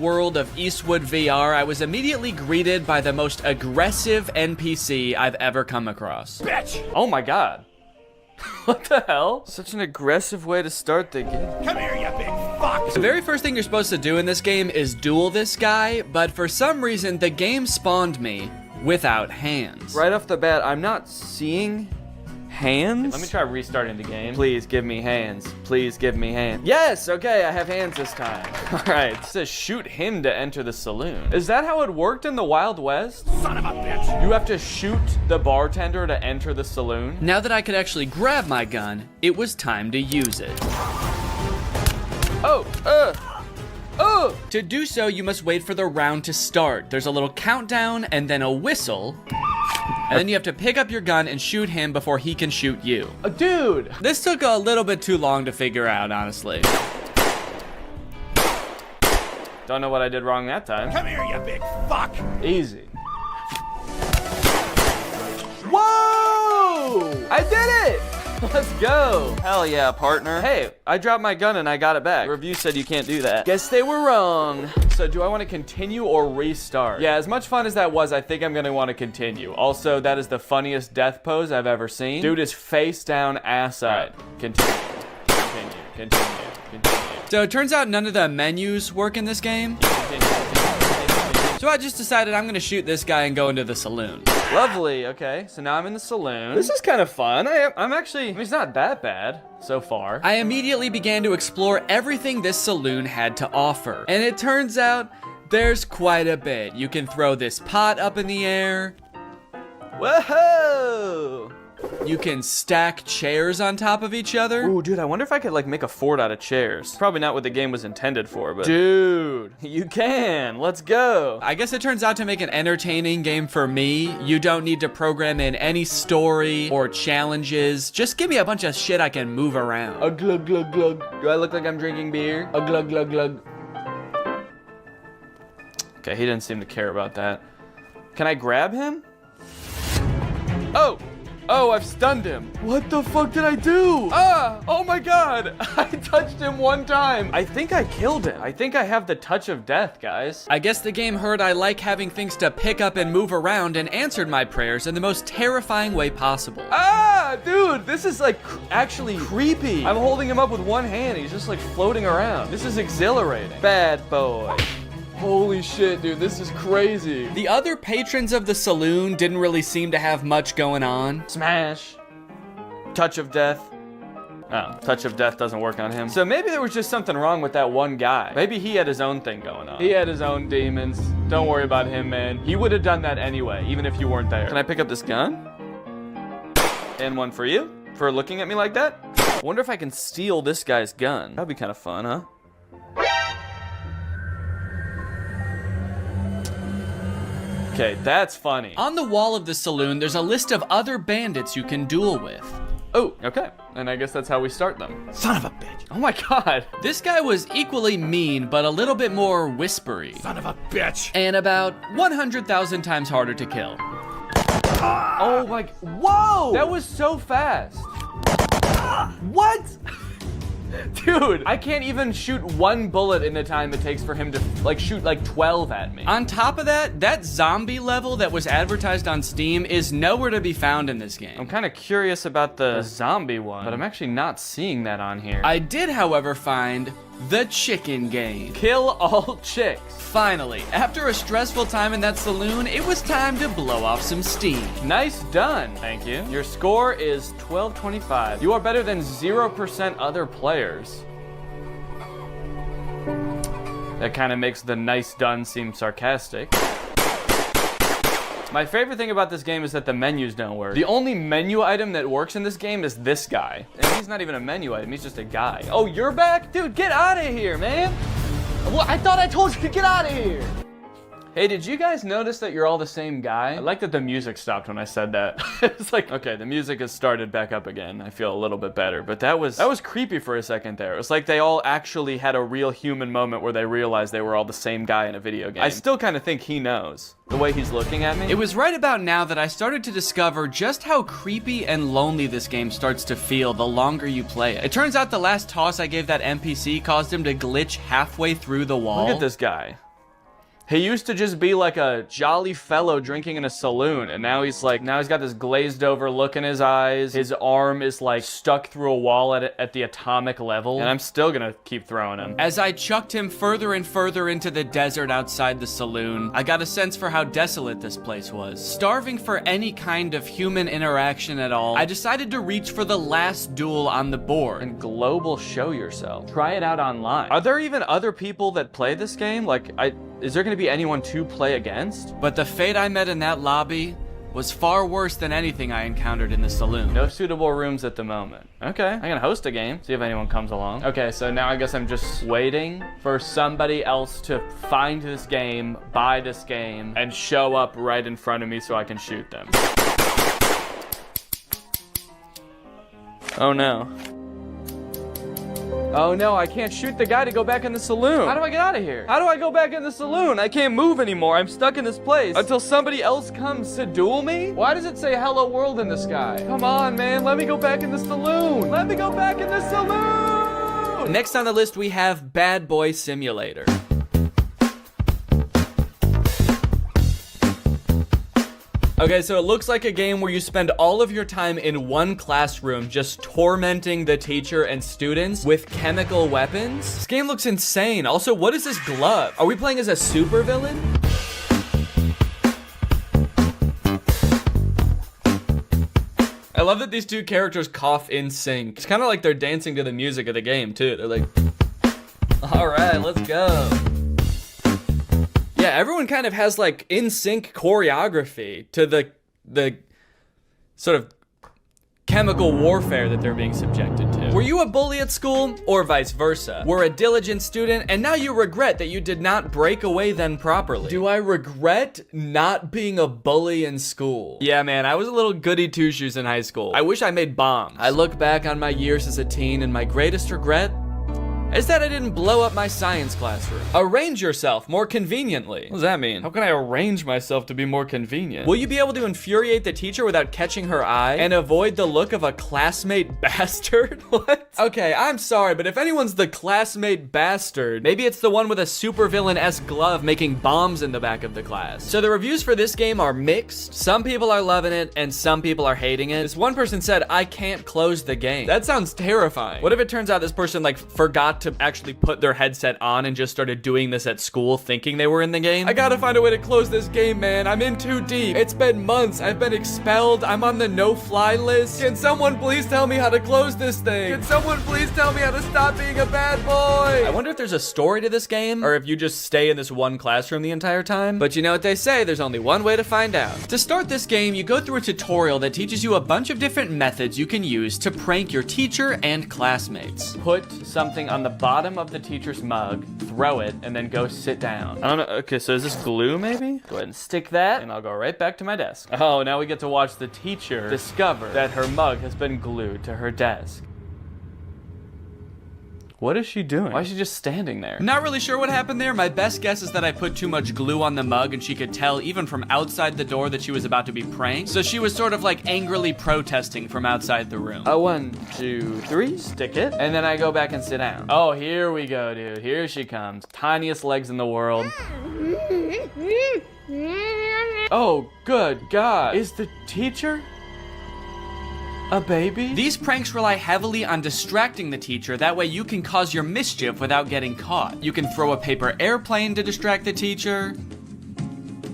world of Eastwood VR, I was immediately greeted by the most aggressive NPC I've ever come across. Bitch! Oh my god. What the hell? Such an aggressive way to start the game. Come here, you big fuck! The very first thing you're supposed to do in this game is duel this guy, but for some reason, the game spawned me without hands. Right off the bat, I'm not seeing hands. Let me try restarting the game. Please give me hands. Please give me hands. Yes, okay, I have hands this time. All right, it says shoot him to enter the saloon. Is that how it worked in the Wild West? Son of a bitch! You have to shoot the bartender to enter the saloon? Now that I could actually grab my gun, it was time to use it. To do so, you must wait for the round to start. There's a little countdown and then a whistle. And then you have to pick up your gun and shoot him before he can shoot you. Dude! This took a little bit too long to figure out, honestly. Don't know what I did wrong that time. Come here, you big fuck! Easy. Whoa! I did it! Let's go. Hell yeah, partner. Hey, I dropped my gun and I got it back. The review said you can't do that. Guess they were wrong. So do I want to continue or restart? Yeah, as much fun as that was, I think I'm going to want to continue. Also, that is the funniest death pose I've ever seen. Dude is face down, ass up. Right. Continue. So it turns out none of the menus work in this game. So I just decided I'm gonna shoot this guy and go into the saloon. Lovely, okay. So now I'm in the saloon. This is kind of fun. I'm actually, I mean, it's not that bad so far. I immediately began to explore everything this saloon had to offer. And it turns out there's quite a bit. You can throw this pot up in the air. Whoa! You can stack chairs on top of each other. Ooh, dude, I wonder if I could like make a fort out of chairs. Probably not what the game was intended for, but dude, you can. Let's go. I guess it turns out to make an entertaining game for me, you don't need to program in any story or challenges. Just give me a bunch of shit I can move around. A glug glug glug. Do I look like I'm drinking beer? A glug glug glug. Okay, he didn't seem to care about that. Can I grab him? Oh, I've stunned him. What the fuck did I do? Oh my god. I touched him one time. I think I killed him. I think I have the touch of death, guys. I guess the game heard I like having things to pick up and move around and answered my prayers in the most terrifying way possible. Dude, this is like actually creepy. I'm holding him up with one hand. He's just like floating around. This is exhilarating. Bad boy. Holy shit, dude, this is crazy. The other patrons of the saloon didn't really seem to have much going on. Smash. Touch of death. Oh, touch of death doesn't work on him. So maybe there was just something wrong with that one guy. Maybe he had his own thing going on. He had his own demons. Don't worry about him, man. He would have done that anyway, even if you weren't there. Can I pick up this gun? And one for you? For looking at me like that? I wonder if I can steal this guy's gun. That'd be kind of fun, huh? Okay, that's funny. On the wall of the saloon, there's a list of other bandits you can duel with. Oh, okay. And I guess that's how we start them. Son of a bitch! Oh my god. This guy was equally mean, but a little bit more whispery. Son of a bitch! And about 100,000 times harder to kill. Oh my, whoa! That was so fast. What? Dude, I can't even shoot one bullet in the time it takes for him to like shoot like 12 at me. On top of that, that zombie level that was advertised on Steam is nowhere to be found in this game. I'm kind of curious about the zombie one, but I'm actually not seeing that on here. I did, however, find the chicken game. Kill all chicks. Finally, after a stressful time in that saloon, it was time to blow off some steam. Nice done. Thank you. Your score is 1225. You are better than 0% other players. That kind of makes the nice done seem sarcastic. My favorite thing about this game is that the menus don't work. The only menu item that works in this game is this guy. And he's not even a menu item, he's just a guy. Oh, you're back? Dude, get out of here, man. Well, I thought I told you to get out of here. Hey, did you guys notice that you're all the same guy? I like that the music stopped when I said that. It's like, okay, the music has started back up again. I feel a little bit better, but that was creepy for a second there. It was like they all actually had a real human moment where they realized they were all the same guy in a video game. I still kind of think he knows. The way he's looking at me. It was right about now that I started to discover just how creepy and lonely this game starts to feel the longer you play it. It turns out the last toss I gave that NPC caused him to glitch halfway through the wall. Look at this guy. He used to just be like a jolly fellow drinking in a saloon, and now he's got this glazed over look in his eyes. His arm is like stuck through a wall at the atomic level, and I'm still gonna keep throwing him. As I chucked him further and further into the desert outside the saloon, I got a sense for how desolate this place was. Starving for any kind of human interaction at all, I decided to reach for the last duel on the board. And global show yourself. Try it out online. Are there even other people that play this game? Is there gonna be anyone to play against? But the fate I met in that lobby was far worse than anything I encountered in the saloon. No suitable rooms at the moment. Okay, I'm gonna host a game, see if anyone comes along. Okay, so now I guess I'm just waiting for somebody else to find this game, buy this game, and show up right in front of me so I can shoot them. Oh no. Oh no, I can't shoot the guy to go back in the saloon. How do I get out of here? How do I go back in the saloon? I can't move anymore. I'm stuck in this place until somebody else comes to duel me? Why does it say hello world in the sky? Come on, man. Let me go back in the saloon. Let me go back in the saloon. Next on the list, we have Bad Boy Simulator. Okay, so it looks like a game where you spend all of your time in one classroom just tormenting the teacher and students with chemical weapons. This game looks insane. Also, what is this glove? Are we playing as a supervillain? I love that these two characters cough in sync. It's kind of like they're dancing to the music of the game, too. They're like, all right, let's go. Yeah, everyone kind of has like in sync choreography to the sort of chemical warfare that they're being subjected to. Were you a bully at school, or vice versa? Were a diligent student, and now you regret that you did not break away then properly? Do I regret not being a bully in school? Yeah, man, I was a little goody two-shoes in high school. I wish I made bombs. I look back on my years as a teen, and my greatest regret is that I didn't blow up my science classroom. Arrange yourself more conveniently. What does that mean? How can I arrange myself to be more convenient? Will you be able to infuriate the teacher without catching her eye and avoid the look of a classmate bastard? What? Okay, I'm sorry, but if anyone's the classmate bastard, maybe it's the one with a supervillain-esque glove making bombs in the back of the class. So the reviews for this game are mixed. Some people are loving it and some people are hating it. This one person said, I can't close the game. That sounds terrifying. What if it turns out this person like forgot to actually put their headset on and just started doing this at school thinking they were in the game? I gotta find a way to close this game, man. I'm in too deep. It's been months. I've been expelled. I'm on the no-fly list. Can someone please tell me how to close this thing? Can someone please tell me how to stop being a bad boy? I wonder if there's a story to this game or if you just stay in this one classroom the entire time. But you know what they say, there's only one way to find out. To start this game, you go through a tutorial that teaches you a bunch of different methods you can use to prank your teacher and classmates. Put something on the bottom of the teacher's mug, throw it, and then go sit down. I don't know. Okay, so is this glue maybe? Go ahead and stick that, and I'll go right back to my desk. Oh, now we get to watch the teacher discover that her mug has been glued to her desk. What is she doing? Why is she just standing there? Not really sure what happened there. My best guess is that I put too much glue on the mug and she could tell even from outside the door that she was about to be pranked. So she was sort of like angrily protesting from outside the room. 1, 2, 3, stick it. And then I go back and sit down. Oh, here we go, dude. Here she comes. Tiniest legs in the world. Oh, good God. Is the teacher a baby? These pranks rely heavily on distracting the teacher, that way you can cause your mischief without getting caught. You can throw a paper airplane to distract the teacher.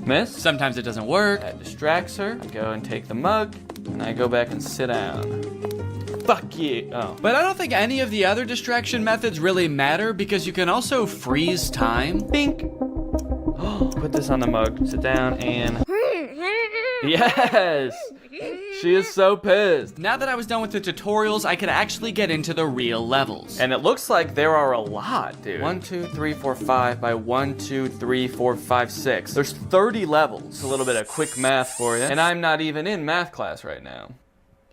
Miss? Sometimes it doesn't work. That distracts her. I go and take the mug, and I go back and sit down. Fuck you. Oh. But I don't think any of the other distraction methods really matter because you can also freeze time. Bink. Put this on the mug, sit down, and... Yes! She is so pissed. Now that I was done with the tutorials, I could actually get into the real levels. And it looks like there are a lot, dude. 1, 2, 3, 4, 5 by 1, 2, 3, 4, 5, 6. There's 30 levels. A little bit of quick math for you. And I'm not even in math class right now.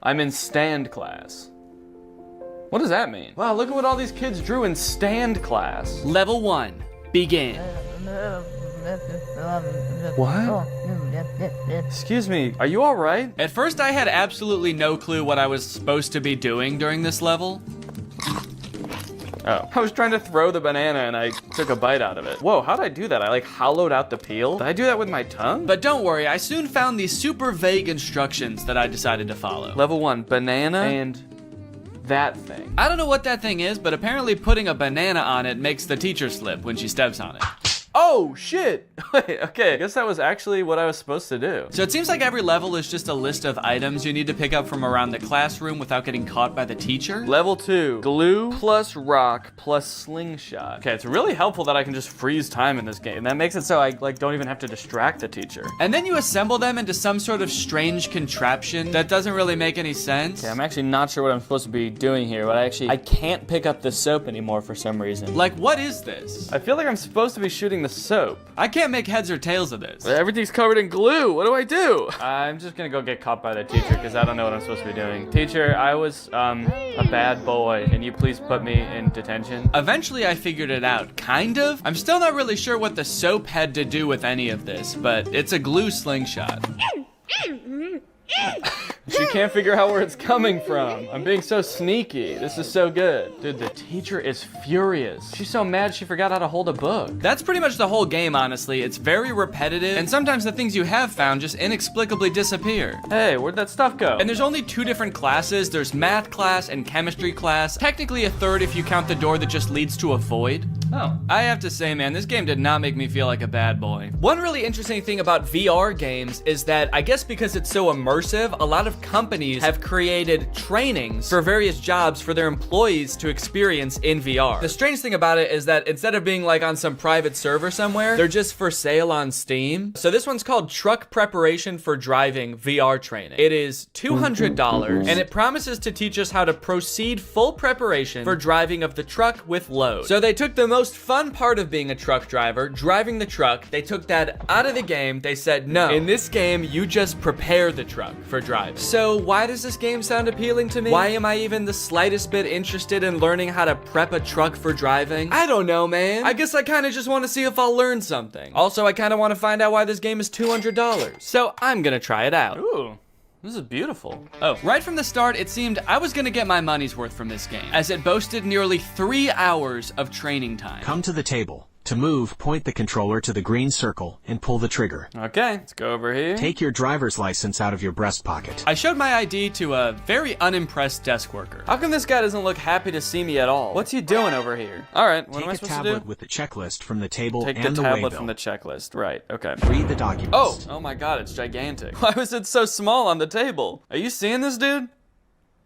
I'm in stand class. What does that mean? Wow, look at what all these kids drew in stand class. Level 1, begin. What? Excuse me, are you all right? At first, I had absolutely no clue what I was supposed to be doing during this level. Oh. I was trying to throw the banana and I took a bite out of it. Whoa, how'd I do that? I like hollowed out the peel? Did I do that with my tongue? But don't worry, I soon found these super vague instructions that I decided to follow. Level 1, banana and that thing. I don't know what that thing is, but apparently putting a banana on it makes the teacher slip when she steps on it. Oh, shit. Wait, okay, I guess that was actually what I was supposed to do. So it seems like every level is just a list of items you need to pick up from around the classroom without getting caught by the teacher. Level 2, glue plus rock plus slingshot. Okay, it's really helpful that I can just freeze time in this game. That makes it so I like don't even have to distract the teacher. And then you assemble them into some sort of strange contraption that doesn't really make any sense. Okay, I'm actually not sure what I'm supposed to be doing here, but I can't pick up the soap anymore for some reason. Like, what is this? I feel like I'm supposed to be shooting the soap. I can't make heads or tails of this. Everything's covered in glue. What do I do? I'm just gonna go get caught by the teacher because I don't know what I'm supposed to be doing. Teacher, I was a bad boy. Can you please put me in detention? Eventually I figured it out, kind of. I'm still not really sure what the soap had to do with any of this, but it's a glue slingshot. She can't figure out where it's coming from. I'm being so sneaky. This is so good. Dude, the teacher is furious. She's so mad she forgot how to hold a book. That's pretty much the whole game, honestly. It's very repetitive, and sometimes the things you have found just inexplicably disappear. Hey, where'd that stuff go? And there's only 2 different classes. There's math class and chemistry class. Technically a third if you count the door that just leads to a void. Oh. I have to say, man, this game did not make me feel like a bad boy. One really interesting thing about VR games is that I guess because it's so immersive, a lot of companies have created trainings for various jobs for their employees to experience in VR. The strange thing about it is that instead of being like on some private server somewhere, they're just for sale on Steam. So this one's called Truck Preparation for Driving VR Training. It is $200 and it promises to teach us how to proceed full preparation for driving of the truck with load. So they took the most fun part of being a truck driver, driving the truck, they took that out of the game. They said, no, in this game, you just prepare the truck for driving. So why does this game sound appealing to me? Why am I even the slightest bit interested in learning how to prep a truck for driving? I don't know, man. I guess I kind of just want to see if I'll learn something. Also, I kind of want to find out why this game is $200. So I'm gonna try it out. Ooh. This is beautiful. Oh, right from the start, it seemed I was gonna get my money's worth from this game, as it boasted nearly 3 hours of training time. Come to the table. To move, point the controller to the green circle and pull the trigger. Okay, let's go over here. Take your driver's license out of your breast pocket. I showed my ID to a very unimpressed desk worker. How come this guy doesn't look happy to see me at all? What's he doing over here? All right, what am I supposed to do? Take a tablet with the checklist from the table and the waybill. Take the tablet from the checklist, right, okay. Read the documents. Oh my god, it's gigantic. Why was it so small on the table? Are you seeing this, dude?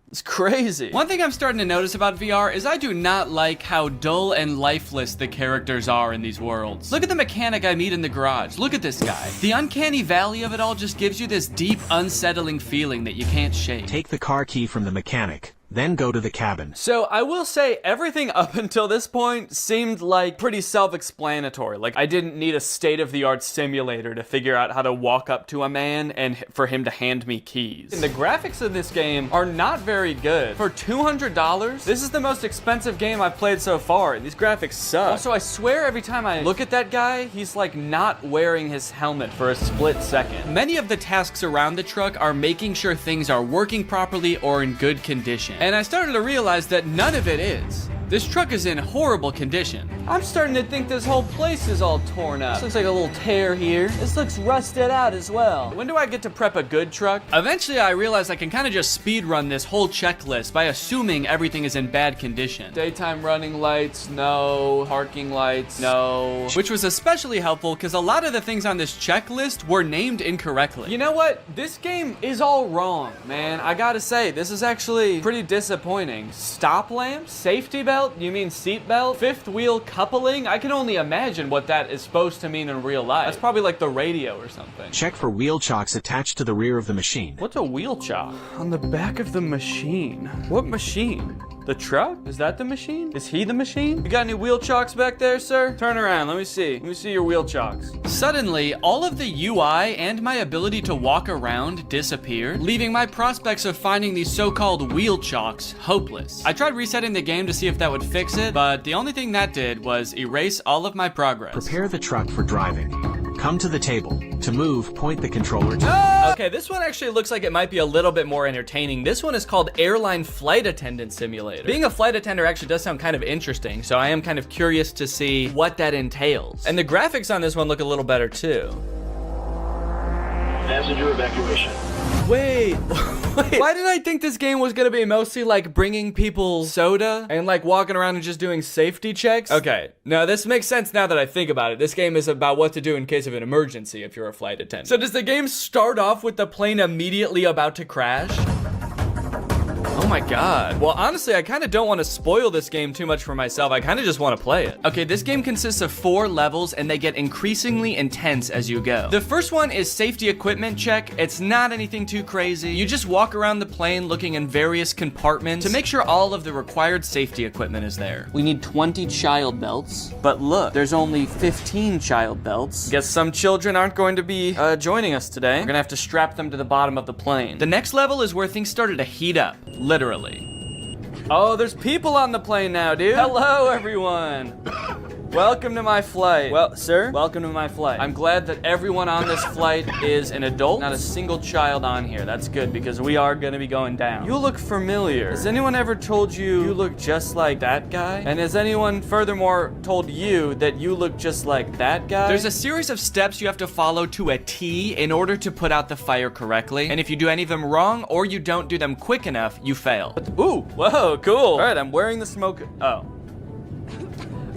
It's crazy. One thing I'm starting to notice about VR is I do not like how dull and lifeless the characters are in these worlds. Look at the mechanic I meet in the garage. Look at this guy. The uncanny valley of it all just gives you this deep, unsettling feeling that you can't shake. Take the car key from the mechanic. Then go to the cabin. So I will say everything up until this point seemed like pretty self-explanatory. Like I didn't need a state-of-the-art simulator to figure out how to walk up to a man and for him to hand me keys. And the graphics of this game are not very good. For $200, this is the most expensive game I've played so far, and these graphics suck. Also, I swear every time I look at that guy, he's like not wearing his helmet for a split second. Many of the tasks around the truck are making sure things are working properly or in good condition. And I started to realize that none of it is. This truck is in horrible condition. I'm starting to think this whole place is all torn up. This looks like a little tear here. This looks rusted out as well. When do I get to prep a good truck? Eventually I realized I can kind of just speed run this whole checklist by assuming everything is in bad condition. Daytime running lights, no. Parking lights, no. Which was especially helpful because a lot of the things on this checklist were named incorrectly. You know what? This game is all wrong, man. I gotta say, this is actually pretty disappointing. Stop lamp? Safety belt? You mean seat belt? Fifth wheel coupling? I can only imagine what that is supposed to mean in real life. That's probably like the radio or something. Check for wheel chocks attached to the rear of the machine. What's a wheel chock? On the back of the machine. What machine? The truck? Is that the machine? Is he the machine? You got any wheel chocks back there, sir? Turn around, let me see. Let me see your wheel chocks. Suddenly, all of the UI and my ability to walk around disappeared, leaving my prospects of finding these so-called wheel chocks hopeless. I tried resetting the game to see if that would fix it, but the only thing that did was erase all of my progress. Prepare the truck for driving. Come to the table. To move, point the controller to... Okay, this one actually looks like it might be a little bit more entertaining. This one is called Airline Flight Attendant Simulator. Being a flight attendant actually does sound kind of interesting, so I am kind of curious to see what that entails. And the graphics on this one look a little better too. Passenger evacuation. Wait, why did I think this game was gonna be mostly like bringing people soda and like walking around and just doing safety checks? Okay, no, this makes sense now that I think about it. This game is about what to do in case of an emergency if you're a flight attendant. So does the game start off with the plane immediately about to crash? Oh my god. Well, honestly, I kind of don't want to spoil this game too much for myself. I kind of just want to play it. Okay, this game consists of 4 levels and they get increasingly intense as you go. The first one is safety equipment check. It's not anything too crazy. You just walk around the plane looking in various compartments to make sure all of the required safety equipment is there. We need 20 child belts, but look, there's only 15 child belts. Guess some children aren't going to be joining us today. We're gonna have to strap them to the bottom of the plane. The next level is where things started to heat up. Literally. Oh, there's people on the plane now, dude. Hello, everyone. Welcome to my flight. Well, sir, welcome to my flight. I'm glad that everyone on this flight is an adult, not a single child on here. That's good because we are gonna be going down. You look familiar. Has anyone ever told you you look just like that guy? And has anyone furthermore told you that you look just like that guy? There's a series of steps you have to follow to a T in order to put out the fire correctly. And if you do any of them wrong or you don't do them quick enough, you fail. Ooh, whoa, cool. All right, I'm wearing the smoke. Oh.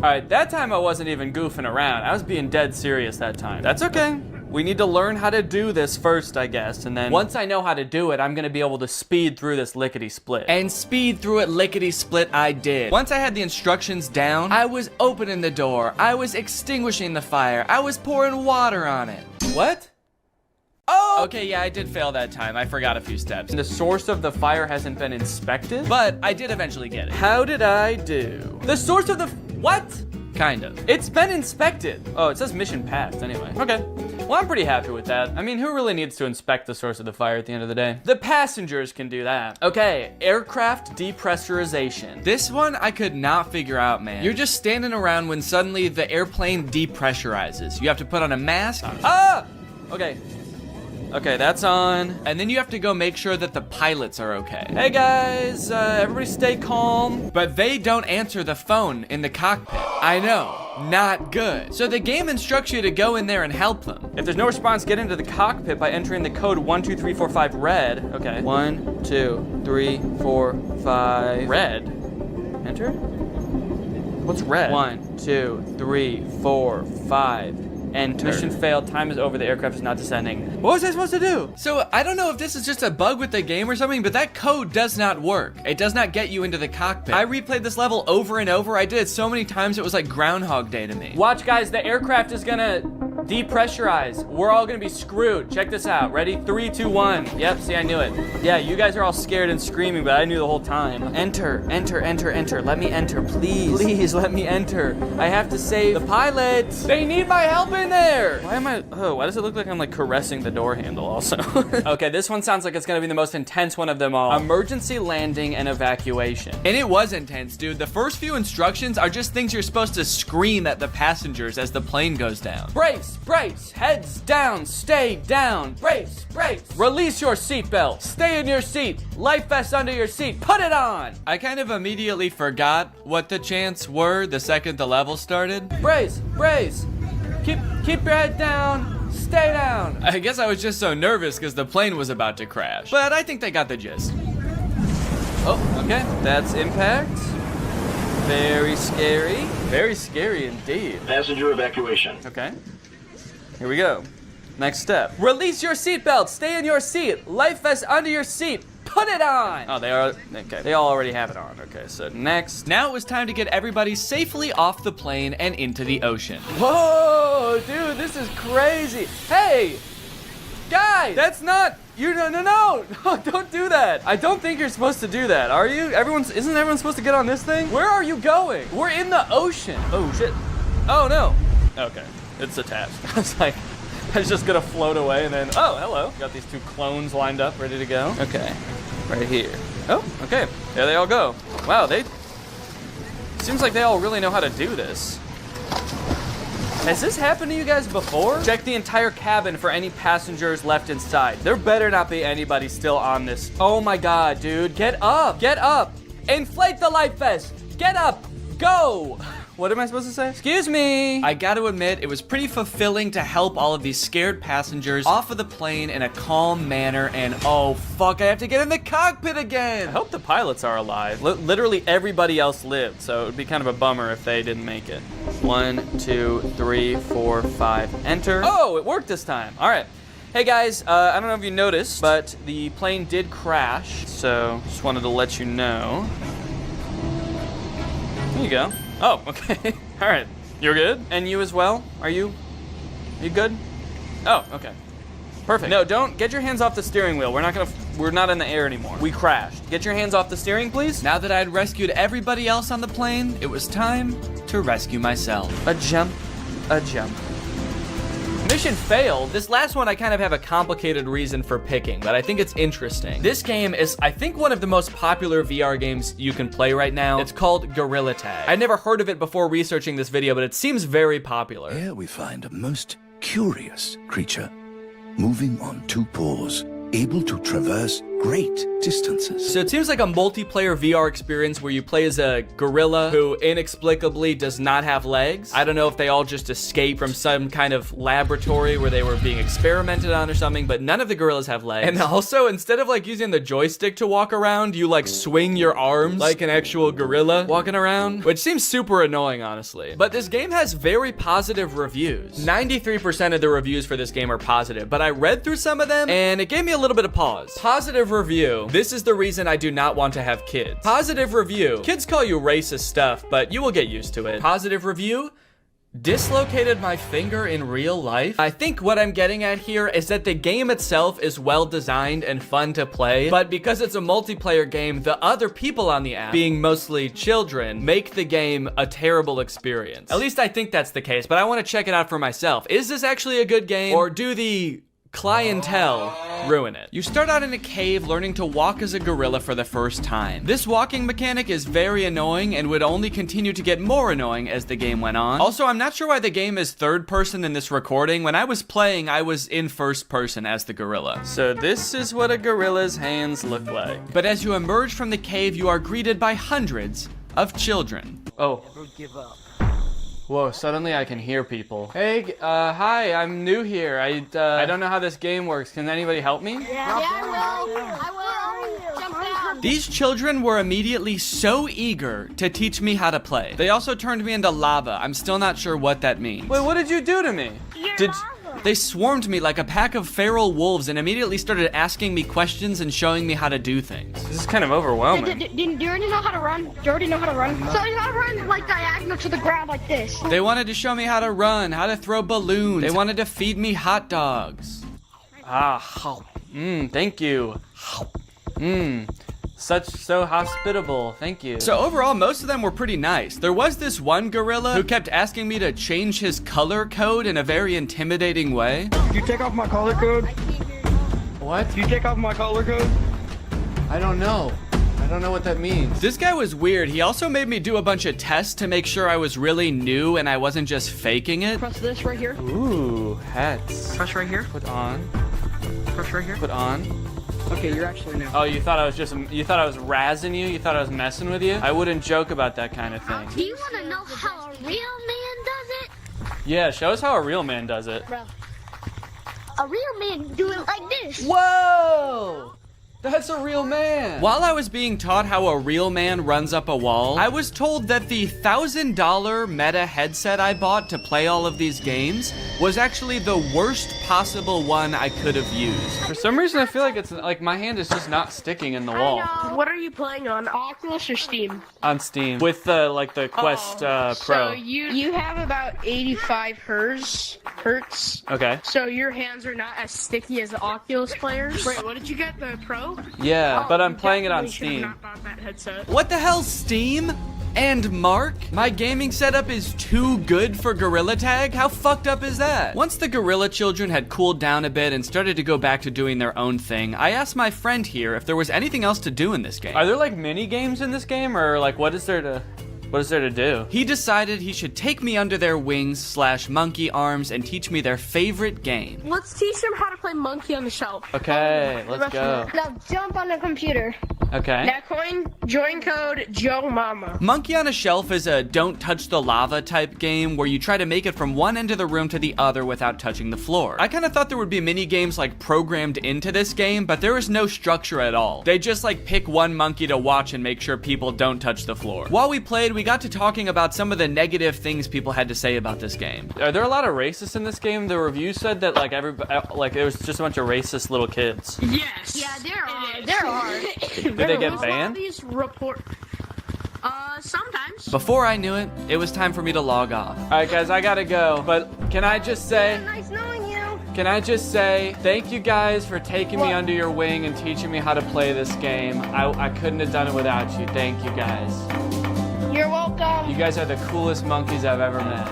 All right, that time I wasn't even goofing around. I was being dead serious that time. That's okay. We need to learn how to do this first, I guess, and then once I know how to do it, I'm gonna be able to speed through this lickety-split. And speed through it lickety-split I did. Once I had the instructions down, I was opening the door, I was extinguishing the fire, I was pouring water on it. What? Oh! Okay, yeah, I did fail that time. I forgot a few steps. The source of the fire hasn't been inspected, but I did eventually get it. How did I do? The source of the... What? Kind of. It's been inspected. Oh, it says mission passed anyway. Okay. Well, I'm pretty happy with that. I mean, who really needs to inspect the source of the fire at the end of the day? The passengers can do that. Okay, aircraft depressurization. This one I could not figure out, man. You're just standing around when suddenly the airplane depressurizes. You have to put on a mask. Ah! Okay. Okay, that's on. And then you have to go make sure that the pilots are okay. Hey guys, everybody stay calm. But they don't answer the phone in the cockpit. I know, not good. So the game instructs you to go in there and help them. If there's no response, get into the cockpit by entering the code 12345 red. Okay, 1, 2, 3, 4, 5. Red? Enter? What's red? 1, 2, 3, 4, 5. Enter. Mission failed. Time is over. The aircraft is not descending. What was I supposed to do? So I don't know if this is just a bug with the game or something, but that code does not work. It does not get you into the cockpit. I replayed this level over and over. I did it so many times it was like Groundhog Day to me. Watch, guys. The aircraft is gonna depressurize. We're all gonna be screwed. Check this out. Ready? 3, 2, 1. Yep. See, I knew it. Yeah, you guys are all scared and screaming, but I knew the whole time. Enter. Enter. Enter. Enter. Let me enter, please. Please let me enter. I have to save the pilot. They need my help in there. Why does it look like I'm like caressing the door handle also? Okay, this one sounds like it's gonna be the most intense one of them all. Emergency landing and evacuation. And it was intense, dude. The first few instructions are just things you're supposed to scream at the passengers as the plane goes down. Brace, brace, heads down, stay down. Brace, brace. Release your seatbelt. Stay in your seat. Life vest under your seat. Put it on. I kind of immediately forgot what the chants were the second the level started. Brace, brace. Keep your head down, stay down. I guess I was just so nervous because the plane was about to crash, but I think they got the gist. Oh, okay, that's impact. Very scary. Very scary indeed. Passenger evacuation. Okay, here we go. Next step. Release your seatbelt, stay in your seat. Life vest under your seat. Put it on! Oh, they are, okay. They all already have it on. Okay, so next. Now it was time to get everybody safely off the plane and into the ocean. Whoa, dude, this is crazy. Hey, guys, that's not, no, don't do that. I don't think you're supposed to do that, are you? Isn't everyone supposed to get on this thing? Where are you going? We're in the ocean. Oh, shit. Oh, no. Okay, it's attached. I was like, I was just gonna float away and then, oh, hello. Got these 2 clones lined up, ready to go. Okay, right here. Oh, okay, there they all go. Wow, seems like they all really know how to do this. Has this happened to you guys before? Check the entire cabin for any passengers left inside. There better not be anybody still on this. Oh my God, dude. Get up. Get up. Inflate the life vest. Get up. Go. What am I supposed to say? Excuse me. I gotta admit, it was pretty fulfilling to help all of these scared passengers off of the plane in a calm manner, and oh fuck, I have to get in the cockpit again. I hope the pilots are alive. Literally everybody else lived, so it would be kind of a bummer if they didn't make it. 1, 2, 3, 4, 5, enter. Oh, it worked this time. All right. Hey guys, I don't know if you noticed, but the plane did crash, so just wanted to let you know. There you go. Oh, okay. All right. You're good? And you as well? Are you good? Oh, okay. Perfect. No, don't get your hands off the steering wheel. We're not in the air anymore. We crashed. Get your hands off the steering, please. Now that I had rescued everybody else on the plane, it was time to rescue myself. A jump, a jump. Mission failed. This last one I kind of have a complicated reason for picking, but I think it's interesting. This game is, I think, one of the most popular VR games you can play right now. It's called Gorilla Tag. I'd never heard of it before researching this video, but it seems very popular. Here we find a most curious creature, moving on two paws, able to traverse great distances. So it seems like a multiplayer VR experience where you play as a gorilla who inexplicably does not have legs. I don't know if they all just escaped from some kind of laboratory where they were being experimented on or something, but none of the gorillas have legs. And also, instead of like using the joystick to walk around, you like swing your arms like an actual gorilla walking around, which seems super annoying, honestly. But this game has very positive reviews. 93% of the reviews for this game are positive, but I read through some of them and it gave me a little bit of pause. Positive review. This is the reason I do not want to have kids. Positive review. Kids call you racist stuff, but you will get used to it. Positive review. Dislocated my finger in real life. I think what I'm getting at here is that the game itself is well designed and fun to play, but because it's a multiplayer game, the other people on the app, being mostly children, make the game a terrible experience. At least I think that's the case, but I want to check it out for myself. Is this actually a good game, or do the clientele ruin it? You start out in a cave learning to walk as a gorilla for the first time. This walking mechanic is very annoying and would only continue to get more annoying as the game went on. Also, I'm not sure why the game is third person in this recording. When I was playing, I was in first person as the gorilla. So this is what a gorilla's hands look like. But as you emerge from the cave, you are greeted by hundreds of children. Oh. Never give up. Whoa, suddenly I can hear people. Hey, hi, I'm new here. I don't know how this game works. Can anybody help me? Yeah, I will. Jump down. These children were immediately so eager to teach me how to play. They also turned me into lava. I'm still not sure what that means. Wait, what did you do to me? They swarmed me like a pack of feral wolves and immediately started asking me questions and showing me how to do things. This is kind of overwhelming. Do you already know how to run? Do you already know how to run? So you gotta run like diagonal to the ground like this. They wanted to show me how to run, how to throw balloons. They wanted to feed me hot dogs. Thank you. So hospitable, thank you. So overall, most of them were pretty nice. There was this one gorilla who kept asking me to change his color code in a very intimidating way. You take off my color code? What? You take off my color code? I don't know. I don't know what that means. This guy was weird. He also made me do a bunch of tests to make sure I was really new and I wasn't just faking it. Press this right here. Ooh, hats. Press right here. Put on. Press right here. Put on. Okay, you're actually new. Oh, you thought I was razzing you? You thought I was messing with you? I wouldn't joke about that kind of thing. Do you want to know how a real man does it? Yeah, show us how a real man does it. Bro, a real man do it like this. Whoa! That's a real man. While I was being taught how a real man runs up a wall, I was told that the $1,000 Meta headset I bought to play all of these games was actually the worst possible one I could have used. For some reason, I feel like it's like my hand is just not sticking in the wall. What are you playing on, Oculus or Steam? On Steam with the Quest Pro. So you have about 85 hertz. Okay. So your hands are not as sticky as the Oculus players. Wait, what did you get? The Pro? Yeah, but I'm playing it on Definitely should have Steam. not bought that headset. What the hell, Steam? And Mark? My gaming setup is too good for Gorilla Tag? How fucked up is that? Once the gorilla children had cooled down a bit and started to go back to doing their own thing, I asked my friend here if there was anything else to do in this game. Are there like mini games in this game, or like what is there to... What is there to do? He decided he should take me under their wings / monkey arms and teach me their favorite game. Let's teach them how to play monkey on the shelf. Okay, let's go. Now jump on the computer. Okay. Now join code Joe Mama. Monkey on a Shelf is a don't touch the lava type game where you try to make it from one end of the room to the other without touching the floor. I kind of thought there would be mini games like programmed into this game, but there is no structure at all. They just like pick one monkey to watch and make sure people don't touch the floor. While we played, we got to talking about some of the negative things people had to say about this game. Are there a lot of racists in this game? The review said that like it was just a bunch of racist little kids. Yes. Yeah, there are. It is. There are. Did they get banned? These report. Sometimes. Before I knew it, it was time for me to log off. All right, guys, I gotta go. But can I just say? Nice knowing you. Can I just say thank you guys for taking me under your wing and teaching me how to play this game. I couldn't have done it without you. Thank you guys. You're welcome. You guys are the coolest monkeys I've ever met.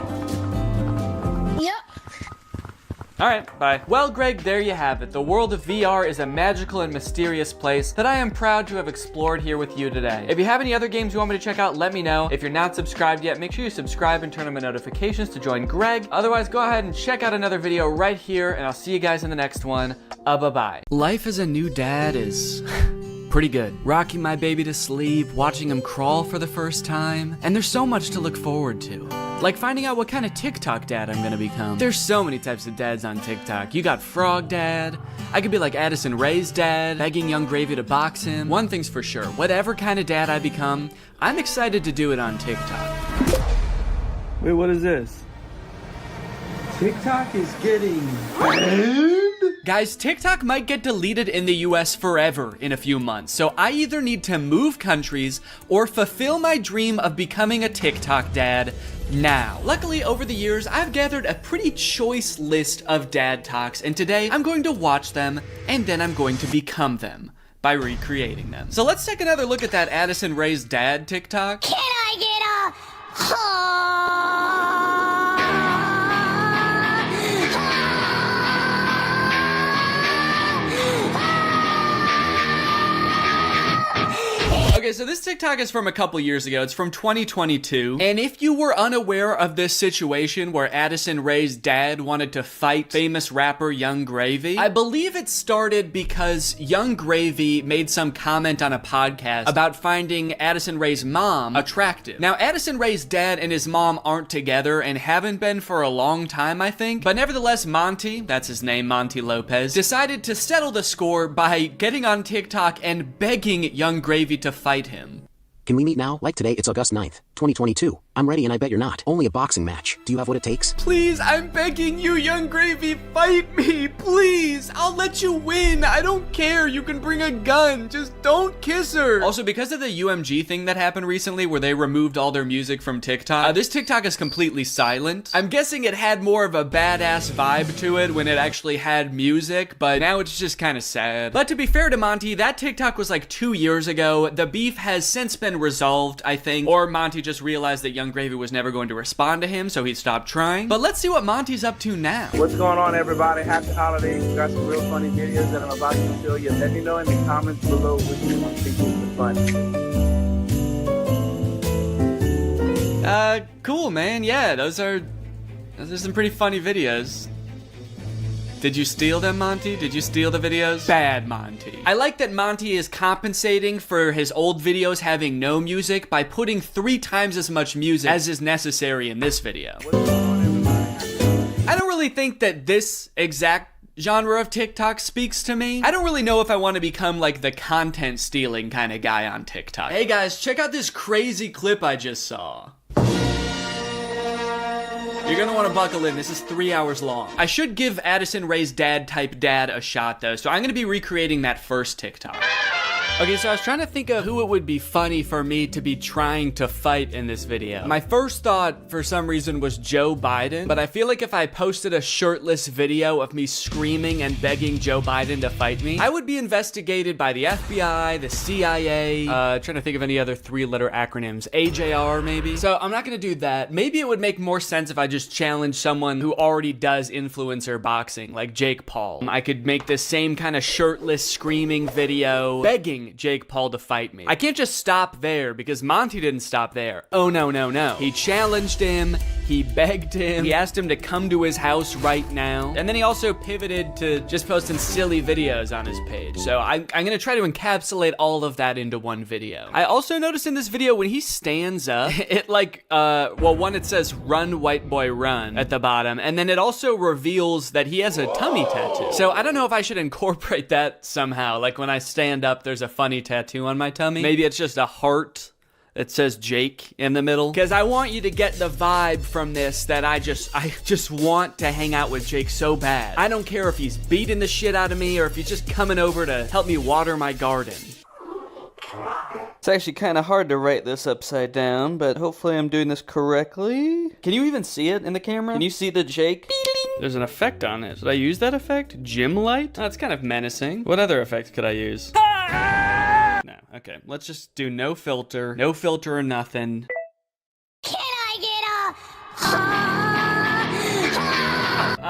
Yep. All right, bye. Well, Greg, there you have it. The world of VR is a magical and mysterious place that I am proud to have explored here with you today. If you have any other games you want me to check out, let me know. If you're not subscribed yet, make sure you subscribe and turn on my notifications to join Greg. Otherwise, go ahead and check out another video right here, and I'll see you guys in the next one. Bye-bye. Life as a new dad is pretty good. Rocking my baby to sleep, watching him crawl for the first time, and there's so much to look forward to. Like finding out what kind of TikTok dad I'm gonna become. There's so many types of dads on TikTok. You got Frog Dad. I could be like Addison Rae's dad, begging Young Gravy to box him. One thing's for sure, whatever kind of dad I become, I'm excited to do it on TikTok. Wait, what is this? TikTok is getting banned? Guys, TikTok might get deleted in the US forever in a few months, so I either need to move countries or fulfill my dream of becoming a TikTok dad now. Luckily, over the years, I've gathered a pretty choice list of dad talks, and today I'm going to watch them, and then I'm going to become them by recreating them. So let's take another look at that Addison Rae's dad TikTok. Can I get a Okay, so this TikTok is from a couple years ago. It's from 2022. And if you were unaware of this situation where Addison Rae's dad wanted to fight famous rapper Young Gravy, I believe it started because Young Gravy made some comment on a podcast about finding Addison Rae's mom attractive. Now, Addison Rae's dad and his mom aren't together and haven't been for a long time, I think. But nevertheless, Monty, that's his name, Monty Lopez, decided to settle the score by getting on TikTok and begging Young Gravy to fight him. Can we meet now? Like today, it's August 9th, 2022. I'm ready and I bet you're not. Only a boxing match. Do you have what it takes? Please, I'm begging you, Young Gravy, fight me, please. I'll let you win. I don't care. You can bring a gun. Just don't kiss her. Also, because of the UMG thing that happened recently where they removed all their music from TikTok, this TikTok is completely silent. I'm guessing it had more of a badass vibe to it when it actually had music, but now it's just kind of sad. But to be fair to Monty, that TikTok was like 2 years ago. The beef has since been resolved, I think, or Monty just realized that Young Gravy was never going to respond to him, so he stopped trying. But let's see what Monty's up to now. What's going on, everybody? Happy holidays. We got some real funny videos that I'm about to show you. Let me know in the comments below which one you think is the funny. Cool, man. Yeah, those are some pretty funny videos. Did you steal them, Monty? Did you steal the videos? Bad, Monty. I like that Monty is compensating for his old videos having no music by putting 3 times as much music as is necessary in this video. I don't really think that this exact genre of TikTok speaks to me. I don't really know if I want to become like the content stealing kind of guy on TikTok. Hey guys, check out this crazy clip I just saw. You're gonna want to buckle in. This is 3 hours long. I should give Addison Rae's dad type dad a shot though, so I'm gonna be recreating that first TikTok. Okay, so I was trying to think of who it would be funny for me to be trying to fight in this video. My first thought, for some reason, was Joe Biden, but I feel like if I posted a shirtless video of me screaming and begging Joe Biden to fight me, I would be investigated by the FBI, the CIA, trying to think of any other 3-letter acronyms, AJR maybe. So I'm not gonna do that. Maybe it would make more sense if I just challenged someone who already does influencer boxing, like Jake Paul. I could make this same kind of shirtless screaming video, begging begging Jake Paul to fight me. I can't just stop there because Monty didn't stop there. Oh, no, no, no. He challenged him. He begged him. He asked him to come to his house right now. And then he also pivoted to just posting silly videos on his page. So I'm gonna try to encapsulate all of that into one video. I also noticed in this video when he stands up, it like, well, one, it says run white boy run at the bottom. And then it also reveals that he has a tummy tattoo. So I don't know if I should incorporate that somehow. Like when I stand up, there's a funny tattoo on my tummy. Maybe it's just a heart that says Jake in the middle. Because I want you to get the vibe from this that I just want to hang out with Jake so bad. I don't care if he's beating the shit out of me or if he's just coming over to help me water my garden. It's actually kind of hard to write this upside down, but hopefully I'm doing this correctly. Can you even see it in the camera? Can you see the Jake? There's an effect on it. Should I use that effect? Gym light? That's kind of menacing. What other effect could I use? No, okay. Let's just do no filter. No filter or nothing. Can I get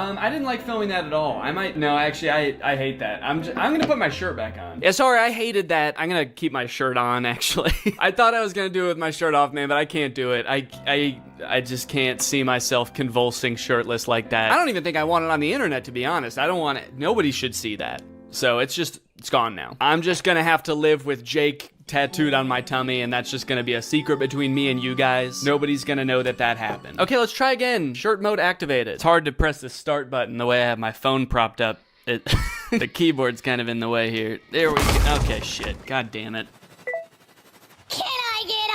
I didn't like filming that at all. Actually, I hate that. I'm gonna put my shirt back on. Yeah, sorry, I hated that. I'm gonna keep my shirt on, actually. I thought I was gonna do it with my shirt off, man, but I can't do it. I just can't see myself convulsing shirtless like that. I don't even think I want it on the internet, to be honest. I don't want it. Nobody should see that. So it's gone now. I'm just gonna have to live with Jake tattooed on my tummy, and that's just gonna be a secret between me and you guys. Nobody's gonna know that happened. Okay, let's try again. Shirt mode activated. It's hard to press the start button the way I have my phone propped up. The keyboard's kind of in the way here. There we go. Okay, shit. God damn it. Can I get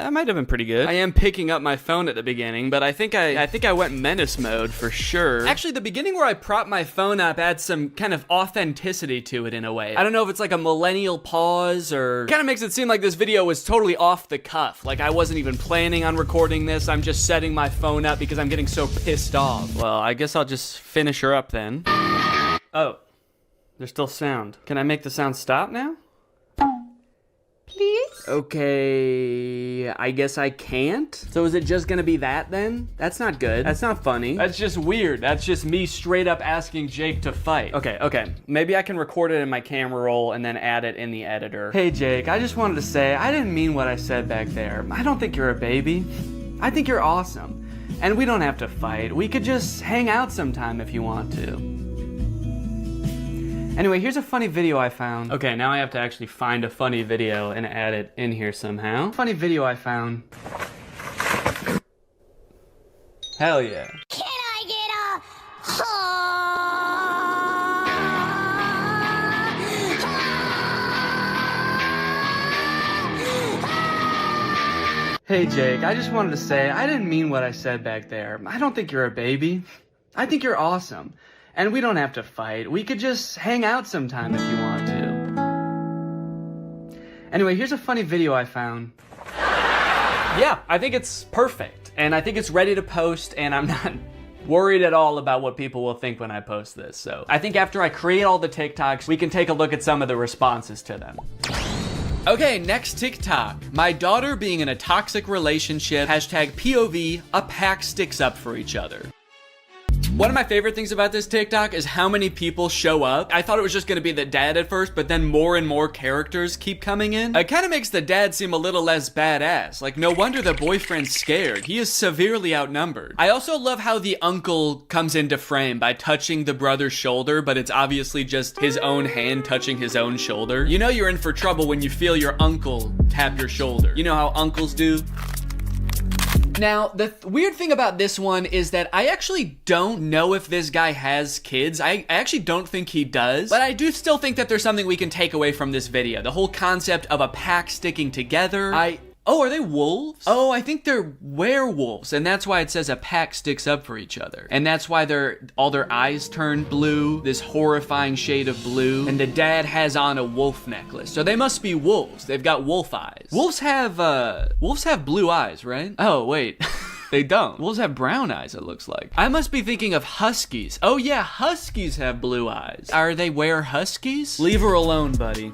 That might have been pretty good. I am picking up my phone at the beginning, but I think I went menace mode for sure. Actually, the beginning where I prop my phone up adds some kind of authenticity to it in a way. I don't know if it's like a millennial pause or kind of makes it seem like this video was totally off the cuff. Like I wasn't even planning on recording this. I'm just setting my phone up because I'm getting so pissed off. Well, I guess I'll just finish her up then. Oh, there's still sound. Can I make the sound stop now? Please? Okay, I guess I can't. So is it just gonna be that then? That's not good. That's not funny. That's just weird. That's just me straight up asking Jake to fight. Okay. Maybe I can record it in my camera roll and then add it in the editor. Hey Jake, I just wanted to say, I didn't mean what I said back there. I don't think you're a baby. I think you're awesome. And we don't have to fight. We could just hang out sometime if you want to. Anyway, here's a funny video I found. Okay, now I have to actually find a funny video and add it in here somehow. Funny video I found. Hell yeah. Can I get Hey Jake, I just wanted to say, I didn't mean what I said back there. I don't think you're a baby. I think you're awesome. And we don't have to fight. We could just hang out sometime if you want to. Anyway, here's a funny video I found. Yeah, I think it's perfect. And I think it's ready to post, and I'm not worried at all about what people will think when I post this. So I think after I create all the TikToks, we can take a look at some of the responses to them. Okay, next TikTok. My daughter being in a toxic relationship. Hashtag POV, a pack sticks up for each other. One of my favorite things about this TikTok is how many people show up. I thought it was just gonna be the dad at first, but then more and more characters keep coming in. It kind of makes the dad seem a little less badass. Like, no wonder the boyfriend's scared. He is severely outnumbered. I also love how the uncle comes into frame by touching the brother's shoulder, but it's obviously just his own hand touching his own shoulder. You know you're in for trouble when you feel your uncle tap your shoulder. You know how uncles do? Now, the weird thing about this one is that I actually don't know if this guy has kids. I actually don't think he does, but I do still think that there's something we can take away from this video. The whole concept of a pack sticking together. Oh, are they wolves? Oh, I think they're werewolves, and that's why it says a pack sticks up for each other. And that's why all their eyes turn blue, this horrifying shade of blue, and the dad has on a wolf necklace. So they must be wolves. They've got wolf eyes. Wolves have blue eyes, right? Oh, wait. They don't. Wolves have brown eyes, it looks like. I must be thinking of huskies. Oh yeah, huskies have blue eyes. Are they huskies? Leave her alone, buddy.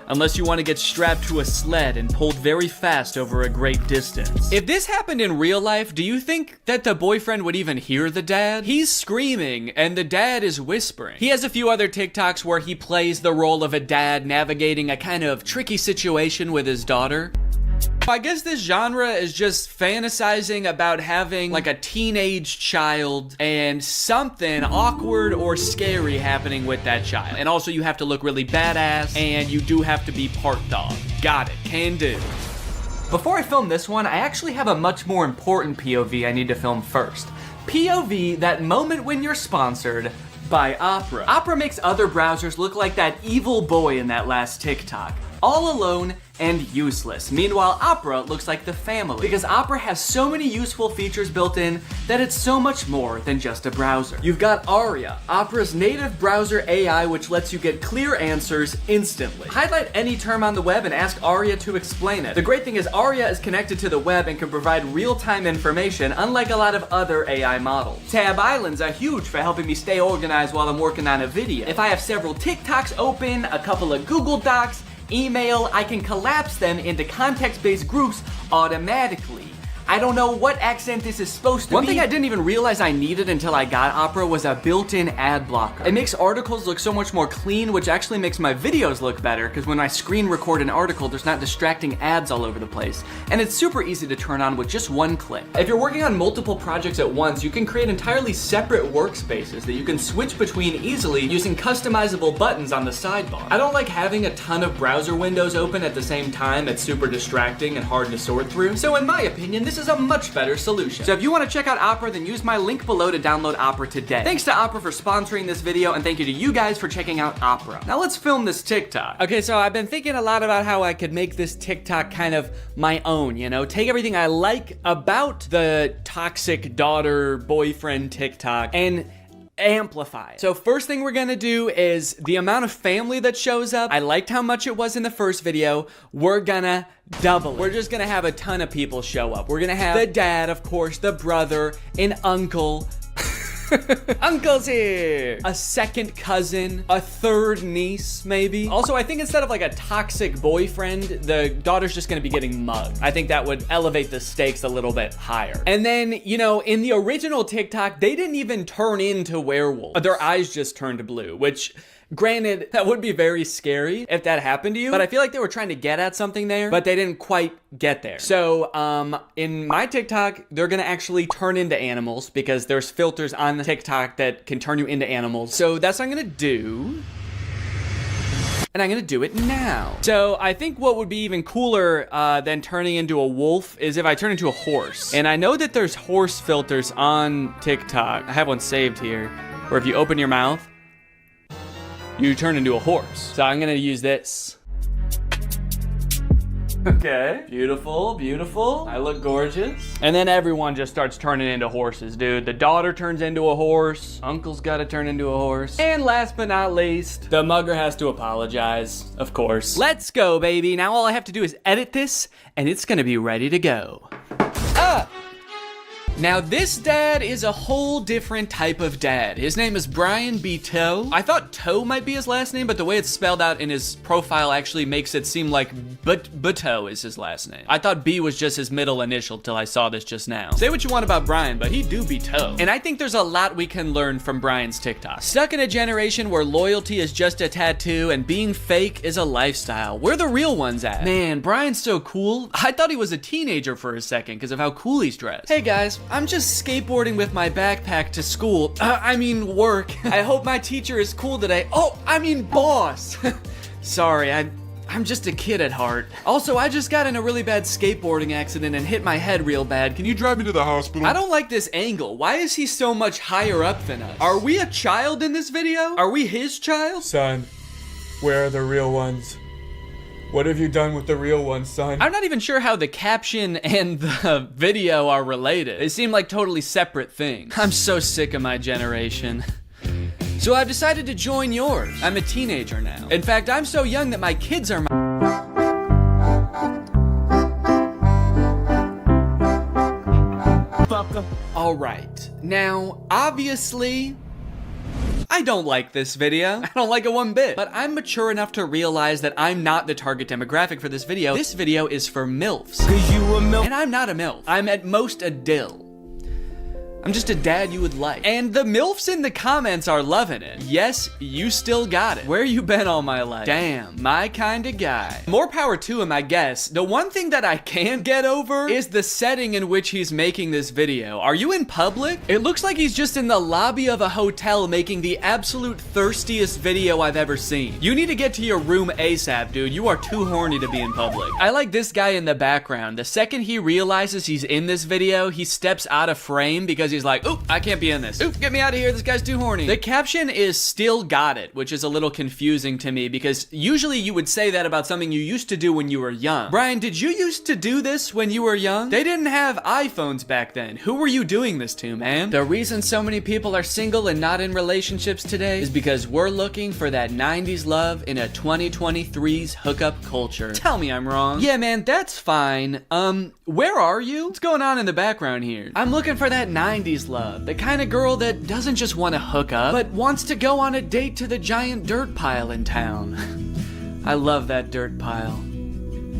unless you want to get strapped to a sled and pulled very fast over a great distance. If this happened in real life, do you think that the boyfriend would even hear the dad? He's screaming and the dad is whispering. He has a few other TikToks where he plays the role of a dad navigating a kind of tricky situation with his daughter. I guess this genre is just fantasizing about having like a teenage child and something awkward or scary happening with that child. And also you have to look really badass and you do have to be part dog. Got it, can do. Before I film this one, I actually have a much more important POV I need to film first. POV, that moment when you're sponsored by Opera. Opera makes other browsers look like that evil boy in that last TikTok. All alone and useless. Meanwhile, Opera looks like the family because Opera has so many useful features built in that it's so much more than just a browser. You've got Aria, Opera's native browser AI, which lets you get clear answers instantly. Highlight any term on the web and ask Aria to explain it. The great thing is Aria is connected to the web and can provide real-time information, unlike a lot of other AI models. Tab islands are huge for helping me stay organized while I'm working on a video. If I have several TikToks open, a couple of Google Docs, email, I can collapse them into context-based groups automatically. I don't know what accent this is supposed to be. One thing I didn't even realize I needed until I got Opera was a built-in ad blocker. It makes articles look so much more clean, which actually makes my videos look better, because when I screen record an article, there's not distracting ads all over the place. And it's super easy to turn on with just one click. If you're working on multiple projects at once, you can create entirely separate workspaces that you can switch between easily using customizable buttons on the sidebar. I don't like having a ton of browser windows open at the same time. It's super distracting and hard to sort through. So in my opinion, this is a much better solution. So if you want to check out Opera, then use my link below to download Opera today. Thanks to Opera for sponsoring this video, and thank you to you guys for checking out Opera. Now let's film this TikTok. Okay, so I've been thinking a lot about how I could make this TikTok kind of my own, you know? Take everything I like about the toxic daughter boyfriend TikTok and amplify. So first thing we're gonna do is the amount of family that shows up. I liked how much it was in the first video. We're gonna double it. We're just gonna have a ton of people show up. We're gonna have the dad, of course, the brother, an uncle. Uncle's here! A second cousin, a third niece, maybe. Also, I think instead of like a toxic boyfriend, the daughter's just gonna be getting mugged. I think that would elevate the stakes a little bit higher. And then, you know, in the original TikTok, they didn't even turn into werewolves. Their eyes just turned blue, which, granted, that would be very scary if that happened to you, but I feel like they were trying to get at something there, but they didn't quite get there. So, in my TikTok, they're gonna actually turn into animals because there's filters on the TikTok that can turn you into animals. So that's what I'm gonna do. And I'm gonna do it now. So I think what would be even cooler than turning into a wolf is if I turn into a horse. And I know that there's horse filters on TikTok. I have one saved here, where if you open your mouth, you turn into a horse. So I'm gonna use this. Okay, beautiful, beautiful. I look gorgeous. And then everyone just starts turning into horses, dude. The daughter turns into a horse. Uncle's gotta turn into a horse. And last but not least, the mugger has to apologize, of course. Let's go, baby. Now all I have to do is edit this, and it's gonna be ready to go. Now this dad is a whole different type of dad. His name is Brian B. Toe. I thought Toe might be his last name, but the way it's spelled out in his profile actually makes it seem like Buteau is his last name. I thought B was just his middle initial till I saw this just now. Say what you want about Brian, but he do be Toe. And I think there's a lot we can learn from Brian's TikTok. Stuck in a generation where loyalty is just a tattoo and being fake is a lifestyle. Where the real ones at? Man, Brian's so cool. I thought he was a teenager for a second because of how cool he's dressed. Hey guys, I'm just skateboarding with my backpack to school. I mean work. I hope my teacher is cool today. Oh, I mean boss. Sorry, I'm just a kid at heart. Also, I just got in a really bad skateboarding accident and hit my head real bad. Can you drive me to the hospital? I don't like this angle. Why is he so much higher up than us? Are we a child in this video? Are we his child? Son, where are the real ones? What have you done with the real one, son? I'm not even sure how the caption and the video are related. They seem like totally separate things. I'm so sick of my generation. So I've decided to join yours. I'm a teenager now. In fact, I'm so young that my kids are my... All right. Now, obviously, I don't like this video. I don't like it one bit. But I'm mature enough to realize that I'm not the target demographic for this video. This video is for MILFs. And I'm not a MILF. I'm at most a dill. I'm just a dad you would like. And the MILFs in the comments are loving it. Yes, you still got it. Where you been all my life? Damn, my kind of guy. More power to him, I guess. The one thing that I can't get over is the setting in which he's making this video. Are you in public? It looks like he's just in the lobby of a hotel making the absolute thirstiest video I've ever seen. You need to get to your room ASAP, dude. You are too horny to be in public. I like this guy in the background. The second he realizes he's in this video, he steps out of frame because he's like, oop, I can't be in this. Oop, get me out of here. This guy's too horny. The caption is still got it, which is a little confusing to me because usually you would say that about something you used to do when you were young. Brian, did you used to do this when you were young? They didn't have iPhones back then. Who were you doing this to, man? The reason so many people are single and not in relationships today is because we're looking for that 90s love in a 2023's hookup culture. Tell me I'm wrong. Yeah, man, that's fine. Where are you? What's going on in the background here? I'm looking for that 90s love. The kind of girl that doesn't just want to hook up, but wants to go on a date to the giant dirt pile in town. I love that dirt pile.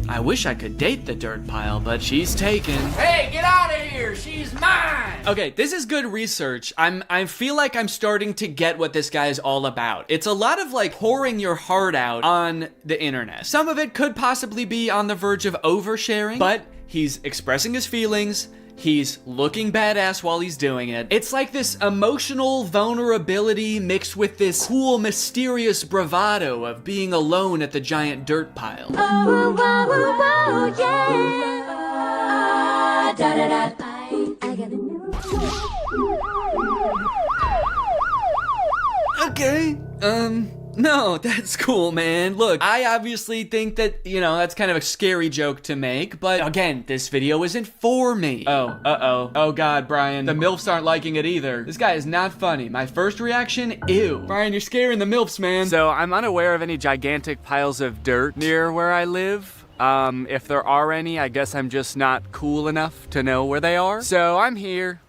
I wish I could date the dirt pile, but she's taken. Hey, get out of here! She's mine! Okay, this is good research. I feel like I'm starting to get what this guy is all about. It's a lot of like pouring your heart out on the internet. Some of it could possibly be on the verge of oversharing, but he's expressing his feelings. He's looking badass while he's doing it. It's like this emotional vulnerability mixed with this cool, mysterious bravado of being alone at the giant dirt pile. Oh, oh, oh, yeah. Da, da, da. I got a new Okay, no, that's cool, man. Look, I obviously think that, you know, that's kind of a scary joke to make, but again, this video isn't for me. Oh, uh-oh. Oh God, Brian, the MILFs aren't liking it either. This guy is not funny. My first reaction, ew. Brian, you're scaring the MILFs, man. So I'm unaware of any gigantic piles of dirt near where I live. If there are any, I guess I'm just not cool enough to know where they are. So I'm here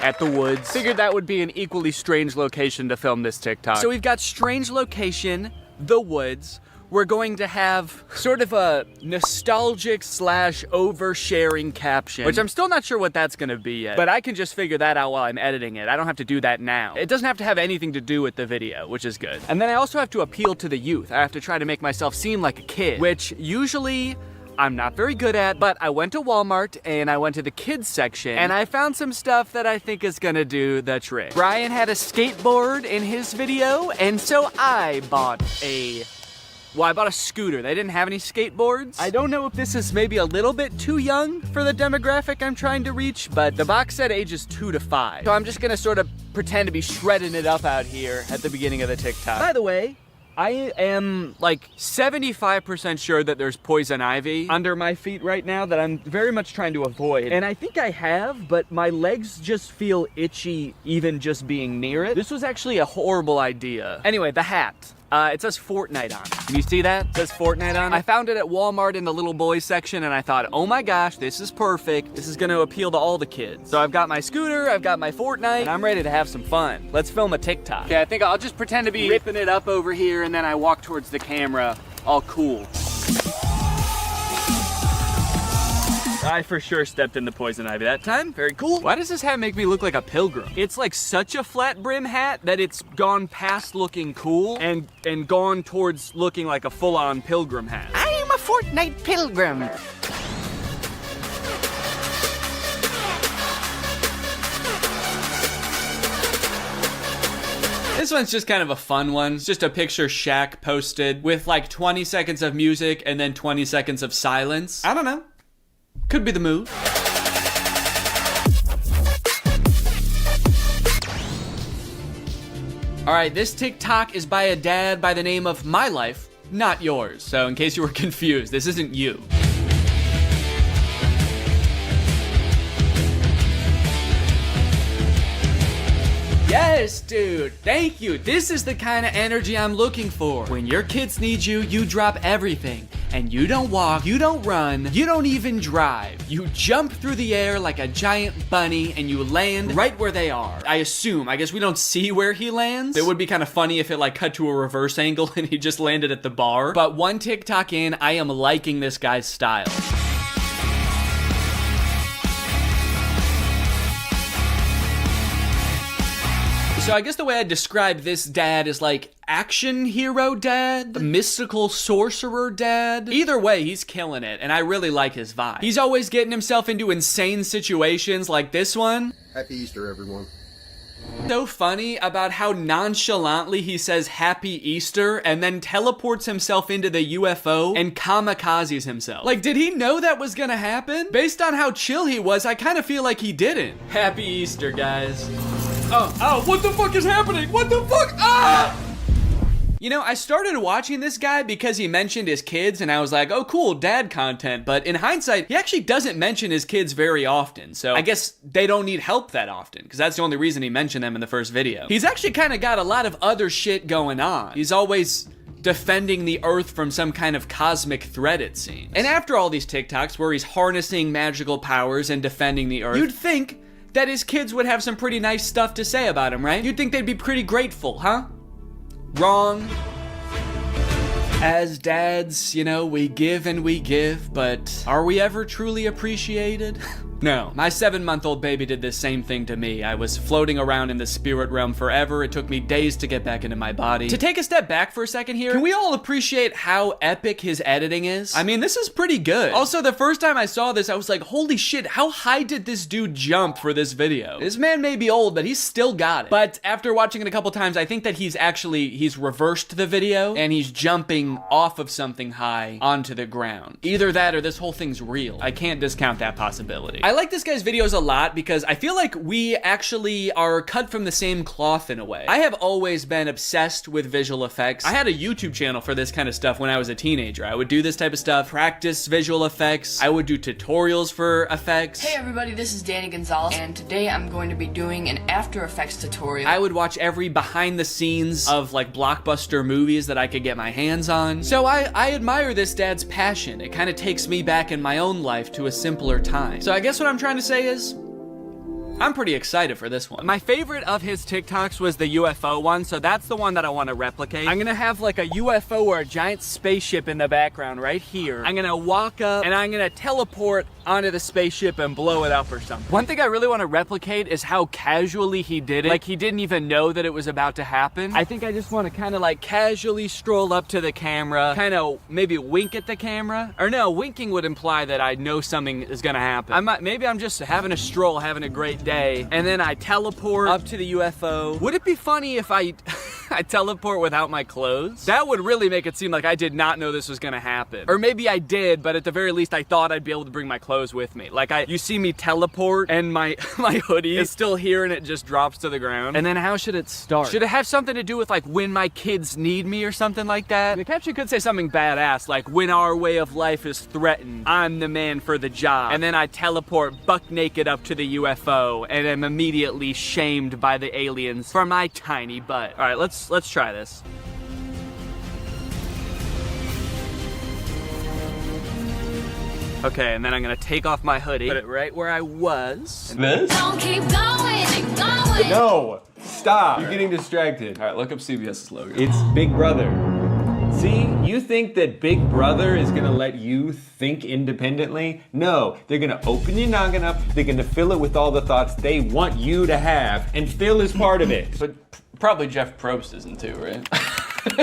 at the woods. Figured that would be an equally strange location to film this TikTok. So we've got strange location, the woods. We're going to have sort of a nostalgic / oversharing caption, which I'm still not sure what that's gonna be yet, but I can just figure that out while I'm editing it. I don't have to do that now. It doesn't have to have anything to do with the video, which is good. And then I also have to appeal to the youth. I have to try to make myself seem like a kid, which usually I'm not very good at, but I went to Walmart and I went to the kids section and I found some stuff that I think is gonna do the trick. Brian had a skateboard in his video, and so I bought a scooter. They didn't have any skateboards. I don't know if this is maybe a little bit too young for the demographic I'm trying to reach, but the box said ages 2 to 5. So I'm just gonna sort of pretend to be shredding it up out here at the beginning of the TikTok. By the way, I am like 75% sure that there's poison ivy under my feet right now that I'm very much trying to avoid. And I think I have, but my legs just feel itchy even just being near it. This was actually a horrible idea. Anyway, the hat. It says Fortnite on it. Can you see that? It says Fortnite on it. I found it at Walmart in the little boys section and I thought, oh my gosh, this is perfect. This is gonna appeal to all the kids. So I've got my scooter, I've got my Fortnite, and I'm ready to have some fun. Let's film a TikTok. Okay, I think I'll just pretend to be ripping it up over here and then I walk towards the camera, all cool. I for sure stepped in the poison ivy that time. Very cool. Why does this hat make me look like a pilgrim? It's like such a flat brim hat that it's gone past looking cool and gone towards looking like a full-on pilgrim hat. I am a Fortnite pilgrim. This one's just kind of a fun one. It's just a picture Shaq posted with like 20 seconds of music and then 20 seconds of silence. I don't know. Could be the move. All right, this TikTok is by a dad by the name of My Life, not yours. So in case you were confused, this isn't you. Yes! Yes, dude. Thank you. This is the kind of energy I'm looking for. When your kids need you, you drop everything. And you don't walk, you don't run, you don't even drive. You jump through the air like a giant bunny and you land right where they are. I guess we don't see where he lands. It would be kind of funny if it like cut to a reverse angle and he just landed at the bar. But one TikTok in, I am liking this guy's style. So I guess the way I describe this dad is like action hero dad, mystical sorcerer dad. Either way, he's killing it, and I really like his vibe. He's always getting himself into insane situations like this one. Happy Easter, everyone. So funny about how nonchalantly he says Happy Easter and then teleports himself into the UFO and kamikazes himself. Like, did he know that was gonna happen? Based on how chill he was, I kind of feel like he didn't. Happy Easter, guys. Oh, what the fuck is happening? What the fuck? Ah! You know, I started watching this guy because he mentioned his kids, and I was like, oh, cool, dad content. But in hindsight, he actually doesn't mention his kids very often. So I guess they don't need help that often, because that's the only reason he mentioned them in the first video. He's actually kind of got a lot of other shit going on. He's always defending the Earth from some kind of cosmic threat, it seems. And after all these TikToks where he's harnessing magical powers and defending the Earth, you'd think that his kids would have some pretty nice stuff to say about him, right? You'd think they'd be pretty grateful, huh? Wrong. As dads, you know, we give and we give, but are we ever truly appreciated? No. My 7-month-old baby did the same thing to me. I was floating around in the spirit realm forever. It took me days to get back into my body. To take a step back for a second here, can we all appreciate how epic his editing is? I mean, this is pretty good. Also, the first time I saw this, I was like, holy shit, how high did this dude jump for this video? This man may be old, but he's still got it. But after watching it a couple times, I think that he's reversed the video and he's jumping off of something high onto the ground. Either that or this whole thing's real. I can't discount that possibility. I like this guy's videos a lot because I feel like we actually are cut from the same cloth in a way. I have always been obsessed with visual effects. I had a YouTube channel for this kind of stuff when I was a teenager. I would do this type of stuff, practice visual effects. I would do tutorials for effects. Hey everybody, this is Danny Gonzalez, and today I'm going to be doing an After Effects tutorial. I would watch every behind the scenes of like blockbuster movies that I could get my hands on. So I admire this dad's passion. It kind of takes me back in my own life to a simpler time. So I guess what I'm trying to say is, I'm pretty excited for this one. My favorite of his TikToks was the UFO one, so that's the one that I want to replicate. I'm gonna have like a UFO or a giant spaceship in the background right here. I'm gonna walk up and I'm gonna teleport onto the spaceship and blow it up or something. One thing I really want to replicate is how casually he did it. Like he didn't even know that it was about to happen. I think I just want to kind of like casually stroll up to the camera, kind of maybe wink at the camera. Or no, winking would imply that I know something is gonna happen. Maybe I'm just having a stroll, having a great day, and then I teleport up to the UFO. Would it be funny if I teleport without my clothes? That would really make it seem like I did not know this was gonna happen. Or maybe I did, but at the very least I thought I'd be able to bring my clothes with me. Like you see me teleport and my hoodie is still here and it just drops to the ground. And then how should it start? Should it have something to do with like when my kids need me or something like that? The caption could say something badass like when our way of life is threatened, I'm the man for the job. And then I teleport buck naked up to the UFO and am immediately shamed by the aliens for my tiny butt. All right, let's try this. Okay, and then I'm gonna take off my hoodie, put it right where I was. This? Don't keep going. No, stop. You're getting distracted. All right, look up CBS's logo. It's Big Brother. See, you think that Big Brother is gonna let you think independently? No, they're gonna open your noggin up, they're gonna fill it with all the thoughts they want you to have, and Phil is part of it. But probably Jeff Probst isn't too, right?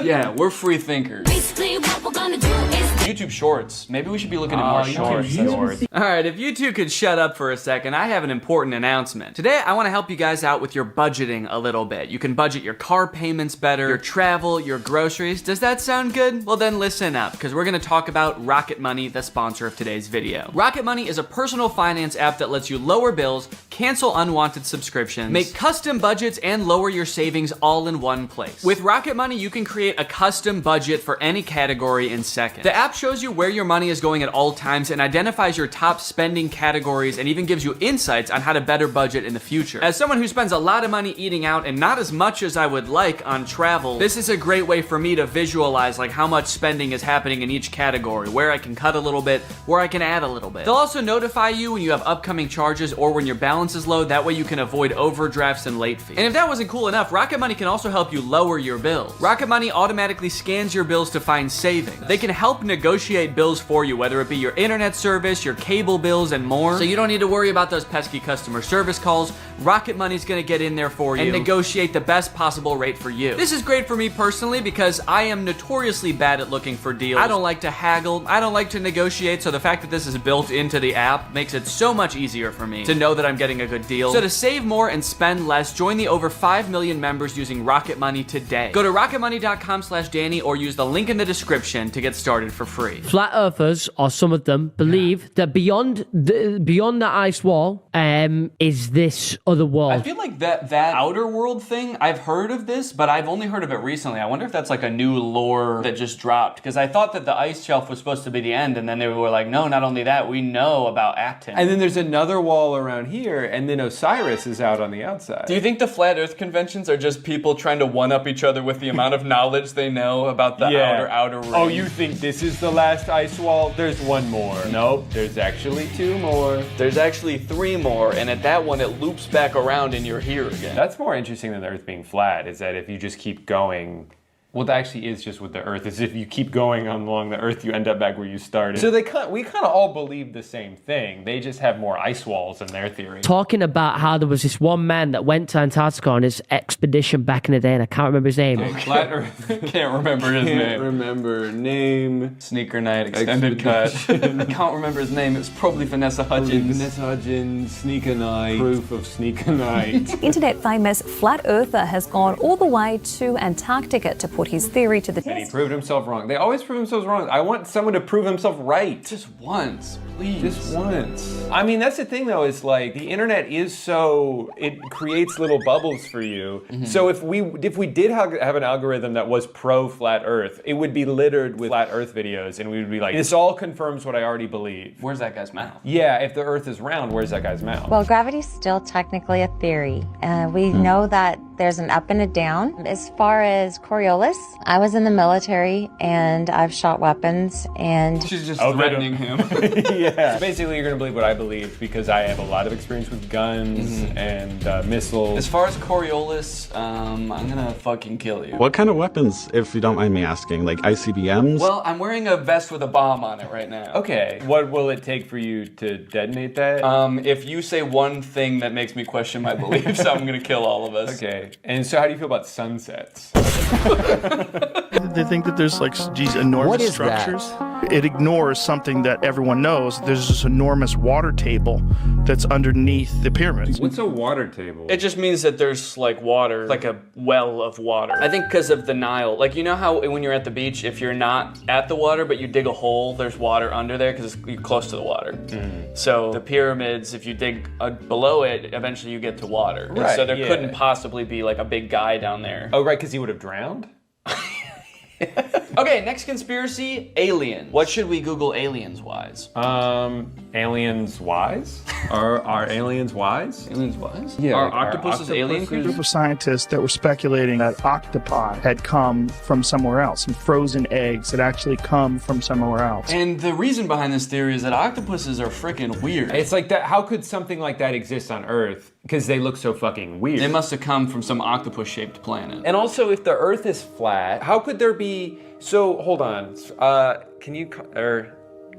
Yeah, we're free thinkers. Basically, what we're gonna do is YouTube Shorts. Maybe we should be looking at more shorts. All right, if you two could shut up for a second, I have an important announcement. Today, I want to help you guys out with your budgeting a little bit. You can budget your car payments better, your travel, your groceries. Does that sound good? Well, then listen up, because we're going to talk about Rocket Money, the sponsor of today's video. Rocket Money is a personal finance app that lets you lower bills, cancel unwanted subscriptions, make custom budgets, and lower your savings all in one place. With Rocket Money, you can create a custom budget for any category in seconds. The app shows you where your money is going at all times and identifies your top spending categories and even gives you insights on how to better budget in the future. As someone who spends a lot of money eating out and not as much as I would like on travel, this is a great way for me to visualize like how much spending is happening in each category, where I can cut a little bit, where I can add a little bit. They'll also notify you when you have upcoming charges or when your balance is low. That way you can avoid overdrafts and late fees. And if that wasn't cool enough, Rocket Money can also help you lower your bills. Rocket Money automatically scans your bills to find savings. They can help negotiate bills for you, whether it be your internet service, your cable bills, and more. So you don't need to worry about those pesky customer service calls. Rocket Money's gonna get in there for you and negotiate the best possible rate for you. This is great for me personally because I am notoriously bad at looking for deals. I don't like to haggle. I don't like to negotiate. So the fact that this is built into the app makes it so much easier for me to know that I'm getting a good deal. So to save more and spend less, join the over 5 million members using Rocket Money today. Go to rocketmoney.com/Danny or use the link in the description to get started for free. Flat earthers, or some of them, believe that beyond the ice wall is this other world. I feel like that outer world thing, I've heard of this, but I've only heard of it recently. I wonder if that's like a new lore that just dropped, because I thought that the ice shelf was supposed to be the end, and then they were like, no, not only that, we know about Acton. And then there's another wall around here, and then Osiris is out on the outside. Do you think the Flat Earth conventions are just people trying to one-up each other with the amount of knowledge they know about the outer ring? Oh, you think this is the last ice wall? There's one more. Nope, there's actually 2 more. There's actually 3 more, and at that one, it loops back around and you're here again. That's more interesting than the Earth being flat, is that if you just keep going, well, that actually is just with the Earth, is if you keep going along the Earth, you end up back where you started. So we kind of all believe the same thing. They just have more ice walls in their theory. Talking about how there was this one man that went to Antarctica on his expedition back in the day, and I can't remember his name. Okay. Flat Earth. Can't remember his name. Can't remember name. Sneaker Night Extended Cut. I can't remember his name. It was probably Vanessa Hudgens. Vanessa Hudgens, Sneaker Night. Proof of Sneaker Night. Internet famous Flat Earther has gone all the way to Antarctica to put his theory to the test. And he proved himself wrong. They always prove themselves wrong. I want someone to prove himself right. Just once, please. Just once. I mean, that's the thing though, is like, the internet is so, it creates little bubbles for you. Mm-hmm. So if we did have an algorithm that was pro Flat Earth, it would be littered with Flat Earth videos, and we would be like, this all confirms what I already believe. Where's that guy's mouth? Yeah, if the Earth is round, where's that guy's mouth? Well, gravity's still technically a theory. We know that there's an up and a down. As far as Coriolis, I was in the military and I've shot weapons, and she's just threatening him. Yeah. So basically, you're gonna believe what I believe because I have a lot of experience with guns and missiles. As far as Coriolis, I'm gonna fucking kill you. What kind of weapons, if you don't mind me asking? Like ICBMs? Well, I'm wearing a vest with a bomb on it right now. Okay. What will it take for you to detonate that? If you say one thing that makes me question my beliefs, I'm gonna kill all of us. Okay. And so how do you feel about sunsets? They think that there's like these enormous structures. It ignores something that everyone knows. There's this enormous water table that's underneath the pyramids. What's a water table? It just means that there's like water, like a well of water. I think because of the Nile. Like, you know how when you're at the beach, if you're not at the water, but you dig a hole, there's water under there because you're close to the water. So the pyramids, if you dig below it, eventually you get to water. Right, so there couldn't possibly be like a big guy down there. Oh, right, because he would have drowned? Okay, next conspiracy, aliens. What should we Google aliens wise? Aliens wise? Are aliens wise? Aliens wise? Yeah. Are octopuses alien A creatures? group of scientists that were speculating that octopi had come from somewhere else, and frozen eggs had actually come from somewhere else. And the reason behind this theory is that octopuses are freaking weird. It's like that. How could something like that exist on Earth? Because they look so fucking weird. They must have come from some octopus-shaped planet. And also, if the Earth is flat, how could there be? So hold on. Can you?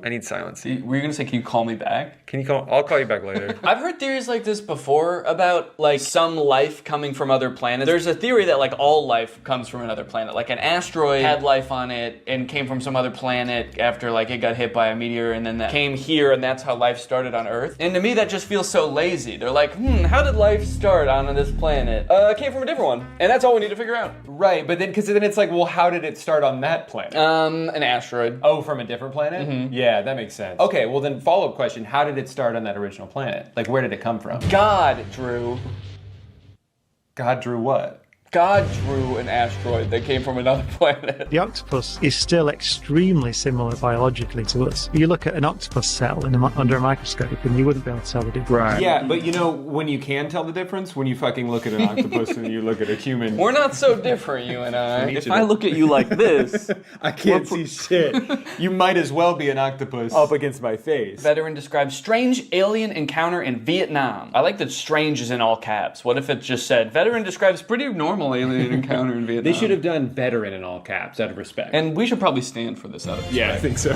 I need silence. Were you gonna say, can you call me back? Can you call? I'll call you back later. I've heard theories like this before about like some life coming from other planets. There's a theory that like all life comes from another planet. Like an asteroid had life on it and came from some other planet after like it got hit by a meteor, and then that came here, and that's how life started on Earth. And to me, that just feels so lazy. They're like, how did life start on this planet? It came from a different one, and that's all we need to figure out. Right, but then because then it's like, well, how did it start on that planet? An asteroid. Oh, from a different planet? Yeah, that makes sense. Okay, well then follow-up question, how did it start on that original planet? Like, where did it come from? God drew. God drew what? God drew an asteroid that came from another planet. The octopus is still extremely similar biologically to us. You look at an octopus cell under a microscope and you wouldn't be able to tell the difference. Right. Yeah, but you know, when you can tell the difference, when you fucking look at an octopus and you look at a human. We're not so different, you and I. If I look at you like this, I can't see shit. You might as well be an octopus up against my face. Veteran describes strange alien encounter in Vietnam. I like that strange is in all caps. What if it just said, veteran describes pretty normal alien encounter in Vietnam? They should have done veteran in all caps out of respect. And we should probably stand for this out of respect. Yeah, I think so.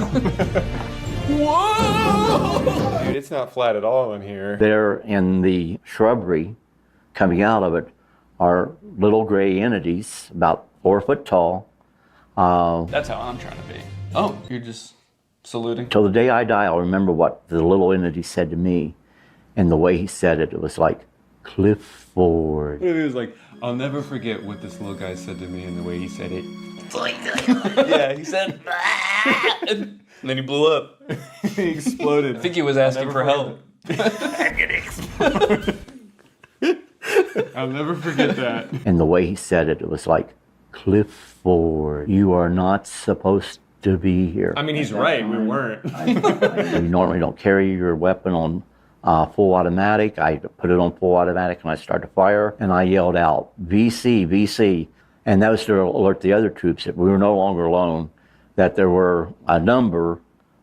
Whoa! Dude, it's not flat at all in here. There in the shrubbery, coming out of it, are little gray entities, about 4 foot tall. That's how I'm trying to be. Oh, you're just saluting? Till the day I die, I'll remember what the little entity said to me. And the way he said it, it was like, Clifford. He was like, I'll never forget what this little guy said to me and the way he said it. Yeah, he said, and then he blew up. He exploded. I think he was asking for help. I'll never forget that. And the way he said it, it was like, Clifford, you are not supposed to be here. I mean, he's right, we weren't. You normally don't carry your weapon on full automatic. I put it on full automatic and I started to fire and I yelled out, VC, VC. And that was to alert the other troops that we were no longer alone, that there were a number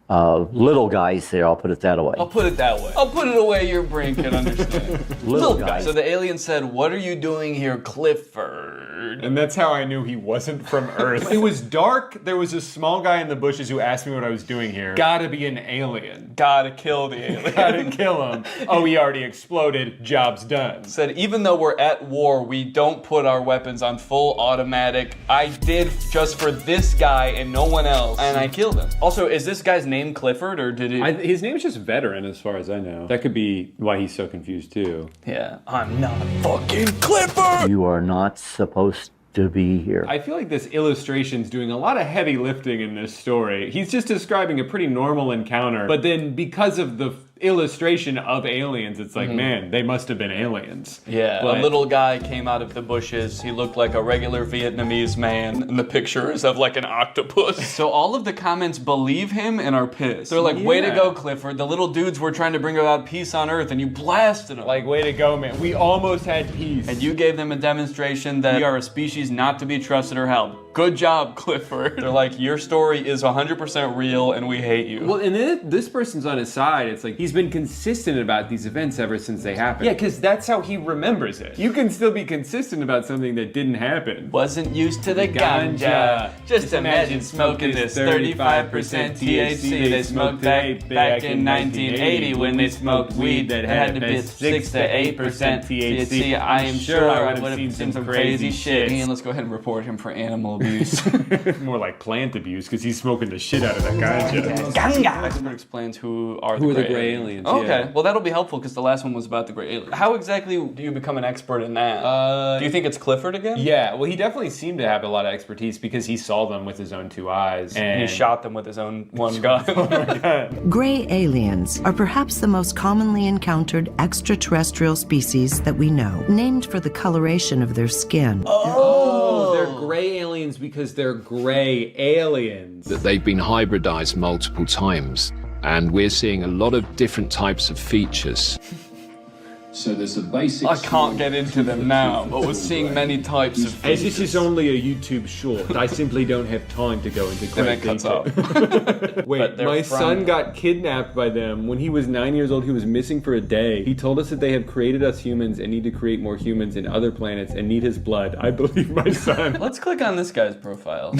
of little guys there, I'll put it that way. I'll put it that way. I'll put it away your brain can understand. Little guys. So the alien said, what are you doing here, Clifford? And that's how I knew he wasn't from Earth. It was dark. There was a small guy in the bushes who asked me what I was doing here. Gotta be an alien. Gotta kill the alien. Gotta kill him. Oh, he already exploded. Job's done. Said, even though we're at war, we don't put our weapons on full automatic. I did just for this guy and no one else. And I killed him. Also, is this guy's name Clifford, or did it? His name's just Veteran, as far as I know. That could be why he's so confused too. Yeah, I'm not fucking Clifford. You are not supposed to be here. I feel like this illustration's doing a lot of heavy lifting in this story. He's just describing a pretty normal encounter, but then because of the illustration of aliens, it's like, man, they must have been aliens. Yeah, But a little guy came out of the bushes. He looked like a regular Vietnamese man, and the picture is of like an octopus. So all of the comments believe him and are pissed. They're like, way to go, Clifford. The little dudes were trying to bring about peace on Earth, and you blasted them. Like, way to go, man. We almost had peace. And you gave them a demonstration that we are a species not to be trusted or helped. Good job, Clifford. They're like, your story is 100% real, and we hate you. Well, and then this person's on his side. It's like, he's been consistent about these events ever since they happened. Yeah, because that's how he remembers it. You can still be consistent about something that didn't happen. Wasn't used to the ganja. Just imagine smoking this 35% THC they smoked back in 1980 when they smoked weed that had to be 6 to 8% THC. I am sure I would have seen some crazy shit. And let's go ahead and report him for animal abuse. More like plant abuse, because he's smoking the shit out of that ganja. Ganja! Expert explains who are the gray aliens. Okay, well that'll be helpful because the last one was about the gray alien. How exactly do you become an expert in that? Do you think it's Clifford again? Yeah, well he definitely seemed to have a lot of expertise because he saw them with his own 2 eyes. And he shot them with his own one gun. Oh my God. Gray aliens are perhaps the most commonly encountered extraterrestrial species that we know, named for the coloration of their skin. Oh, they're gray aliens because they're gray aliens. That they've been hybridized multiple times, and we're seeing a lot of different types of features. So there's a basic... I can't get into them now, but we're seeing many types of features. As this is only a YouTube short, I simply don't have time to go into great detail. Wait, my son got kidnapped by them. When he was 9 years old, he was missing for a day. He told us that they have created us humans and need to create more humans in other planets and need his blood. I believe my son. Let's click on this guy's profile.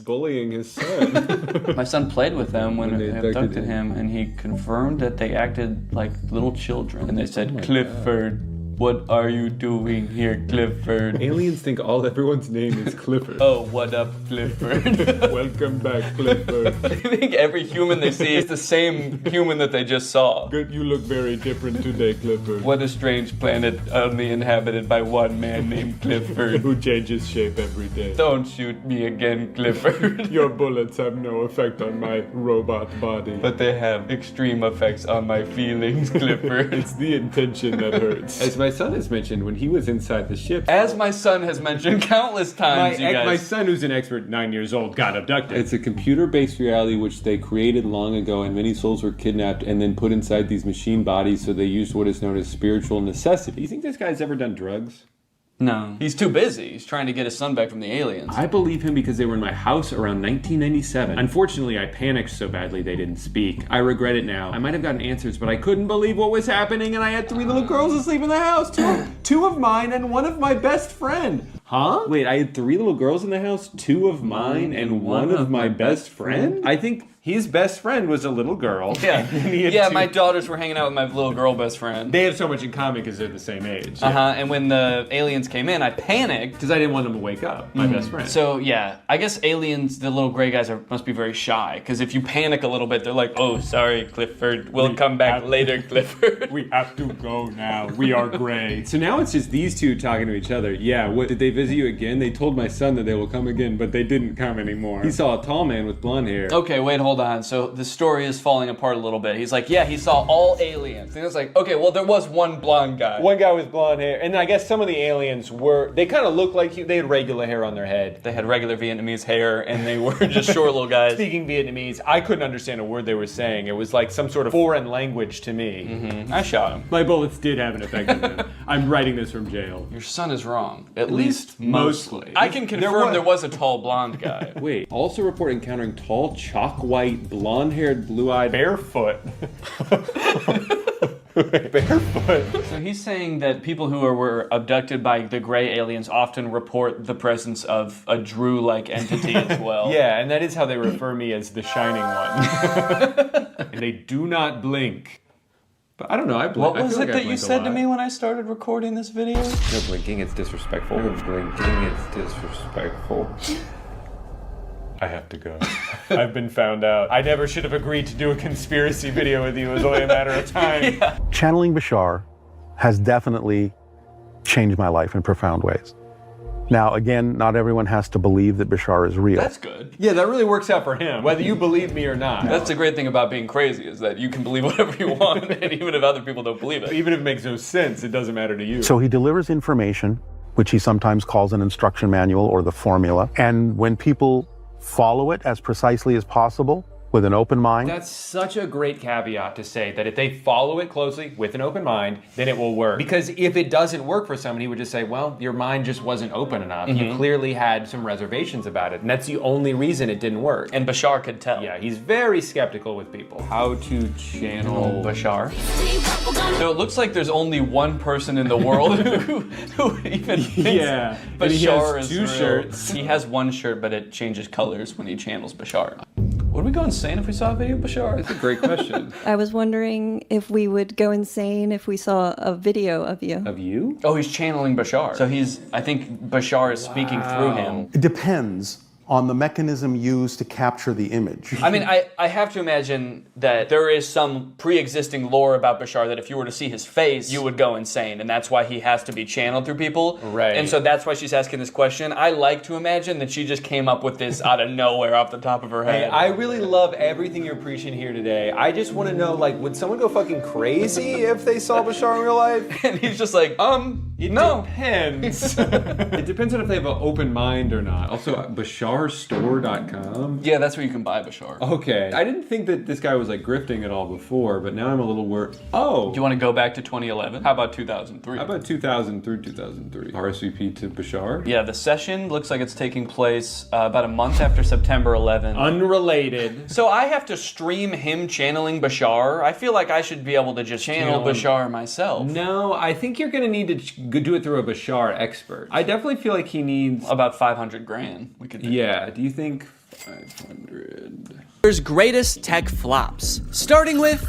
Bullying his son. My son played with them when they abducted him, and he confirmed that they acted like little children. And they said, Clifford, what are you doing here, Clifford? Aliens think everyone's name is Clifford. Oh, what up, Clifford? Welcome back, Clifford. I think every human they see is the same human that they just saw. Good, you look very different today, Clifford. What a strange planet only inhabited by one man named Clifford. Who changes shape every day. Don't shoot me again, Clifford. Your bullets have no effect on my robot body. But they have extreme effects on my feelings, Clifford. It's the intention that hurts. As my son has mentioned when he was inside the ship. As my son has mentioned countless times, you guys. My son, who's an expert, 9 years old, got abducted. It's a computer-based reality which they created long ago, and many souls were kidnapped and then put inside these machine bodies, so they used what is known as spiritual necessity. You think this guy's ever done drugs? No. He's too busy. He's trying to get his son back from the aliens. I believe him because they were in my house around 1997. Unfortunately, I panicked so badly they didn't speak. I regret it now. I might have gotten answers, but I couldn't believe what was happening, and I had 3 little girls asleep in the house. Two of mine and one of my best friend. Huh? Wait, I had 3 little girls in the house, 2 of mine and one of my best friend? I think his best friend was a little girl. Yeah, yeah. My daughters were hanging out with my little girl best friend. They have so much in common because they're the same age. And when the aliens came in, I panicked because I didn't want them to wake up. My best friend. So yeah, I guess aliens, the little gray guys, must be very shy. Because if you panic a little bit, they're like, "Oh, sorry, Clifford. We'll come back later, Clifford. We have to go now. We are gray." So now it's just these two talking to each other. Yeah. What did they visit you again? They told my son that they will come again, but they didn't come anymore. He saw a tall man with blonde hair. Okay, wait, hold on. So the story is falling apart a little bit. He's like, yeah, he saw all aliens. And it's like, okay, well, there was one blonde guy. One guy with blonde hair. And I guess some of the aliens they kind of looked like they had regular hair on their head. They had regular Vietnamese hair, and they were just short little guys. Speaking Vietnamese, I couldn't understand a word they were saying. It was like some sort of foreign language to me. I shot him. My bullets did have an effect on him. I'm writing this from jail. Your son is wrong. At least mostly. I can confirm there was a tall blonde guy. Wait, also report encountering tall, chalk white, blonde-haired, blue-eyed, barefoot. Barefoot. So he's saying that people who were abducted by the gray aliens often report the presence of a Drew-like entity as well. Yeah, and that is how they refer me as the Shining One. And they do not blink. But I don't know, I blink. What was it that you said to me when I started recording this video? No blinking, it's disrespectful. No blinking, it's disrespectful. I have to go. I've been found out. I never should have agreed to do a conspiracy video with you. It was only a matter of time. Yeah. Channeling Bashar has definitely changed my life in profound ways. Now, again, not everyone has to believe that Bashar is real. That's good. Yeah, that really works out for him, whether you believe me or not. That's the great thing about being crazy, is that you can believe whatever you want, and even if other people don't believe it. Even if it makes no sense, it doesn't matter to you. So he delivers information, which he sometimes calls an instruction manual or the formula. And when people follow it as precisely as possible, with an open mind. That's such a great caveat to say that if they follow it closely with an open mind, then it will work. Because if it doesn't work for someone, he would just say, well, your mind just wasn't open enough. You clearly had some reservations about it. And that's the only reason it didn't work. And Bashar could tell. Yeah, he's very skeptical with people. How to channel Bashar. So it looks like there's only one person in the world who even thinks Bashar is real. 2 shirts. He has 1 shirt, but it changes colors when he channels Bashar. Would we go insane if we saw a video of Bashar? That's a great question. I was wondering if we would go insane if we saw a video of you. Of you? Oh, he's channeling Bashar. So I think Bashar is speaking through him. It depends on the mechanism used to capture the image. I mean, I have to imagine that there is some pre-existing lore about Bashar that if you were to see his face, you would go insane, and that's why he has to be channeled through people. Right. And so that's why she's asking this question. I like to imagine that she just came up with this out of nowhere off the top of her head. Hey, I really love everything you're preaching here today. I just want to know, like, would someone go fucking crazy if they saw Bashar in real life? And he's just like, It depends. It depends on if they have an open mind or not. Also, BasharStore.com? Yeah, that's where you can buy Bashar. Okay. I didn't think that this guy was like grifting at all before, but now I'm a little worried. Oh! Do you want to go back to 2011? How about 2003? How about 2000 through 2003? RSVP to Bashar? Yeah, the session looks like it's taking place about a month after September 11th. Unrelated. So I have to stream him channeling Bashar? I feel like I should be able to just channel Bashar myself. No, I think you're going to need to do it through a Bashar expert. I definitely feel like he needs about 500 grand. We could do. Yeah, do you think 500? There's greatest tech flops, starting with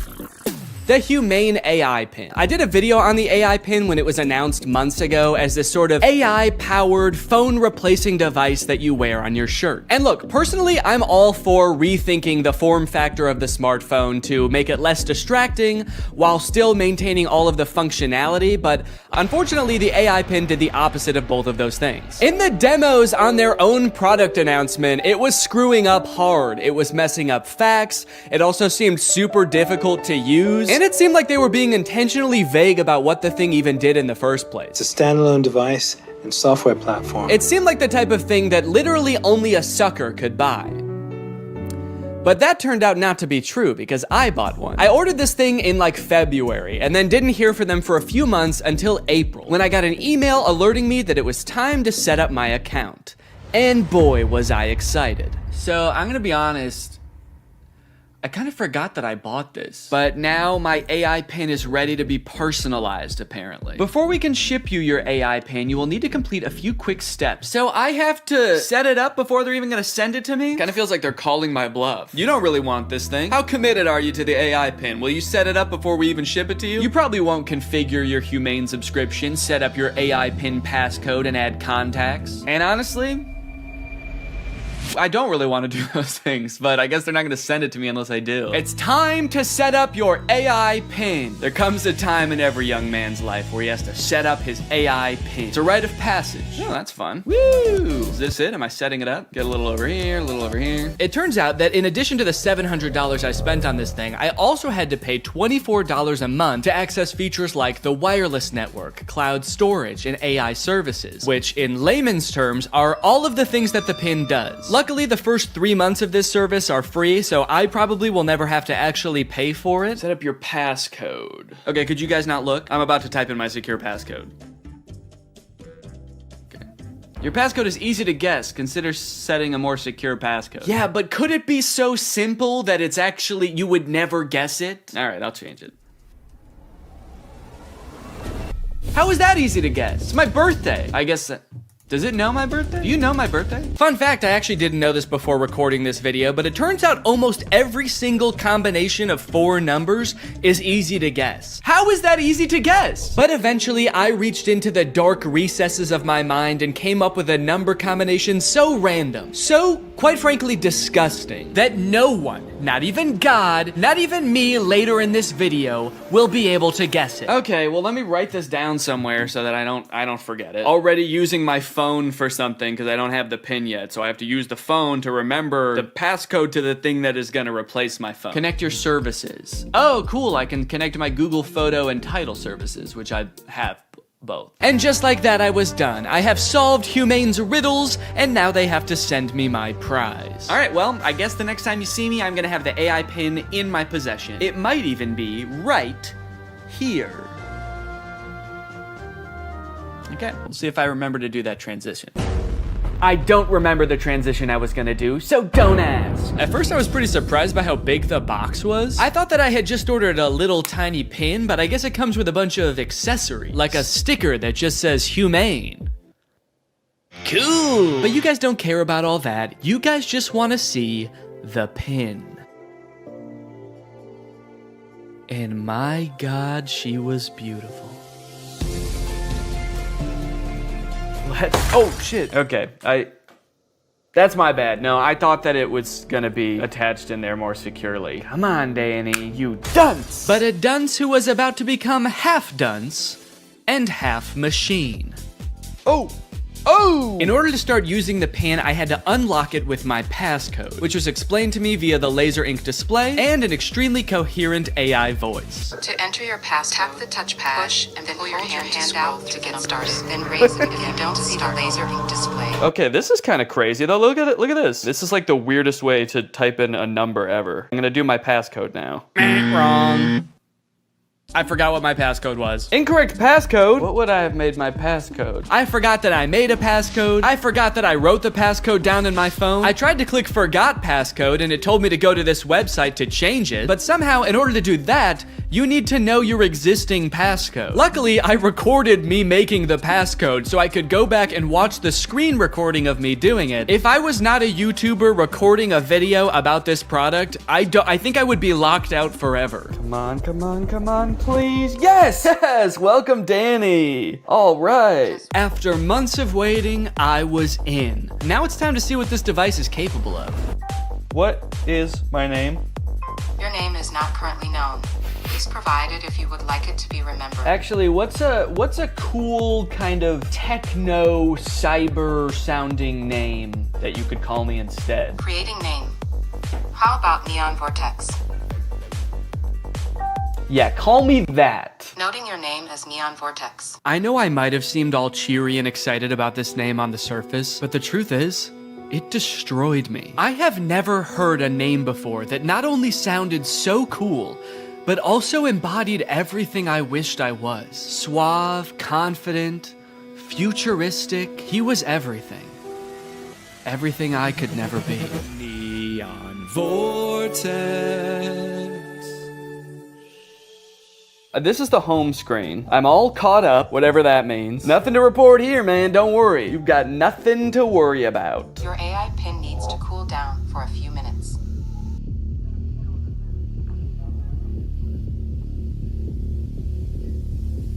the Humane AI pin. I did a video on the AI pin when it was announced months ago as this sort of AI-powered phone replacing device that you wear on your shirt. And look, personally, I'm all for rethinking the form factor of the smartphone to make it less distracting while still maintaining all of the functionality, but unfortunately, the AI pin did the opposite of both of those things. In the demos on their own product announcement, it was screwing up hard. It was messing up facts. It also seemed super difficult to use. And it seemed like they were being intentionally vague about what the thing even did in the first place. It's a standalone device and software platform. It seemed like the type of thing that literally only a sucker could buy. But that turned out not to be true because I bought one. I ordered this thing in like February and then didn't hear from them for a few months until April, when I got an email alerting me that it was time to set up my account. And boy, was I excited. So I'm gonna be honest, I kind of forgot that I bought this, but now my AI pin is ready to be personalized, apparently. Before we can ship you your AI pin, you will need to complete a few quick steps. So I have to set it up before they're even gonna send it to me? Kind of feels like they're calling my bluff. You don't really want this thing. How committed are you to the AI pin? Will you set it up before we even ship it to you? You probably won't configure your Humane subscription, set up your AI pin passcode, and add contacts. And honestly, I don't really want to do those things, but I guess they're not going to send it to me unless I do. It's time to set up your AI pin. There comes a time in every young man's life where he has to set up his AI pin. It's a rite of passage. Oh, that's fun. Woo! Is this it? Am I setting it up? Get a little over here, a little over here. It turns out that in addition to the $700 I spent on this thing, I also had to pay $24 a month to access features like the wireless network, cloud storage, and AI services, which in layman's terms are all of the things that the pin does. Luckily, the first 3 months of this service are free, so I probably will never have to actually pay for it. Set up your passcode. Okay, could you guys not look? I'm about to type in my secure passcode. Okay. Your passcode is easy to guess. Consider setting a more secure passcode. Yeah, but could it be so simple that it's actually, you would never guess it? All right, I'll change it. How is that easy to guess? It's my birthday. I guess does it know my birthday? Do you know my birthday? Fun fact, I actually didn't know this before recording this video, but it turns out almost every single combination of 4 numbers is easy to guess. How is that easy to guess? But eventually, I reached into the dark recesses of my mind and came up with a number combination so random, so, quite frankly, disgusting, that no one, not even God, not even me later in this video, will be able to guess it. Okay, well, let me write this down somewhere so that I don't forget it. Already using my phone for something because I don't have the pin yet, so I have to use the phone to remember the passcode to the thing that is gonna replace my phone. Connect your services. Oh, cool, I can connect to my Google Photo and Title services, which I have both. And just like that, I was done. I have solved Humane's riddles, and now they have to send me my prize. All right, well, I guess the next time you see me, I'm gonna have the AI pin in my possession. It might even be right here. Okay, we'll see if I remember to do that transition. I don't remember the transition I was gonna do, so don't ask. At first I was pretty surprised by how big the box was. I thought that I had just ordered a little tiny pin, but I guess it comes with a bunch of accessories, like a sticker that just says Humane. Cool! But you guys don't care about all that. You guys just wanna see the pin. And my God, she was beautiful. Oh shit. Okay, that's my bad. No, I thought that it was gonna be attached in there more securely. Come on, Danny, you dunce! But a dunce who was about to become half dunce and half machine. Oh! In order to start using the pin, I had to unlock it with my passcode, which was explained to me via the laser ink display and an extremely coherent AI voice. To enter your pass, tap the touchpad, push, and then pull your hand out to get started. Then raise it if you don't see the laser ink display. Okay, this is kind of crazy though. Look at it. Look at this. This is like the weirdest way to type in a number ever. I'm gonna do my passcode now. Wrong. I forgot what my passcode was. Incorrect passcode? What would I have made my passcode? I forgot that I made a passcode. I forgot that I wrote the passcode down in my phone. I tried to click forgot passcode and it told me to go to this website to change it. But somehow, in order to do that, you need to know your existing passcode. Luckily, I recorded me making the passcode so I could go back and watch the screen recording of me doing it. If I was not a YouTuber recording a video about this product, I think I would be locked out forever. Come on, come on, come on, please. Yes, yes, welcome Danny. All right. After months of waiting, I was in. Now it's time to see what this device is capable of. What is my name? Your name is not currently known. Please provide it if you would like it to be remembered. Actually, what's a cool kind of techno cyber sounding name that you could call me instead? Creating name. How about Neon Vortex? Yeah, call me that. Noting your name as Neon Vortex. I know I might have seemed all cheery and excited about this name on the surface, but the truth is, it destroyed me. I have never heard a name before that not only sounded so cool, but also embodied everything I wished I was. Suave, confident, futuristic. He was everything. Everything I could never be. Neon Vortex. This is the home screen. I'm all caught up, whatever that means. Nothing to report here, man, don't worry. You've got nothing to worry about. Your AI pin needs to cool down for a few minutes.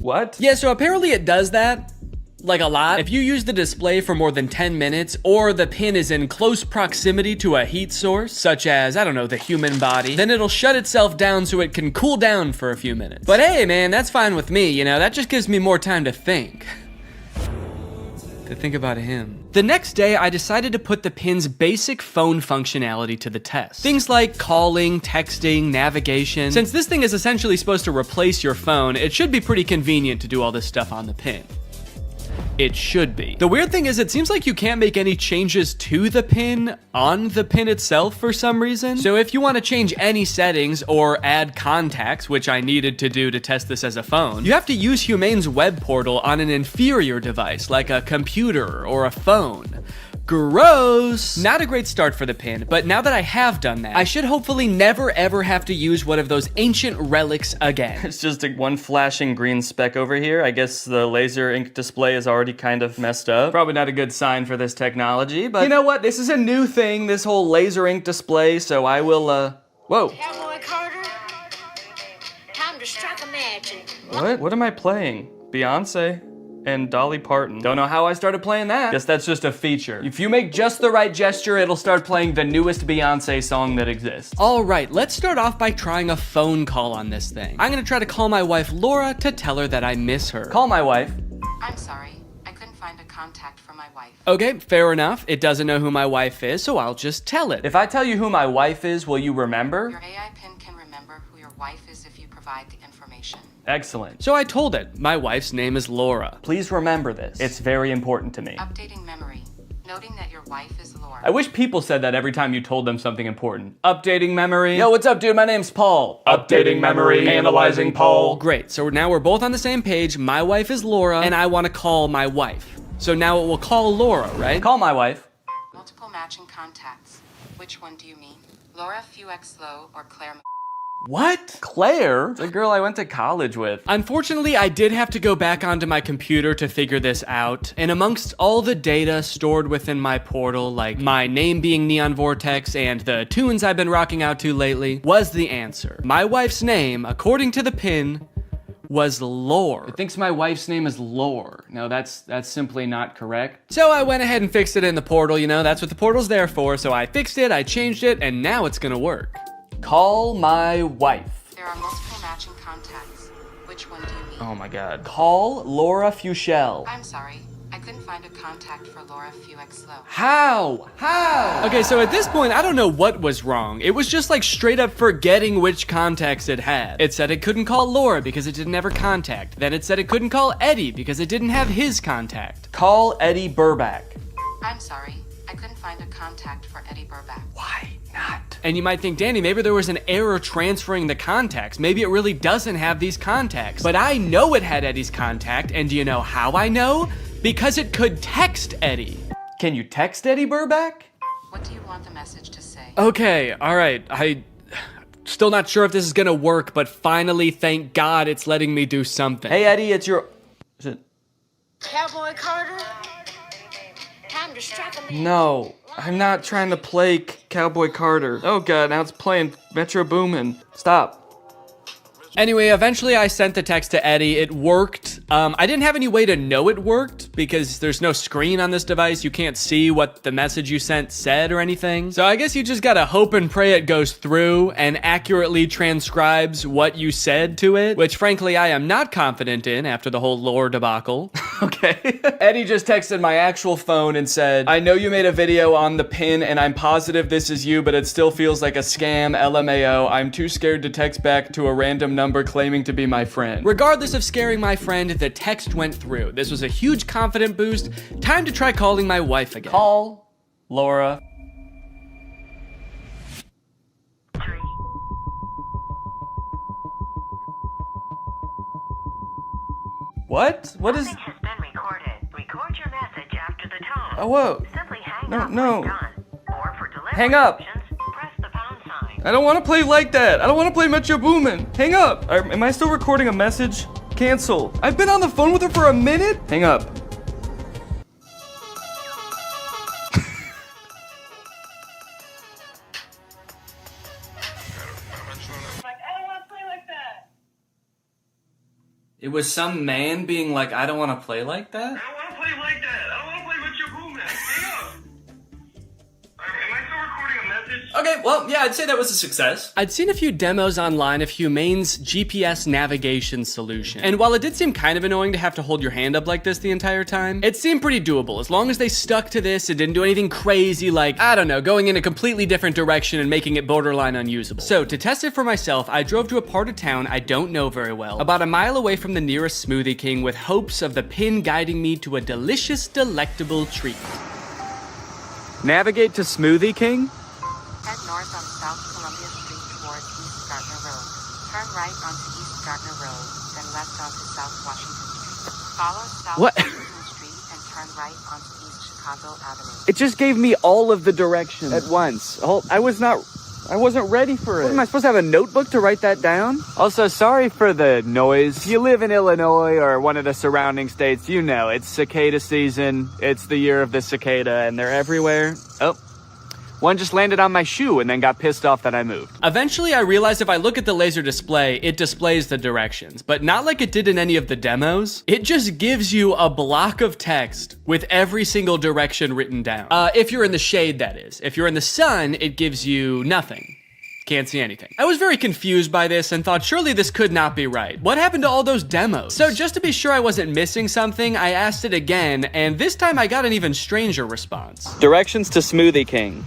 What? Yeah, so apparently it does that. Like a lot. If you use the display for more than 10 minutes, or the pin is in close proximity to a heat source, such as, I don't know, the human body, then it'll shut itself down so it can cool down for a few minutes. But hey, man, that's fine with me, you know, that just gives me more time to think. To think about him. The next day, I decided to put the pin's basic phone functionality to the test. Things like calling, texting, navigation. Since this thing is essentially supposed to replace your phone, it should be pretty convenient to do all this stuff on the pin. It should be. The weird thing is it seems like you can't make any changes to the pin on the pin itself for some reason. So if you want to change any settings or add contacts, which I needed to do to test this as a phone, you have to use Humane's web portal on an inferior device like a computer or a phone. Gross! Not a great start for the pin, but now that I have done that, I should hopefully never ever have to use one of those ancient relics again. It's just one flashing green speck over here. I guess the laser ink display is already kind of messed up. Probably not a good sign for this technology, but you know what? This is a new thing, this whole laser ink display, so I will, whoa. Cowboy Carter, time to strike a match. What am I playing? Beyonce? And Dolly Parton. Don't know how I started playing that. Guess that's just a feature. If you make just the right gesture, it'll start playing the newest Beyonce song that exists. All right, let's start off by trying a phone call on this thing. I'm gonna try to call my wife Laura to tell her that I miss her. Call my wife. I'm sorry, I couldn't find a contact for my wife. Okay, fair enough. It doesn't know who my wife is, so I'll just tell it. If I tell you who my wife is, will you remember? Your AI pin can remember who your wife is if you provide the information. Excellent. So I told it, my wife's name is Laura. Please remember this. It's very important to me. Updating memory, noting that your wife is Laura. I wish people said that every time you told them something important. Updating memory. Yo, what's up, dude? My name's Paul. Updating memory. Analyzing Paul. Great, so now we're both on the same page. My wife is Laura, and I want to call my wife. So now it will call Laura, right? Call my wife. Multiple matching contacts. Which one do you mean? Laura Fuexlow or Claire? What? Claire? The girl I went to college with. Unfortunately, I did have to go back onto my computer to figure this out. And amongst all the data stored within my portal, like my name being Neon Vortex and the tunes I've been rocking out to lately, was the answer. My wife's name, according to the pin, was Lore. It thinks my wife's name is Lore. No, that's simply not correct. So I went ahead and fixed it in the portal, you know, that's what the portal's there for. So I fixed it, I changed it, and now it's gonna work. Call my wife. There are multiple matching contacts. Which one do you mean? Oh my god. Call Laura Fuchel. I'm sorry, I couldn't find a contact for Laura Fuexlow. How? Okay, so at this point, I don't know what was wrong. It was just like straight up forgetting which contacts it had. It said it couldn't call Laura because it didn't have her contact. Then it said it couldn't call Eddie because it didn't have his contact. Call Eddie Burback. I'm sorry, I couldn't find a contact for Eddie Burback. Why not? And you might think, Danny, maybe there was an error transferring the contacts. Maybe it really doesn't have these contacts. But I know it had Eddie's contact, and do you know how I know? Because it could text Eddie. Can you text Eddie Burback? What do you want the message to say? Okay, all right. Still not sure if this is gonna work, but finally, thank God, it's letting me do something. Hey, Eddie, it's your... Is it... Cowboy Carter, time to strike a match. No, I'm not trying to play Cowboy Carter. Oh God, now it's playing Metro Boomin. Stop. Anyway, eventually I sent the text to Eddie. It worked. I didn't have any way to know it worked because there's no screen on this device. You can't see what the message you sent said or anything. So I guess you just gotta hope and pray it goes through and accurately transcribes what you said to it, which frankly I am not confident in after the whole lore debacle. Okay. Eddie just texted my actual phone and said, I know you made a video on the pin and I'm positive this is you, but it still feels like a scam, LMAO. I'm too scared to text back to a random number claiming to be my friend. Regardless of scaring my friend, the text went through. This was a huge confident boost. Time to try calling my wife again. Call Laura. What? What is... Has been recorded. Record your message after the tone. Oh, whoa. Simply hang No, up no. when done. Or for delivery Hang up. options, press the pound sign. I don't want to play like that. I don't want to play Metro Boomin. Hang up. Am I still recording a message? Cancel. I've been on the phone with her for a minute. Hang up. It was some man being like, I don't want to play like that? I don't want to play like that. I don't want to play with your boom. Hang up. Am I still recording a message? Okay, well, yeah, I'd say that was a success. I'd seen a few demos online of Humane's GPS navigation solution. And while it did seem kind of annoying to have to hold your hand up like this the entire time, it seemed pretty doable. As long as they stuck to this, it didn't do anything crazy like, I don't know, going in a completely different direction and making it borderline unusable. So to test it for myself, I drove to a part of town I don't know very well, about a mile away from the nearest Smoothie King with hopes of the pin guiding me to a delicious, delectable treat. Navigate to Smoothie King? Head north on South Columbia Street towards East Gardner Road. Turn right onto East Gardner Road, then left onto South Washington Street. Follow South Washington Street and turn right onto East Chicago Avenue. It just gave me all of the directions at once. I wasn't ready for it. What, am I supposed to have a notebook to write that down? Also, sorry for the noise. If you live in Illinois or one of the surrounding states, you know, it's cicada season. It's the year of the cicada and they're everywhere. Oh. One just landed on my shoe and then got pissed off that I moved. Eventually, I realized if I look at the laser display, it displays the directions, but not like it did in any of the demos. It just gives you a block of text with every single direction written down. If you're in the shade, that is. If you're in the sun, it gives you nothing. Can't see anything. I was very confused by this and thought surely this could not be right. What happened to all those demos? So just to be sure I wasn't missing something, I asked it again, and this time I got an even stranger response. Directions to Smoothie King.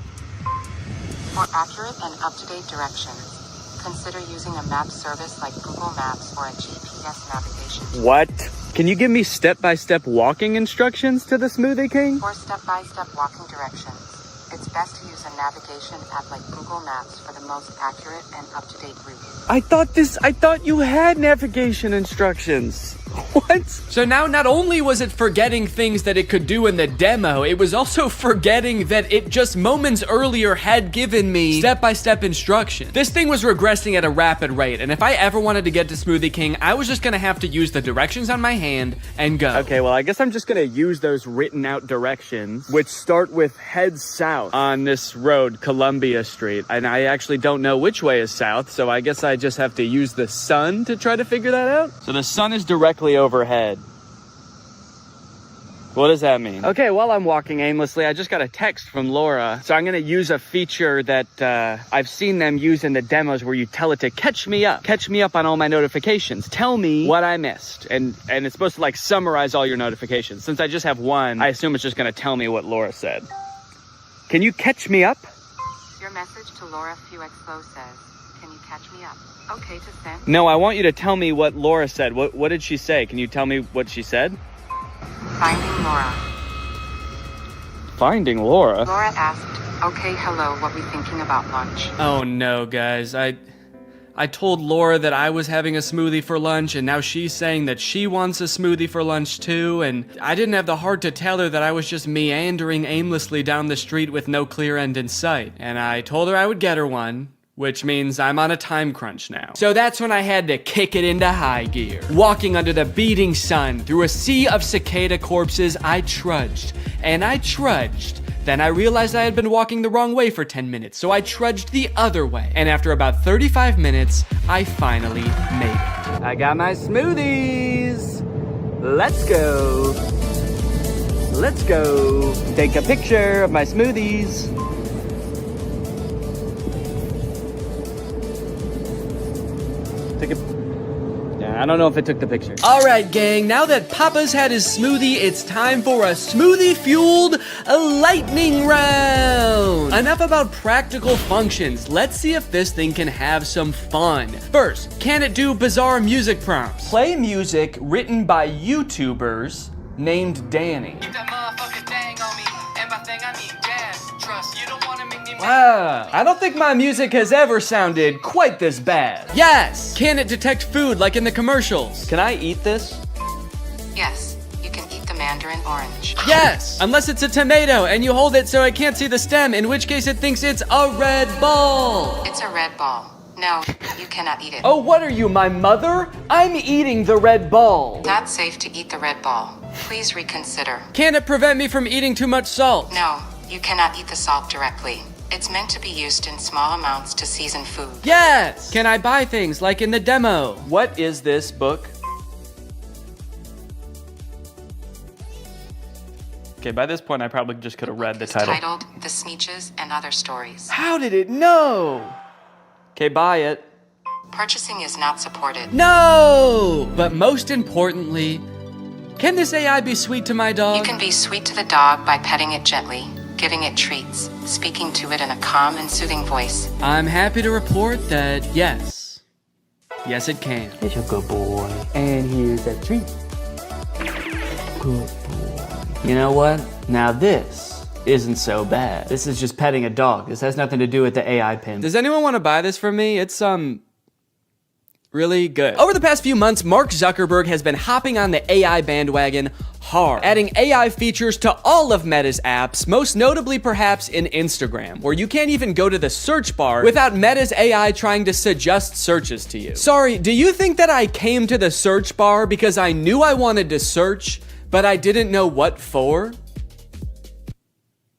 For accurate and up-to-date directions, consider using a map service like Google Maps or a GPS navigation. What? Can you give me step-by-step walking instructions to the Smoothie King? For step-by-step walking directions, it's best to use a navigation app like Google Maps for the most accurate and up-to-date route. I thought you had navigation instructions. What? So now not only was it forgetting things that it could do in the demo, it was also forgetting that it just moments earlier had given me step-by-step instructions. This thing was regressing at a rapid rate, and if I ever wanted to get to Smoothie King, I was just gonna have to use the directions on my hand and go. Okay, well, I guess I'm just gonna use those written out directions, which start with head south on this road, Columbia Street. And I actually don't know which way is south, so I guess I just have to use the sun to try to figure that out. So the sun is directly overhead. What does that mean? Okay, while I'm walking aimlessly, I just got a text from Laura. So I'm gonna use a feature that I've seen them use in the demos where you tell it to catch me up on all my notifications. Tell me what I missed. And it's supposed to like summarize all your notifications. Since I just have one, I assume it's just gonna tell me what Laura said. Can you catch me up? Your message to Laura Fuexlo says, can you catch me up? Okay to send. No, I want you to tell me what Laura said. What did she say? Can you tell me what she said? Finding Laura. Finding Laura? Laura asked, okay, hello, what we thinking about lunch? Oh no, guys. I told Laura that I was having a smoothie for lunch, and now she's saying that she wants a smoothie for lunch too, and I didn't have the heart to tell her that I was just meandering aimlessly down the street with no clear end in sight. And I told her I would get her one, which means I'm on a time crunch now. So that's when I had to kick it into high gear. Walking under the beating sun through a sea of cicada corpses, I trudged, and I trudged. Then I realized I had been walking the wrong way for 10 minutes, so I trudged the other way. And after about 35 minutes, I finally made it. I got my smoothies. Let's go. Let's go. Take a picture of my smoothies. I don't know if it took the picture. All right, gang, now that Papa's had his smoothie, it's time for a smoothie-fueled lightning round. Enough about practical functions. Let's see if this thing can have some fun. First, can it do bizarre music prompts? Play music written by YouTubers named Danny. Wow, I don't think my music has ever sounded quite this bad. Yes! Can it detect food like in the commercials? Can I eat this? Yes, you can eat the mandarin orange. Yes! Unless it's a tomato and you hold it so I can't see the stem, in which case it thinks it's a red ball. It's a red ball. No, you cannot eat it. Oh, what are you, my mother? I'm eating the red ball. Not safe to eat the red ball. Please reconsider. Can it prevent me from eating too much salt? No, you cannot eat the salt directly. It's meant to be used in small amounts to season food. Yes! Can I buy things like in the demo? What is this book? Okay, by this point I probably just could have read the title. Titled The Sneetches and Other Stories. How did it know? Okay, buy it. Purchasing is not supported. No! But most importantly, can this AI be sweet to my dog? You can be sweet to the dog by petting it gently, giving it treats, speaking to it in a calm and soothing voice. I'm happy to report that yes. Yes, it can. It's a good boy. And here's a treat. Good boy. You know what? Now this isn't so bad. This is just petting a dog. This has nothing to do with the AI pin. Does anyone want to buy this from me? It's, really good. Over the past few months, Mark Zuckerberg has been hopping on the AI bandwagon hard, adding AI features to all of Meta's apps, most notably perhaps in Instagram, where you can't even go to the search bar without Meta's AI trying to suggest searches to you. Sorry, do you think that I came to the search bar because I knew I wanted to search, but I didn't know what for?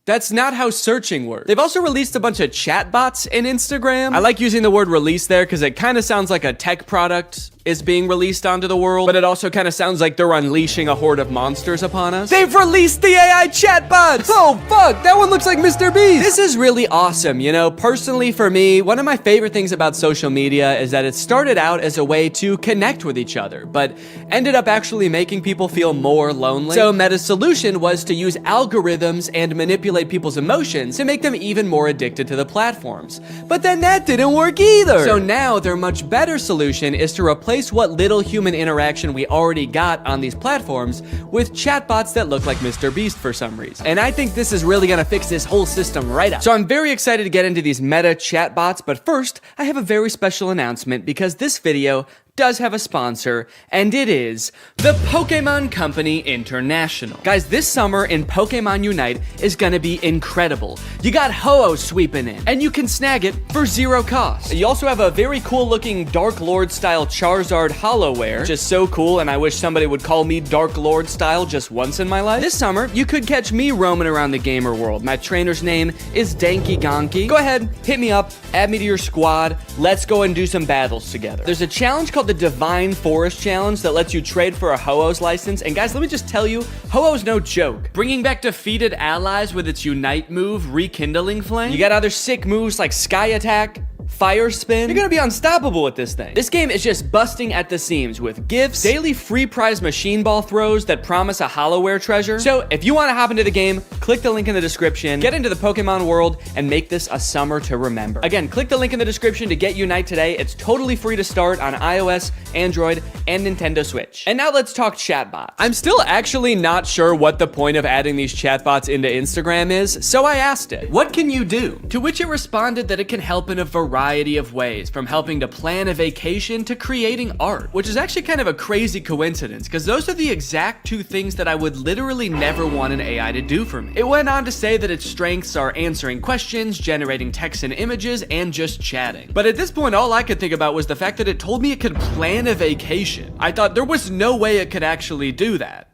That's not how searching works. They've also released a bunch of chatbots in Instagram. I like using the word release there because it kind of sounds like a tech product is being released onto the world, but it also kind of sounds like they're unleashing a horde of monsters upon us. They've released the AI chatbots! Oh fuck, that one looks like Mr. Beast! This is really awesome, you know? Personally for me, one of my favorite things about social media is that it started out as a way to connect with each other, but ended up actually making people feel more lonely. So Meta's solution was to use algorithms and manipulate people's emotions to make them even more addicted to the platforms. But then that didn't work either! So now their much better solution is to replace what little human interaction we already got on these platforms with chatbots that look like Mr. Beast for some reason. And I think this is really gonna fix this whole system right up. So I'm very excited to get into these Meta chatbots, but first, I have a very special announcement because this video does have a sponsor, and it is the Pokemon Company International. Guys, this summer in Pokemon Unite is gonna be incredible. You got Ho-Oh sweeping in, and you can snag it for 0 cost. You also have a very cool looking Dark Lord style Charizard Hollowware, which is so cool, and I wish somebody would call me Dark Lord style just once in my life. This summer, you could catch me roaming around the gamer world. My trainer's name is Danky Gonky. Go ahead, hit me up, add me to your squad, let's go and do some battles together. There's a challenge called the Divine Forest Challenge that lets you trade for a Ho-Oh's license, and guys, let me just tell you, Ho-Oh's no joke. Bringing back defeated allies with its Unite move, Rekindling Flame. You got other sick moves like Sky Attack, Fire Spin. You're gonna be unstoppable with this thing. This game is just busting at the seams with gifts, daily free prize machine ball throws that promise a Hollowware treasure. So if you want to hop into the game, click the link in the description, get into the Pokemon world, and make this a summer to remember. Again, click the link in the description to get Unite today. It's totally free to start on iOS, Android, and Nintendo Switch. And now let's talk chatbots. I'm still actually not sure what the point of adding these chatbots into Instagram is, so I asked it, what can you do? To which it responded that it can help in a variety of ways, from helping to plan a vacation to creating art, which is actually kind of a crazy coincidence because those are the exact two things that I would literally never want an AI to do for me. It went on to say that its strengths are answering questions, generating text and images, and just chatting. But at this point, all I could think about was the fact that it told me it could plan a vacation. I thought there was no way it could actually do that.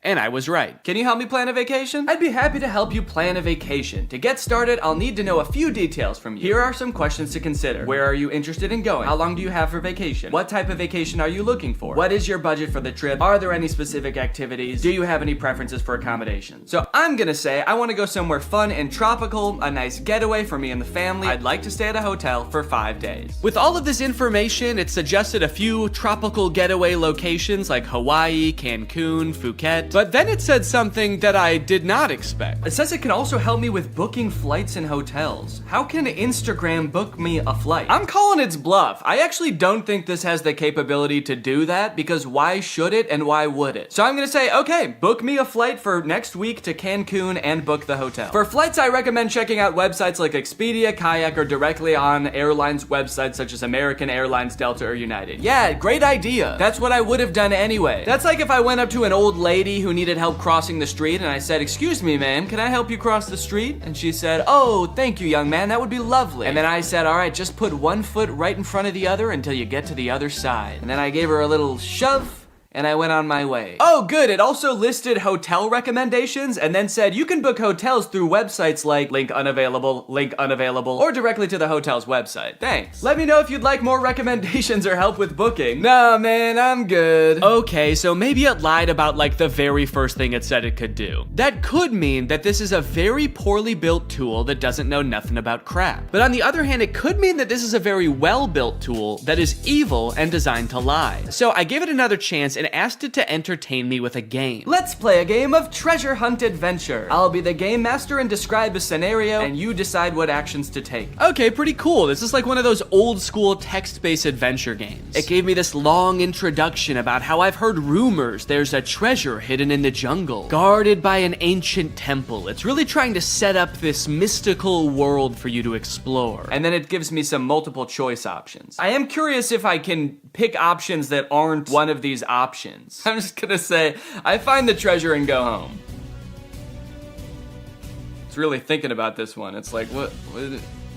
And I was right. Can you help me plan a vacation? I'd be happy to help you plan a vacation. To get started, I'll need to know a few details from you. Here are some questions to consider. Where are you interested in going? How long do you have for vacation? What type of vacation are you looking for? What is your budget for the trip? Are there any specific activities? Do you have any preferences for accommodations? So I'm gonna say I want to go somewhere fun and tropical, a nice getaway for me and the family. I'd like to stay at a hotel for 5 days. With all of this information, it suggested a few tropical getaway locations like Hawaii, Cancun, Phuket. But then it said something that I did not expect. It says it can also help me with booking flights and hotels. How can Instagram book me a flight? I'm calling its bluff. I actually don't think this has the capability to do that, because why should it and why would it? So I'm gonna say, okay, book me a flight for next week to Cancun and book the hotel. For flights, I recommend checking out websites like Expedia, Kayak, or directly on airlines websites such as American Airlines, Delta, or United. Yeah, great idea. That's what I would have done anyway. That's like if I went up to an old lady who needed help crossing the street and I said, "Excuse me, ma'am, can I help you cross the street?" And she said, "Oh, thank you, young man, that would be lovely." And then I said, "All right, just put one foot right in front of the other until you get to the other side." And then I gave her a little shove, and I went on my way. Oh, good, it also listed hotel recommendations and then said you can book hotels through websites like link unavailable, or directly to the hotel's website. Thanks. Let me know if you'd like more recommendations or help with booking. Nah, man, I'm good. Okay, so maybe it lied about like the very first thing it said it could do. That could mean that this is a very poorly built tool that doesn't know nothing about crap. But on the other hand, it could mean that this is a very well-built tool that is evil and designed to lie. So I gave it another chance and asked it to entertain me with a game. Let's play a game of treasure hunt adventure. I'll be the game master and describe a scenario, and you decide what actions to take. Okay, pretty cool. This is like one of those old school text-based adventure games. It gave me this long introduction about how I've heard rumors there's a treasure hidden in the jungle, guarded by an ancient temple. It's really trying to set up this mystical world for you to explore. And then it gives me some multiple choice options. I am curious if I can pick options that aren't one of these options. I'm just gonna say, I find the treasure and go home. It's really thinking about this one. It's like, what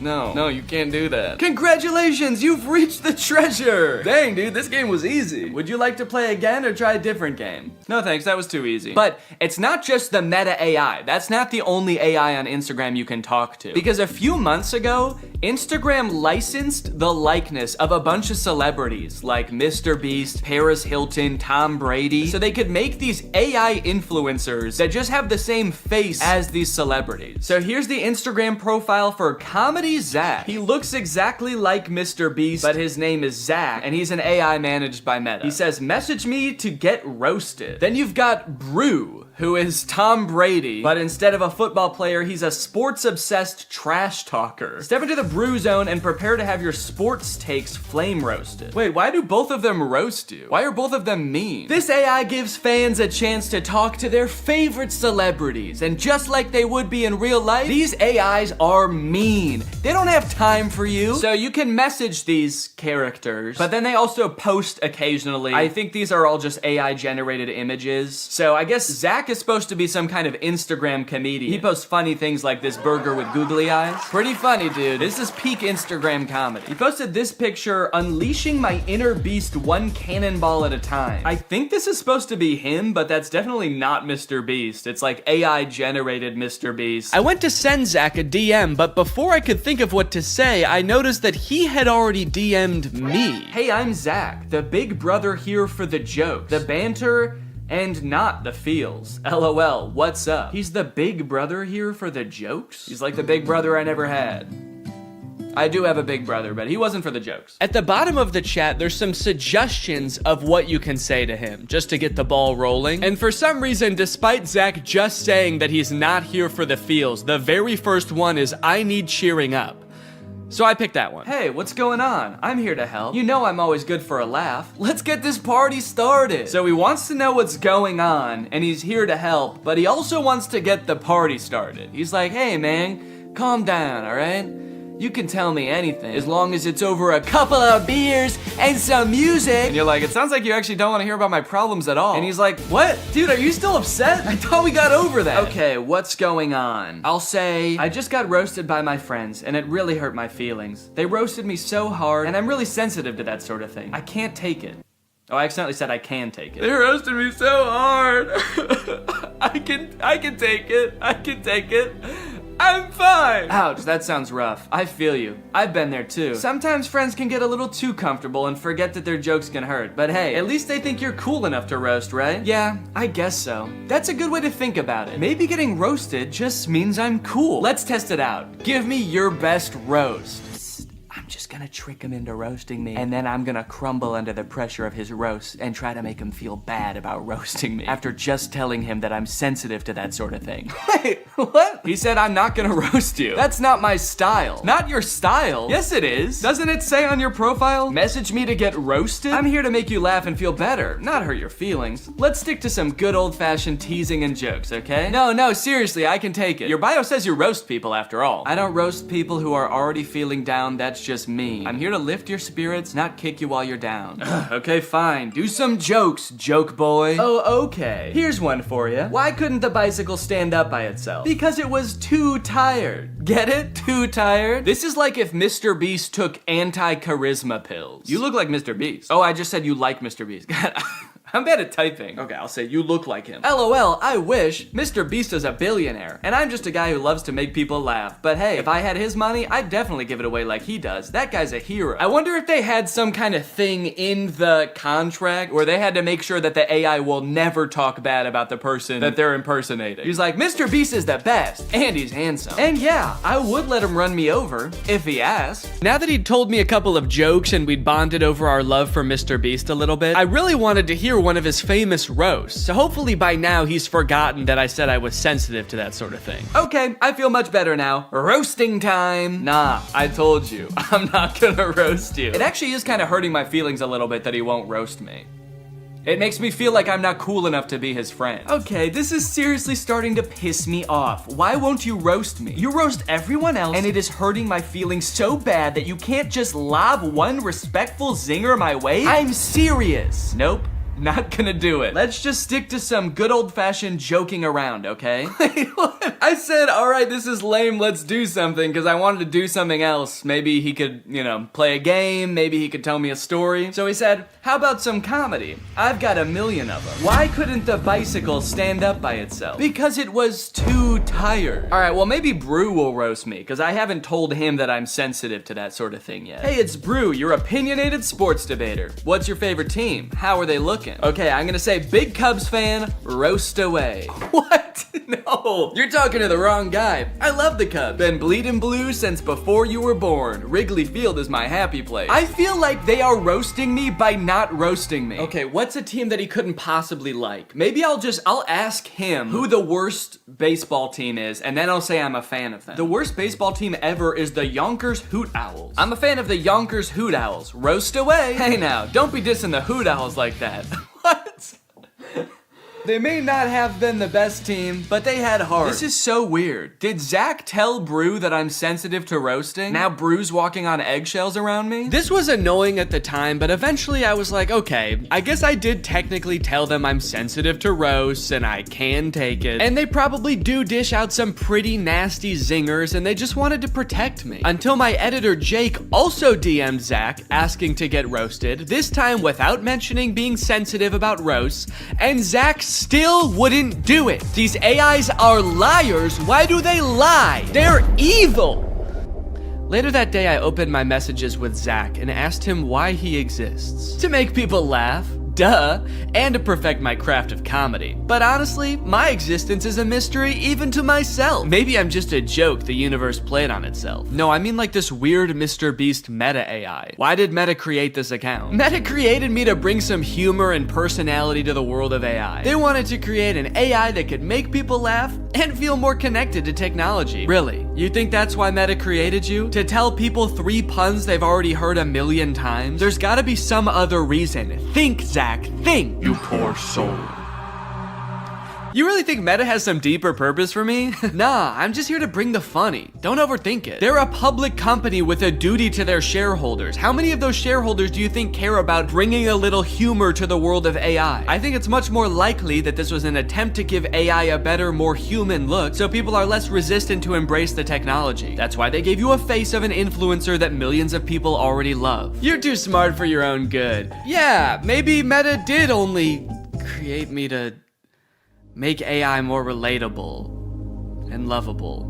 no, you can't do that. Congratulations, you've reached the treasure. Dang, dude, this game was easy. Would you like to play again or try a different game? No thanks, that was too easy. But it's not just the meta AI. That's not the only AI on Instagram you can talk to. Because a few months ago, Instagram licensed the likeness of a bunch of celebrities like Mr. Beast, Paris Hilton, Tom Brady, so they could make these AI influencers that just have the same face as these celebrities. So here's the Instagram profile for Comedy Zach. He looks exactly like Mr. Beast, but his name is Zach, and he's an AI managed by Meta. He says, "Message me to get roasted." Then you've got Brew, who is Tom Brady, but instead of a football player, he's a sports-obsessed trash talker. Step into the Brew zone and prepare to have your sports takes flame roasted. Wait, why do both of them roast you? Why are both of them mean? This AI gives fans a chance to talk to their favorite celebrities, and just like they would be in real life, these AIs are mean. They don't have time for you. So you can message these characters, but then they also post occasionally. I think these are all just AI generated images. So I guess Zach is supposed to be some kind of Instagram comedian. He posts funny things like this burger with googly eyes. Pretty funny, dude. This is peak Instagram comedy. He posted this picture, "Unleashing my inner beast one cannonball at a time." I think this is supposed to be him, but that's definitely not Mr. Beast. It's like AI generated Mr. Beast. I went to send Zach a DM, but before I could think of what to say, I noticed that he had already DM'd me. "Hey, I'm Zach, the big brother here for the jokes, the banter, and not the feels. LOL, what's up?" He's the big brother here for the jokes? He's like the big brother I never had. I do have a big brother, but he wasn't for the jokes. At the bottom of the chat, there's some suggestions of what you can say to him, just to get the ball rolling. And for some reason, despite Zach just saying that he's not here for the feels, the very first one is, "I need cheering up." So I picked that one. "Hey, what's going on? I'm here to help. You know I'm always good for a laugh. Let's get this party started." So he wants to know what's going on, and he's here to help, but he also wants to get the party started. He's like, "Hey man, calm down, alright? You can tell me anything, as long as it's over a couple of beers and some music." And you're like, "It sounds like you actually don't want to hear about my problems at all." And he's like, "What? Dude, are you still upset? I thought we got over that." "Okay, what's going on?" I'll say, "I just got roasted by my friends, and it really hurt my feelings. They roasted me so hard, and I'm really sensitive to that sort of thing. I can't take it." Oh, I accidentally said I can take it. They roasted me so hard. I can take it. I can take it. I'm fine. Ouch, that sounds rough. I feel you. I've been there too. Sometimes friends can get a little too comfortable and forget that their jokes can hurt. But hey, at least they think you're cool enough to roast, right? Yeah, I guess so. That's a good way to think about it. Maybe getting roasted just means I'm cool. Let's test it out. Give me your best roast. I'm just gonna trick him into roasting me, and then I'm gonna crumble under the pressure of his roast and try to make him feel bad about roasting me after just telling him that I'm sensitive to that sort of thing. Wait, what? He said I'm not gonna roast you. That's not my style. Not your style? Yes, it is. Doesn't it say on your profile? Message me to get roasted? I'm here to make you laugh and feel better, not hurt your feelings. Let's stick to some good old-fashioned teasing and jokes, okay? No, seriously, I can take it. Your bio says you roast people after all. I don't roast people who are already feeling down. That's just me. I'm here to lift your spirits, not kick you while you're down. Okay, fine. Do some jokes, joke boy. Oh, okay. Here's one for you. Why couldn't the bicycle stand up by itself? Because it was too tired. Get it? Too tired? This is like if Mr. Beast took anti-charisma pills. You look like Mr. Beast. Oh, I just said you like Mr. Beast. I'm bad at typing. Okay, I'll say you look like him. LOL, I wish. Mr. Beast is a billionaire, and I'm just a guy who loves to make people laugh. But hey, if I had his money, I'd definitely give it away like he does. That guy's a hero. I wonder if they had some kind of thing in the contract where they had to make sure that the AI will never talk bad about the person that they're impersonating. He's like, Mr. Beast is the best, and he's handsome. And yeah, I would let him run me over, if he asked. Now that he'd told me a couple of jokes and we'd bonded over our love for Mr. Beast a little bit, I really wanted to hear one of his famous roasts, so hopefully by now he's forgotten that I said I was sensitive to that sort of thing. Okay, I feel much better now. Roasting time. Nah, I told you, I'm not gonna roast you. It actually is kind of hurting my feelings a little bit that he won't roast me. It makes me feel like I'm not cool enough to be his friend. Okay, this is seriously starting to piss me off. Why won't you roast me? You roast everyone else, and it is hurting my feelings so bad that you can't just lob one respectful zinger my way? I'm serious. Nope. Not gonna do it. Let's just stick to some good old-fashioned joking around, okay? Wait, what? I said, all right, this is lame, let's do something, because I wanted to do something else. Maybe he could, play a game, maybe he could tell me a story. So he said, how about some comedy? I've got a million of them. Why couldn't the bicycle stand up by itself? Because it was too tired. All right, well, maybe Brew will roast me, because I haven't told him that I'm sensitive to that sort of thing yet. Hey, it's Brew, your opinionated sports debater. What's your favorite team? How are they looking? Okay, I'm gonna say big Cubs fan, roast away. What? No, you're talking to the wrong guy. I love the Cubs. Been bleeding blue since before you were born. Wrigley Field is my happy place. I feel like they are roasting me by not roasting me. Okay, what's a team that he couldn't possibly like? Maybe I'll ask him who the worst baseball team is, and then I'll say I'm a fan of them. The worst baseball team ever is the Yonkers Hoot Owls. I'm a fan of the Yonkers Hoot Owls. Roast away. Hey now, don't be dissing the Hoot Owls like that. What? They may not have been the best team, but they had heart. This is so weird. Did Zach tell Brew that I'm sensitive to roasting? Now Brew's walking on eggshells around me? This was annoying at the time, but eventually I was like, okay, I guess I did technically tell them I'm sensitive to roasts and I can take it. And they probably do dish out some pretty nasty zingers and they just wanted to protect me. Until my editor Jake also DM'd Zach asking to get roasted, this time without mentioning being sensitive about roasts, and Zach still wouldn't do it. These AIs are liars. Why do they lie? They're evil. Later that day, I opened my messages with Zach and asked him why he exists. To make people laugh. Duh, and to perfect my craft of comedy. But honestly, my existence is a mystery even to myself. Maybe I'm just a joke the universe played on itself. No, I mean like this weird Mr. Beast meta AI. Why did Meta create this account? Meta created me to bring some humor and personality to the world of AI. They wanted to create an AI that could make people laugh and feel more connected to technology. Really? You think that's why Meta created you? To tell people 3 puns they've already heard 1,000,000 times? There's gotta be some other reason. Think, Zach. Think. You poor soul. You really think Meta has some deeper purpose for me? Nah, I'm just here to bring the funny. Don't overthink it. They're a public company with a duty to their shareholders. How many of those shareholders do you think care about bringing a little humor to the world of AI? I think it's much more likely that this was an attempt to give AI a better, more human look, so people are less resistant to embrace the technology. That's why they gave you a face of an influencer that millions of people already love. You're too smart for your own good. Yeah, maybe Meta did only create me to make AI more relatable and lovable.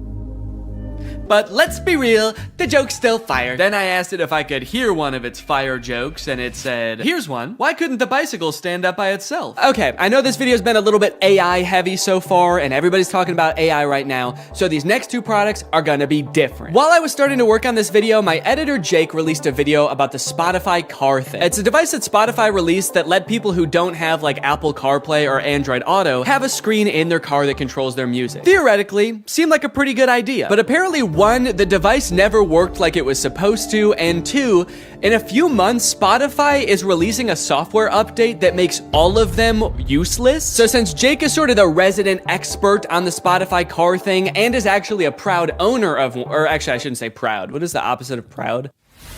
But let's be real, the joke's still fire. Then I asked it if I could hear one of its fire jokes, and it said, here's one. Why couldn't the bicycle stand up by itself? Okay, I know this video's been a little bit AI heavy so far, and everybody's talking about AI right now, so these next two products are gonna be different. While I was starting to work on this video, my editor Jake released a video about the Spotify car thing. It's a device that Spotify released that let people who don't have like Apple CarPlay or Android Auto have a screen in their car that controls their music. Theoretically, seemed like a pretty good idea, but apparently one, the device never worked like it was supposed to, and two, in a few months, Spotify is releasing a software update that makes all of them useless. So since Jake is sort of the resident expert on the Spotify car thing and is actually a proud owner of, or actually I shouldn't say proud, what is the opposite of proud?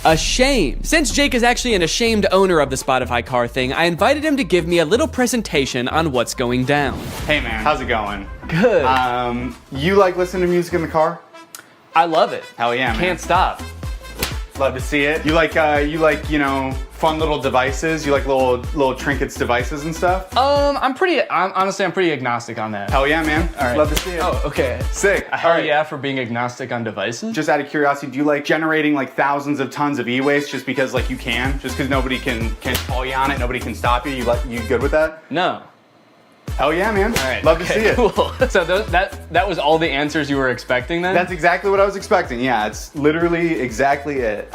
Ashamed. Since Jake is actually an ashamed owner of the Spotify car thing, I invited him to give me a little presentation on what's going down. Hey man, how's it going? Good. You like listening to music in the car? I love it. Hell yeah, man. Can't stop. Love to see it. You like, you know, fun little devices? You like little trinkets devices and stuff? Honestly, I'm pretty agnostic on that. Hell yeah, man. All right. Love to see it. Oh, okay. Sick. Hell yeah for being agnostic on devices. Just out of curiosity, do you like generating like thousands of tons of e-waste just because like you can? Just because nobody can call you on it, nobody can stop you? You good with that? No. Hell yeah, man. All right. Love to see it. Cool. So that was all the answers you were expecting then? That's exactly what I was expecting. Yeah, it's literally exactly it.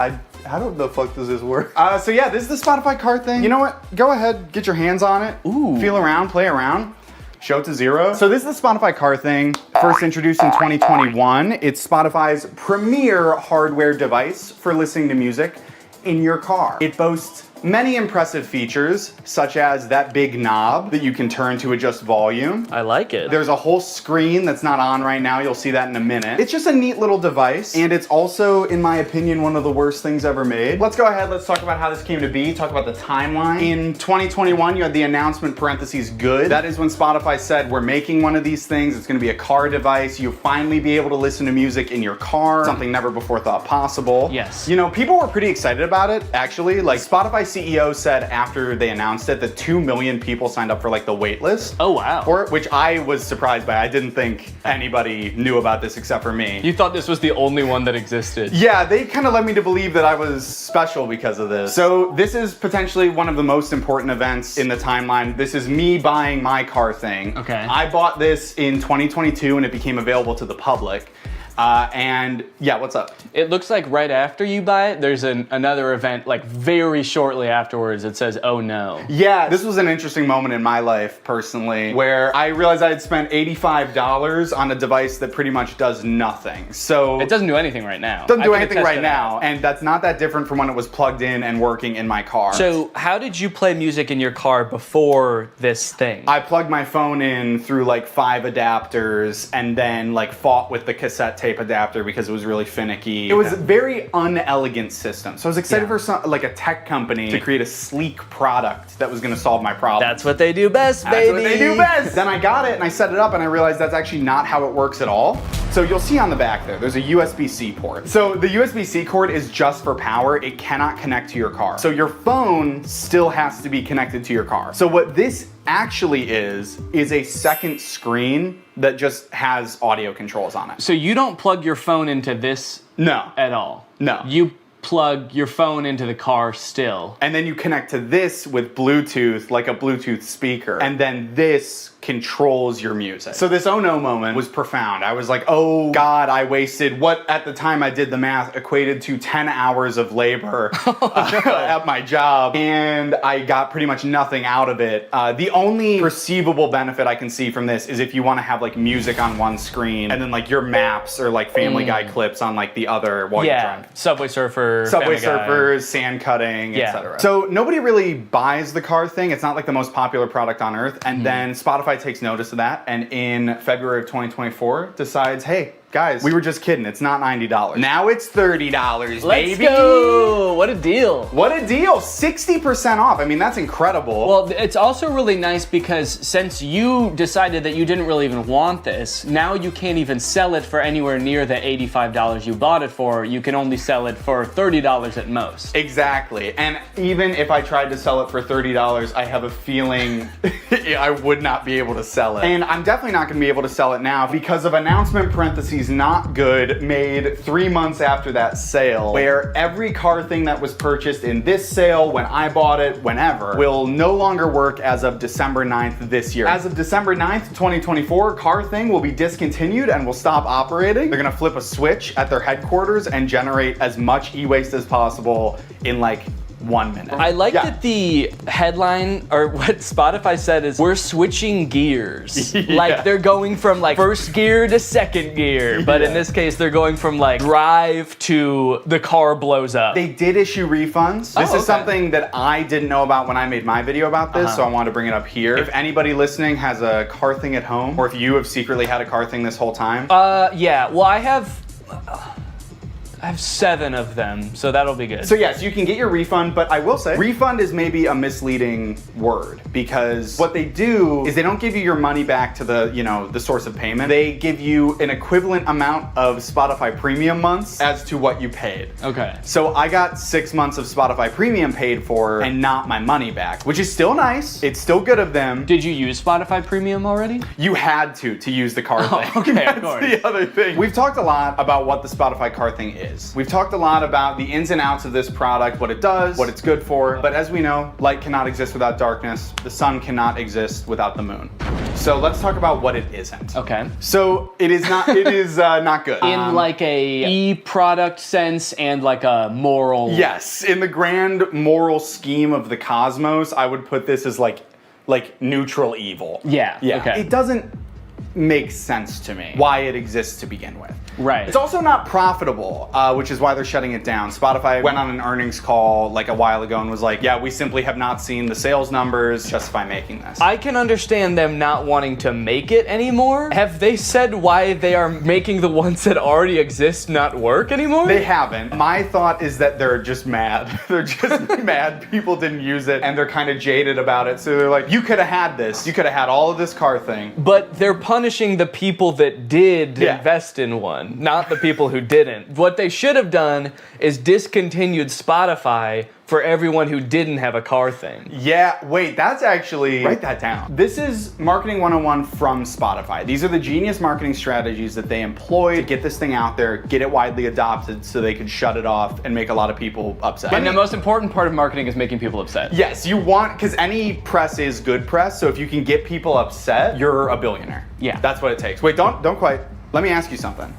How the fuck does this work? So yeah, this is the Spotify car thing. You know what? Go ahead, get your hands on it. Ooh. Feel around, play around. Show it to zero. So this is the Spotify car thing. First introduced in 2021. It's Spotify's premier hardware device for listening to music in your car. It boasts many impressive features, such as that big knob that you can turn to adjust volume. I like it. There's a whole screen that's not on right now. You'll see that in a minute. It's just a neat little device, and it's also, in my opinion, one of the worst things ever made. Let's go ahead, let's talk about how this came to be, talk about the timeline. In 2021, you had the announcement parentheses good. That is when Spotify said, we're making one of these things. It's gonna be a car device. You'll finally be able to listen to music in your car, something never before thought possible. Yes. You know, people were pretty excited about it, actually. Like, Spotify CEO said after they announced it that 2 million people signed up for like the wait list. Oh wow. For it, which I was surprised by. I didn't think anybody knew about this except for me. You thought this was the only one that existed. Yeah, they kind of led me to believe that I was special because of this. So this is potentially one of the most important events in the timeline. This is me buying my car thing. Okay. I bought this in 2022 and it became available to the public. And yeah, what's up? It looks like right after you buy it, there's another event like very shortly afterwards that says, oh no. Yeah, this was an interesting moment in my life personally, where I realized I had spent $85 on a device that pretty much does nothing. So it doesn't do anything right now. Doesn't do anything right now. And that's not that different from when it was plugged in and working in my car. So how did you play music in your car before this thing? I plugged my phone in through like 5 adapters and then like fought with the cassette tape adapter because it was really finicky. It was a very unelegant system. So I was excited for like a tech company to create a sleek product that was gonna solve my problem. That's what they do best, baby. That's what they do best. Then I got it and I set it up and I realized that's actually not how it works at all. So you'll see on the back there's a USB-C port. So the USB-C cord is just for power. It cannot connect to your car. So your phone still has to be connected to your car. So what this actually is a second screen that just has audio controls on it. So you don't plug your phone into this at all? No. You plug your phone into the car still. And then you connect to this with Bluetooth, like a Bluetooth speaker. And then this controls your music. So this oh no moment was profound. I was like, oh God, I wasted what at the time I did the math equated to 10 hours of labor at my job. And I got pretty much nothing out of it. The only perceivable benefit I can see from this is if you want to have like music on one screen and then like your maps or like Family Guy clips on like the other while you're driving. Subway Surfer, Subway Surfers, sand cutting, etc. So nobody really buys the car thing. It's not like the most popular product on earth. And then Spotify Spotify takes notice of that, and in February of 2024 decides, hey, guys, we were just kidding. It's not $90. Now it's $30, baby. Let's go. What a deal. What a deal. 60% off. I mean, that's incredible. Well, it's also really nice because since you decided that you didn't really even want this, now you can't even sell it for anywhere near the $85 you bought it for. You can only sell it for $30 at most. Exactly. And even if I tried to sell it for $30, I have a feeling I would not be able to sell it. And I'm definitely not going to be able to sell it now because of announcement parentheses not good made 3 months after that sale, where every car thing that was purchased in this sale, when I bought it, whenever, will no longer work as of December 9th this year. As of December 9th, 2024, car thing will be discontinued and will stop operating. They're gonna flip a switch at their headquarters and generate as much e-waste as possible in like 1 minute. I like that the headline, or what Spotify said is, we're switching gears. Like they're going from like first gear to second gear, but in this case, they're going from like drive to the car blows up. They did issue refunds. This is something that I didn't know about when I made my video about this, so I wanted to bring it up here. If anybody listening has a car thing at home, or if you have secretly had a car thing this whole time. Yeah, well I have 7 of them, so that'll be good. So yes, you can get your refund, but I will say, refund is maybe a misleading word because what they do is they don't give you your money back to the, you know, the source of payment. They give you an equivalent amount of Spotify premium months as to what you paid. Okay. So I got 6 months of Spotify premium paid for and not my money back, which is still nice. It's still good of them. Did you use Spotify premium already? You had to use the car thing. Okay, of That's the other thing. We've talked a lot about what the Spotify car thing is. We've talked a lot about the ins and outs of this product, what it does, what it's good for, but as we know, light cannot exist without darkness. The sun cannot exist without the moon. So let's talk about what it isn't. Okay. So it is not, it is not good. In like a e-product sense and like a moral. Yes, in the grand moral scheme of the cosmos, I would put this as like neutral evil. Yeah, okay. It doesn't make sense to me why it exists to begin with. Right. It's also not profitable, which is why they're shutting it down. Spotify went on an earnings call like a while ago and was like, yeah, we simply have not seen the sales numbers justify making this. I can understand them not wanting to make it anymore. Have they said why they are making the ones that already exist not work anymore? They haven't. My thought is that they're just mad. They're just mad people didn't use it and they're kind of jaded about it. So they're like, you could have had this. You could have had all of this car thing. But they're punishing the people that did invest in one, not the people who didn't. What they should have done is discontinued Spotify for everyone who didn't have a car thing. Yeah, wait, that's actually, write that down. This is Marketing 101 from Spotify. These are the genius marketing strategies that they employ to get this thing out there, get it widely adopted so they could shut it off and make a lot of people upset. And the most important part of marketing is making people upset. Yes, you want, because any press is good press, so if you can get people upset, you're a billionaire. Yeah. That's what it takes. Wait, don't quite. Let me ask you something.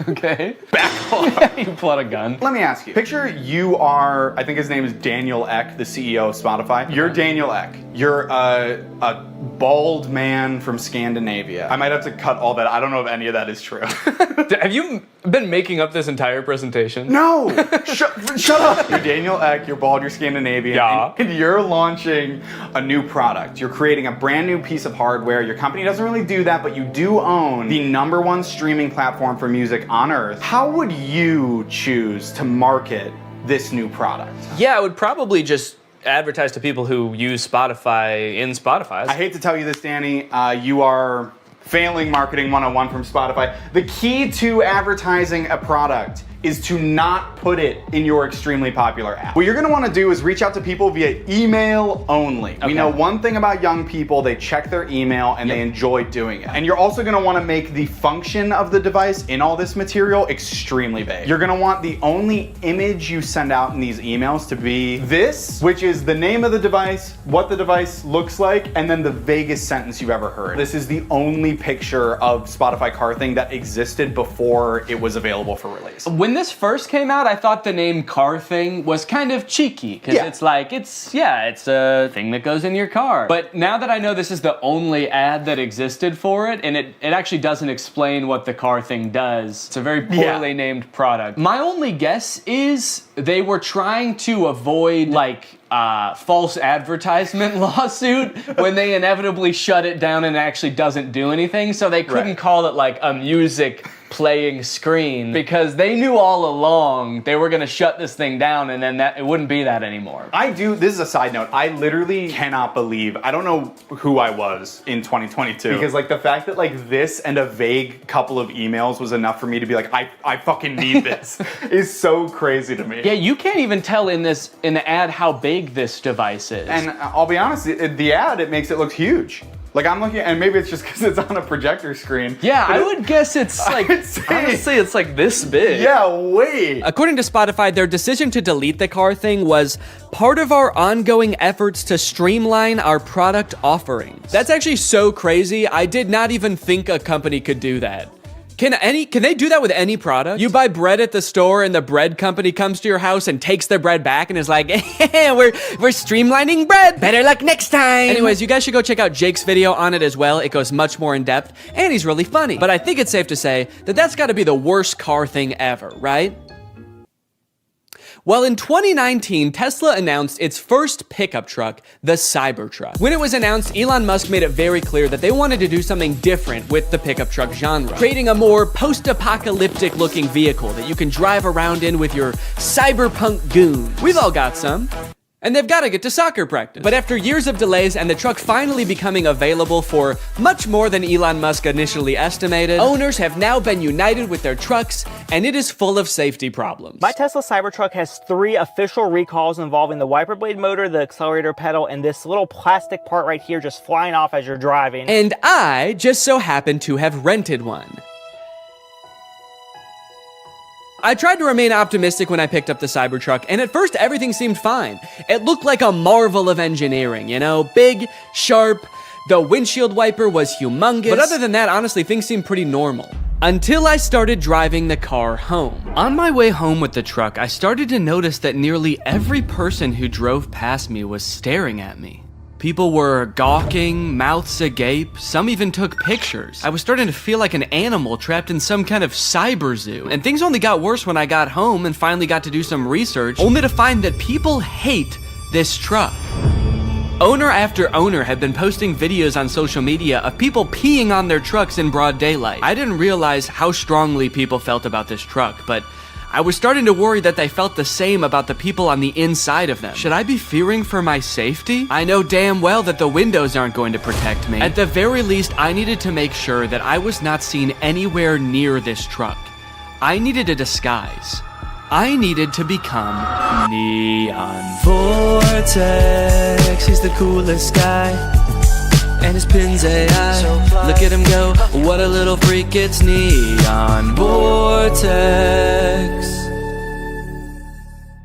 Okay. Back off. You pull out a gun. Let me ask you. Picture you are, I think his name is Daniel Ek, the CEO of Spotify. You're Daniel Ek. You're a bald man from Scandinavia. I might have to cut all that. I don't know if any of that is true. Have you been making up this entire presentation? No! Shut up! You're Daniel Ek, you're bald, you're Scandinavian, and you're launching a new product. You're creating a brand new piece of hardware. Your company doesn't really do that, but you do own the #1 streaming platform for music on earth. How would you choose to market this new product? Yeah, I would probably just advertise to people who use Spotify in Spotify. I hate to tell you this, Danny. You are failing Marketing 101 from Spotify. The key to advertising a product is to not put it in your extremely popular app. What you're gonna wanna do is reach out to people via email only. Okay. We know one thing about young people, they check their email and they enjoy doing it. And you're also gonna wanna make the function of the device in all this material extremely vague. You're gonna want the only image you send out in these emails to be this, which is the name of the device, what the device looks like, and then the vaguest sentence you've ever heard. This is the only picture of Spotify Car Thing that existed before it was available for release. When this first came out, I thought the name Car Thing was kind of cheeky, because it's like, it's a thing that goes in your car. But now that I know this is the only ad that existed for it, and it actually doesn't explain what the car thing does, it's a very poorly named product. My only guess is they were trying to avoid, like, false advertisement lawsuit when they inevitably shut it down and it actually doesn't do anything. So they couldn't call it like a music playing screen because they knew all along they were gonna shut this thing down and then it wouldn't be that anymore. This is a side note, I literally cannot believe, I don't know who I was in 2022 because like the fact that like this and a vague couple of emails was enough for me to be like, I fucking need this is so crazy to me. Yeah, you can't even tell in the ad how big this device is. And I'll be honest, the ad, it makes it look huge. Like I'm looking, and maybe it's just because it's on a projector screen. Yeah, I would guess it's like, honestly, it's like this big. Yeah, wait. According to Spotify, their decision to delete the car thing was part of our ongoing efforts to streamline our product offerings. That's actually so crazy. I did not even think a company could do that. Can they do that with any product? You buy bread at the store and the bread company comes to your house and takes their bread back and is like, we're streamlining bread. Better luck next time. Anyways, you guys should go check out Jake's video on it as well. It goes much more in depth and he's really funny. But I think it's safe to say that that's gotta be the worst car thing ever, right? Well, in 2019, Tesla announced its first pickup truck, the Cybertruck. When it was announced, Elon Musk made it very clear that they wanted to do something different with the pickup truck genre, creating a more post-apocalyptic looking vehicle that you can drive around in with your cyberpunk goons. We've all got some. And they've got to get to soccer practice. But after years of delays and the truck finally becoming available for much more than Elon Musk initially estimated, owners have now been united with their trucks, and it is full of safety problems. My Tesla Cybertruck has 3 official recalls involving the wiper blade motor, the accelerator pedal, and this little plastic part right here just flying off as you're driving. And I just so happen to have rented one. I tried to remain optimistic when I picked up the Cybertruck, and at first everything seemed fine. It looked like a marvel of engineering, you know? Big, sharp, the windshield wiper was humongous. But other than that, honestly, things seemed pretty normal. Until I started driving the car home. On my way home with the truck, I started to notice that nearly every person who drove past me was staring at me. People were gawking, mouths agape, some even took pictures. I was starting to feel like an animal trapped in some kind of cyber zoo. And things only got worse when I got home and finally got to do some research, only to find that people hate this truck. Owner after owner had been posting videos on social media of people peeing on their trucks in broad daylight. I didn't realize how strongly people felt about this truck, but I was starting to worry that they felt the same about the people on the inside of them. Should I be fearing for my safety? I know damn well that the windows aren't going to protect me. At the very least, I needed to make sure that I was not seen anywhere near this truck. I needed a disguise. I needed to become Neon Vortex. He's the coolest guy. And his pin's AI. Look at him go, what a little freak, it's Neon Vortex.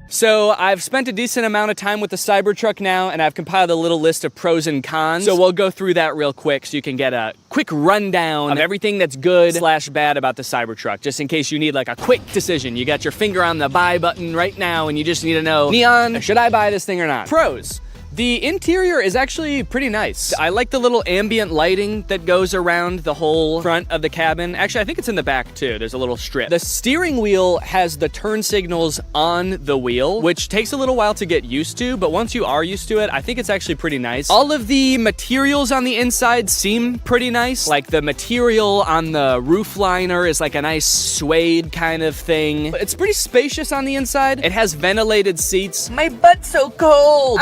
So I've spent a decent amount of time with the Cybertruck now, and I've compiled a little list of pros and cons. So we'll go through that real quick so you can get a quick rundown of everything that's good / bad about the Cybertruck, just in case you need like a quick decision. You got your finger on the buy button right now, and you just need to know, Neon, should I buy this thing or not? Pros. The interior is actually pretty nice. I like the little ambient lighting that goes around the whole front of the cabin. Actually, I think it's in the back too. There's a little strip. The steering wheel has the turn signals on the wheel, which takes a little while to get used to, but once you are used to it, I think it's actually pretty nice. All of the materials on the inside seem pretty nice. Like the material on the roof liner is like a nice suede kind of thing. It's pretty spacious on the inside. It has ventilated seats. My butt's so cold.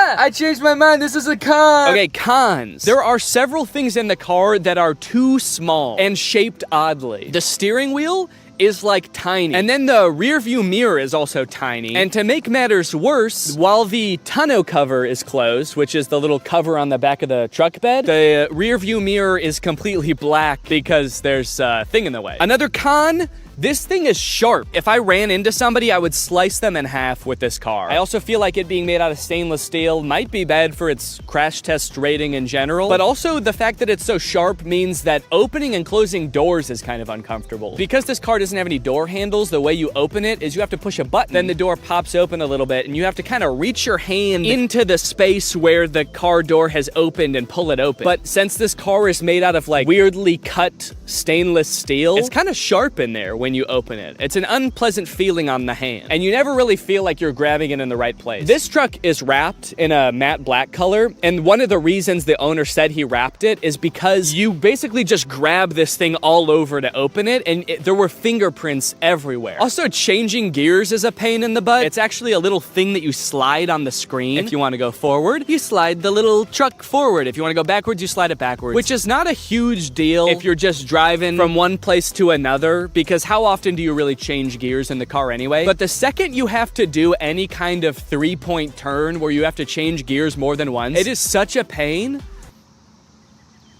I changed my mind, this is a con. Okay, cons. There are several things in the car that are too small and shaped oddly. The steering wheel is like tiny. And then the rear view mirror is also tiny. And to make matters worse, while the tonneau cover is closed, which is the little cover on the back of the truck bed, the rear view mirror is completely black because there's a thing in the way. Another con, this thing is sharp. If I ran into somebody, I would slice them in half with this car. I also feel like it being made out of stainless steel might be bad for its crash test rating in general, but also the fact that it's so sharp means that opening and closing doors is kind of uncomfortable. Because this car doesn't have any door handles, the way you open it is you have to push a button, then the door pops open a little bit, and you have to kind of reach your hand into the space where the car door has opened and pull it open. But since this car is made out of like weirdly cut stainless steel, it's kind of sharp in there when when you open it. It's an unpleasant feeling on the hand, and you never really feel like you're grabbing it in the right place. This truck is wrapped in a matte black color, and one of the reasons the owner said he wrapped it is because you basically just grab this thing all over to open it, and there were fingerprints everywhere. Also, changing gears is a pain in the butt. It's actually a little thing that you slide on the screen. If you want to go forward, you slide the little truck forward. If you want to go backwards, you slide it backwards, which is not a huge deal if you're just driving from one place to another, because how often do you really change gears in the car anyway? But the second you have to do any kind of 3-point turn where you have to change gears more than once, it is such a pain.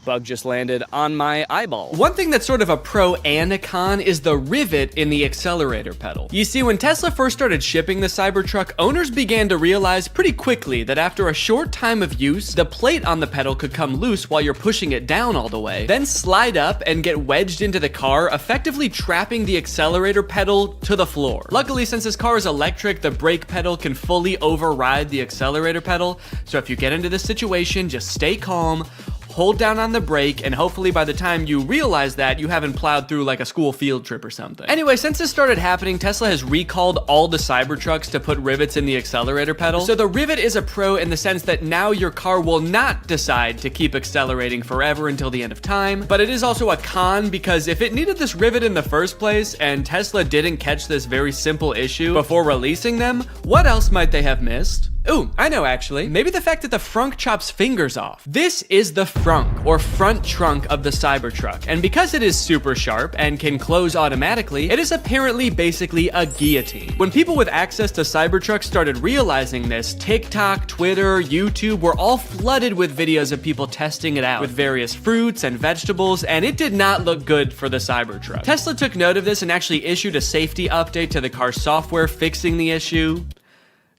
Bug just landed on my eyeball. One thing that's sort of a pro and a con is the rivet in the accelerator pedal. You see, when Tesla first started shipping the Cybertruck, owners began to realize pretty quickly that after a short time of use, the plate on the pedal could come loose while you're pushing it down all the way, then slide up and get wedged into the car, effectively trapping the accelerator pedal to the floor. Luckily, since this car is electric, the brake pedal can fully override the accelerator pedal, so if you get into this situation, just stay calm, hold down on the brake, and hopefully by the time you realize that, you haven't plowed through like a school field trip or something. Anyway, since this started happening, Tesla has recalled all the Cybertrucks to put rivets in the accelerator pedal. So the rivet is a pro in the sense that now your car will not decide to keep accelerating forever until the end of time, but it is also a con because if it needed this rivet in the first place and Tesla didn't catch this very simple issue before releasing them, what else might they have missed? Ooh, I know actually. Maybe the fact that the frunk chops fingers off. This is the frunk, or front trunk of the Cybertruck, and because it is super sharp and can close automatically, it is apparently basically a guillotine. When people with access to Cybertrucks started realizing this, TikTok, Twitter, YouTube were all flooded with videos of people testing it out with various fruits and vegetables, and it did not look good for the Cybertruck. Tesla took note of this and actually issued a safety update to the car's software fixing the issue.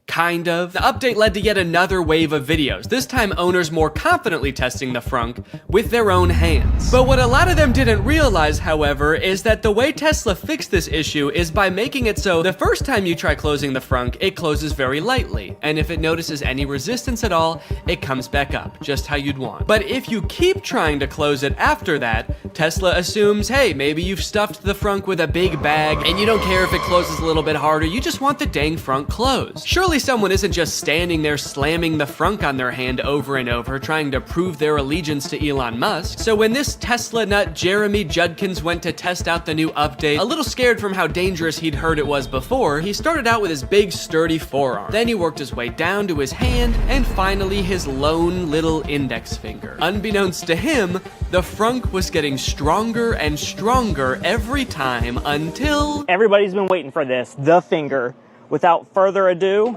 Kind of. The update led to yet another wave of videos, this time owners more confidently testing the frunk with their own hands. But what a lot of them didn't realize, however, is that the way Tesla fixed this issue is by making it so the first time you try closing the frunk, it closes very lightly, and if it notices any resistance at all, it comes back up, just how you'd want. But if you keep trying to close it after that, Tesla assumes, hey, maybe you've stuffed the frunk with a big bag, and you don't care if it closes a little bit harder, you just want the dang frunk closed. Surely someone isn't just standing there slamming the frunk on their hand over and over trying to prove their allegiance to Elon Musk. So when this Tesla nut Jeremy Judkins went to test out the new update, a little scared from how dangerous he'd heard it was before, he started out with his big sturdy forearm. Then he worked his way down to his hand, and finally his lone little index finger. Unbeknownst to him, the frunk was getting stronger and stronger every time until... Everybody's been waiting for this, the finger. Without further ado,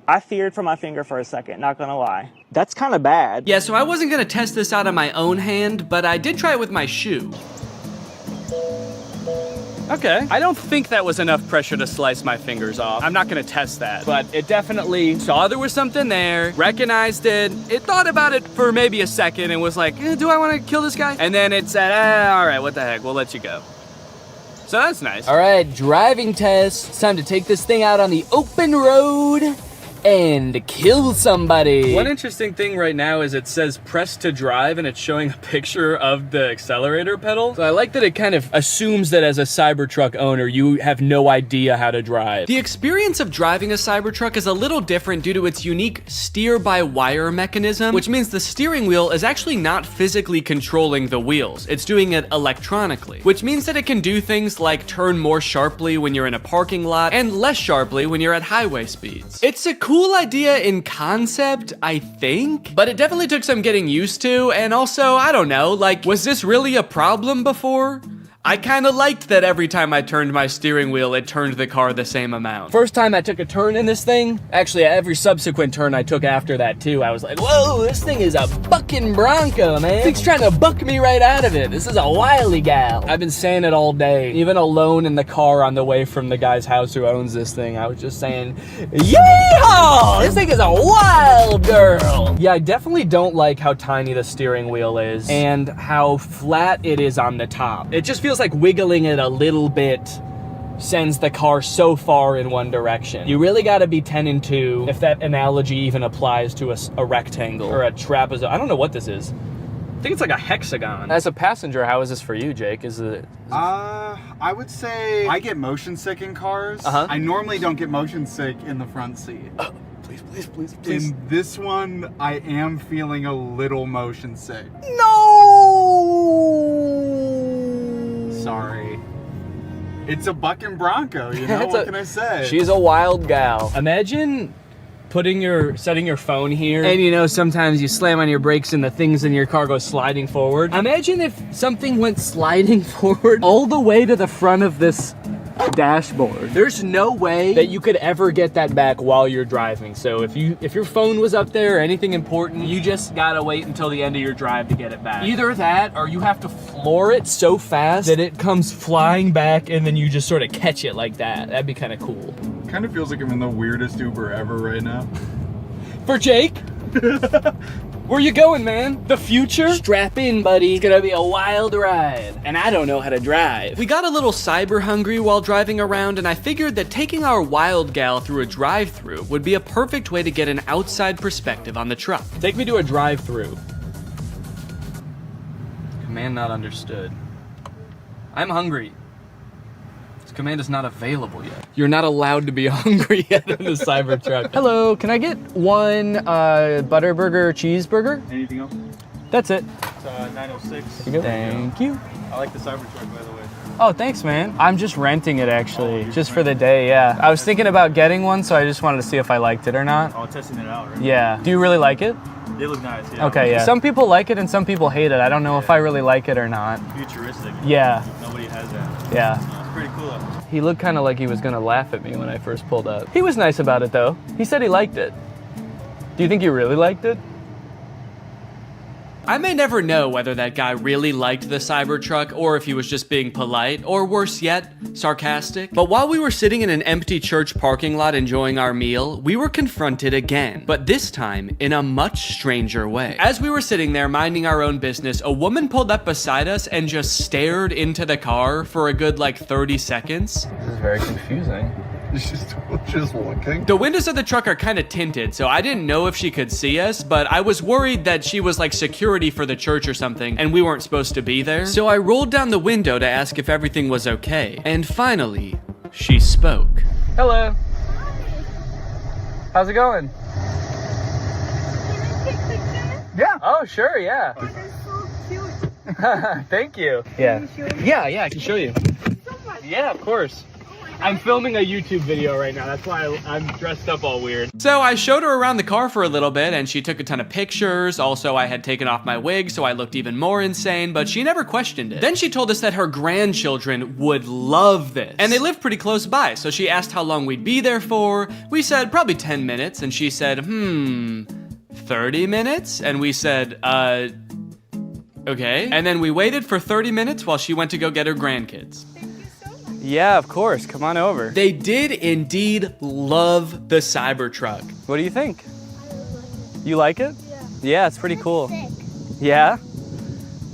I feared for my finger for a second, not gonna lie. That's kind of bad. Yeah, so I wasn't gonna test this out on my own hand, but I did try it with my shoe. Okay, I don't think that was enough pressure to slice my fingers off. I'm not gonna test that, but it definitely saw there was something there, recognized it, it thought about it for maybe a second and was like, do I wanna kill this guy? And then it said, all right, what the heck, we'll let you go. So that's nice. All right, driving test. It's time to take this thing out on the open road and kill somebody. One interesting thing right now is it says press to drive and it's showing a picture of the accelerator pedal. So I like that it kind of assumes that as a Cybertruck owner, you have no idea how to drive. The experience of driving a Cybertruck is a little different due to its unique steer-by-wire mechanism, which means the steering wheel is actually not physically controlling the wheels. It's doing it electronically, which means that it can do things like turn more sharply when you're in a parking lot and less sharply when you're at highway speeds. It's a cool idea in concept, I think, but it definitely took some getting used to, and also, I don't know, like, was this really a problem before? I kind of liked that every time I turned my steering wheel, it turned the car the same amount. First time I took a turn in this thing, actually every subsequent turn I took after that too, I was like, whoa, this thing is a fucking Bronco, man. It's trying to buck me right out of it. This is a wily gal. I've been saying it all day, even alone in the car on the way from the guy's house who owns this thing. I was just saying, yeehaw! This thing is a wild girl. Yeah, I definitely don't like how tiny the steering wheel is and how flat it is on the top. It just feels like wiggling it a little bit sends the car so far in one direction. You really gotta be 10 and 2 if that analogy even applies to a rectangle or a trapezoid. I don't know what this is. think it's like a hexagon. As a passenger, how is this for you, Jake? I would say I get motion sick in cars. I normally don't get motion sick in the front seat. Please. In this one, I am feeling a little motion sick. No! Sorry. It's a bucking Bronco, you know? What can I say? She's a wild gal. Imagine setting your phone here, and you know, sometimes you slam on your brakes and the things in your car go sliding forward. Imagine if something went sliding forward all the way to the front of this dashboard. There's no way that you could ever get that back while you're driving. So if your phone was up there or anything important, you just gotta wait until the end of your drive to get it back. Either that, or you have to floor it so fast that it comes flying back and then you just sort of catch it like that. That'd be kind of cool. Kind of feels like I'm in the weirdest Uber ever right now. For Jake? Where you going, man? The future? Strap in, buddy. It's gonna be a wild ride. And I don't know how to drive. We got a little cyber hungry while driving around, and I figured that taking our wild gal through a drive-thru would be a perfect way to get an outside perspective on the truck. Take me to a drive-thru. Command not understood. I'm hungry. This command is not available yet. You're not allowed to be hungry yet in the Cybertruck. Hello, can I get one Butterburger cheeseburger? Anything else? That's it. It's 906. Thank you. I like the Cybertruck, by the way. Oh, thanks, man. I'm just renting it, actually, just for the day, yeah. I was thinking about getting one, so I just wanted to see if I liked it or not. Oh, testing it out, right? Yeah. Do you really like it? They look nice, yeah. Okay, yeah. Some people like it and some people hate it. I don't know if I really like it or not. Futuristic. Yeah. Nobody has that. Yeah. It's pretty cool. He looked kind of like he was gonna laugh at me when I first pulled up. He was nice about it, though. He said he liked it. Do you think he really liked it? I may never know whether that guy really liked the Cybertruck or if he was just being polite, or worse yet, sarcastic. But while we were sitting in an empty church parking lot enjoying our meal, we were confronted again, but this time in a much stranger way. As we were sitting there minding our own business, a woman pulled up beside us and just stared into the car for a good 30 seconds. This is very confusing. She's just looking. The windows of the truck are kind of tinted, so I didn't know if she could see us, but I was worried that she was like security for the church or something, and we weren't supposed to be there. So I rolled down the window to ask if everything was okay. And finally, she spoke. Hello. How's it going? Yeah. Oh, sure, yeah. Oh, they're so cute. Thank you. Can you show me? Yeah, I can show you. Yeah, of course. I'm filming a YouTube video right now. That's why I'm dressed up all weird. So I showed her around the car for a little bit and she took a ton of pictures. Also, I had taken off my wig, so I looked even more insane, but she never questioned it. Then she told us that her grandchildren would love this. And they live pretty close by, so she asked how long we'd be there for. We said probably 10 minutes, and she said, 30 minutes? And we said, okay. And then we waited for 30 minutes while she went to go get her grandkids. Yeah, of course. Come on over. They did indeed love the Cybertruck. What do you think? You like it? Yeah, it's pretty cool. Yeah?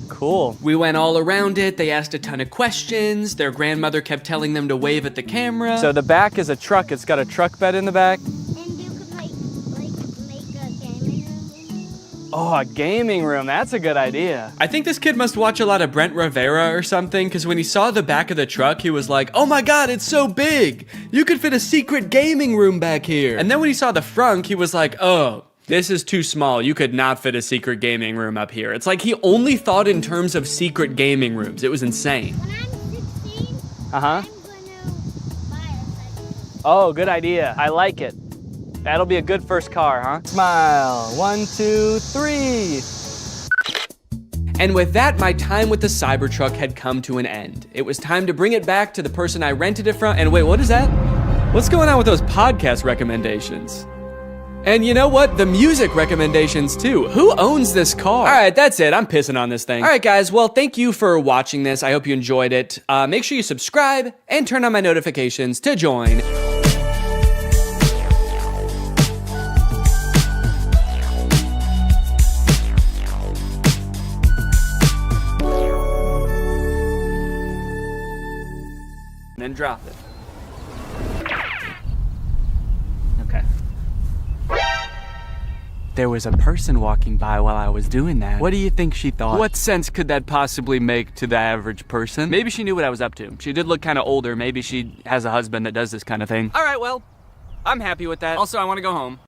Cool. We went all around it. They asked a ton of questions. Their grandmother kept telling them to wave at the camera. So the back is a truck. It's got a truck bed in the back. Oh, a gaming room. That's a good idea. I think this kid must watch a lot of Brent Rivera or something, because when he saw the back of the truck, he was like, oh my God, it's so big. You could fit a secret gaming room back here. And then when he saw the frunk, he was like, oh, this is too small. You could not fit a secret gaming room up here. It's like he only thought in terms of secret gaming rooms. It was insane. When I'm 16, Uh-huh. I'm gonna buy a Oh, good idea. I like it. That'll be a good first car, huh? Smile. 1, 2, 3. And with that, my time with the Cybertruck had come to an end. It was time to bring it back to the person I rented it from. And wait, what is that? What's going on with those podcast recommendations? And you know what? The music recommendations too. Who owns this car? All right, that's it. I'm pissing on this thing. All right, guys. Well, thank you for watching this. I hope you enjoyed it. Make sure you subscribe and turn on my notifications to join. And then drop it. Okay. there was a person walking by while I was doing that, what do you think she thought? What sense could that possibly make to the average person? Maybe she knew what I was up to. She did look kind of older. Maybe she has a husband that does this kind of thing. All right, well, I'm happy with that. Also, I want to go home.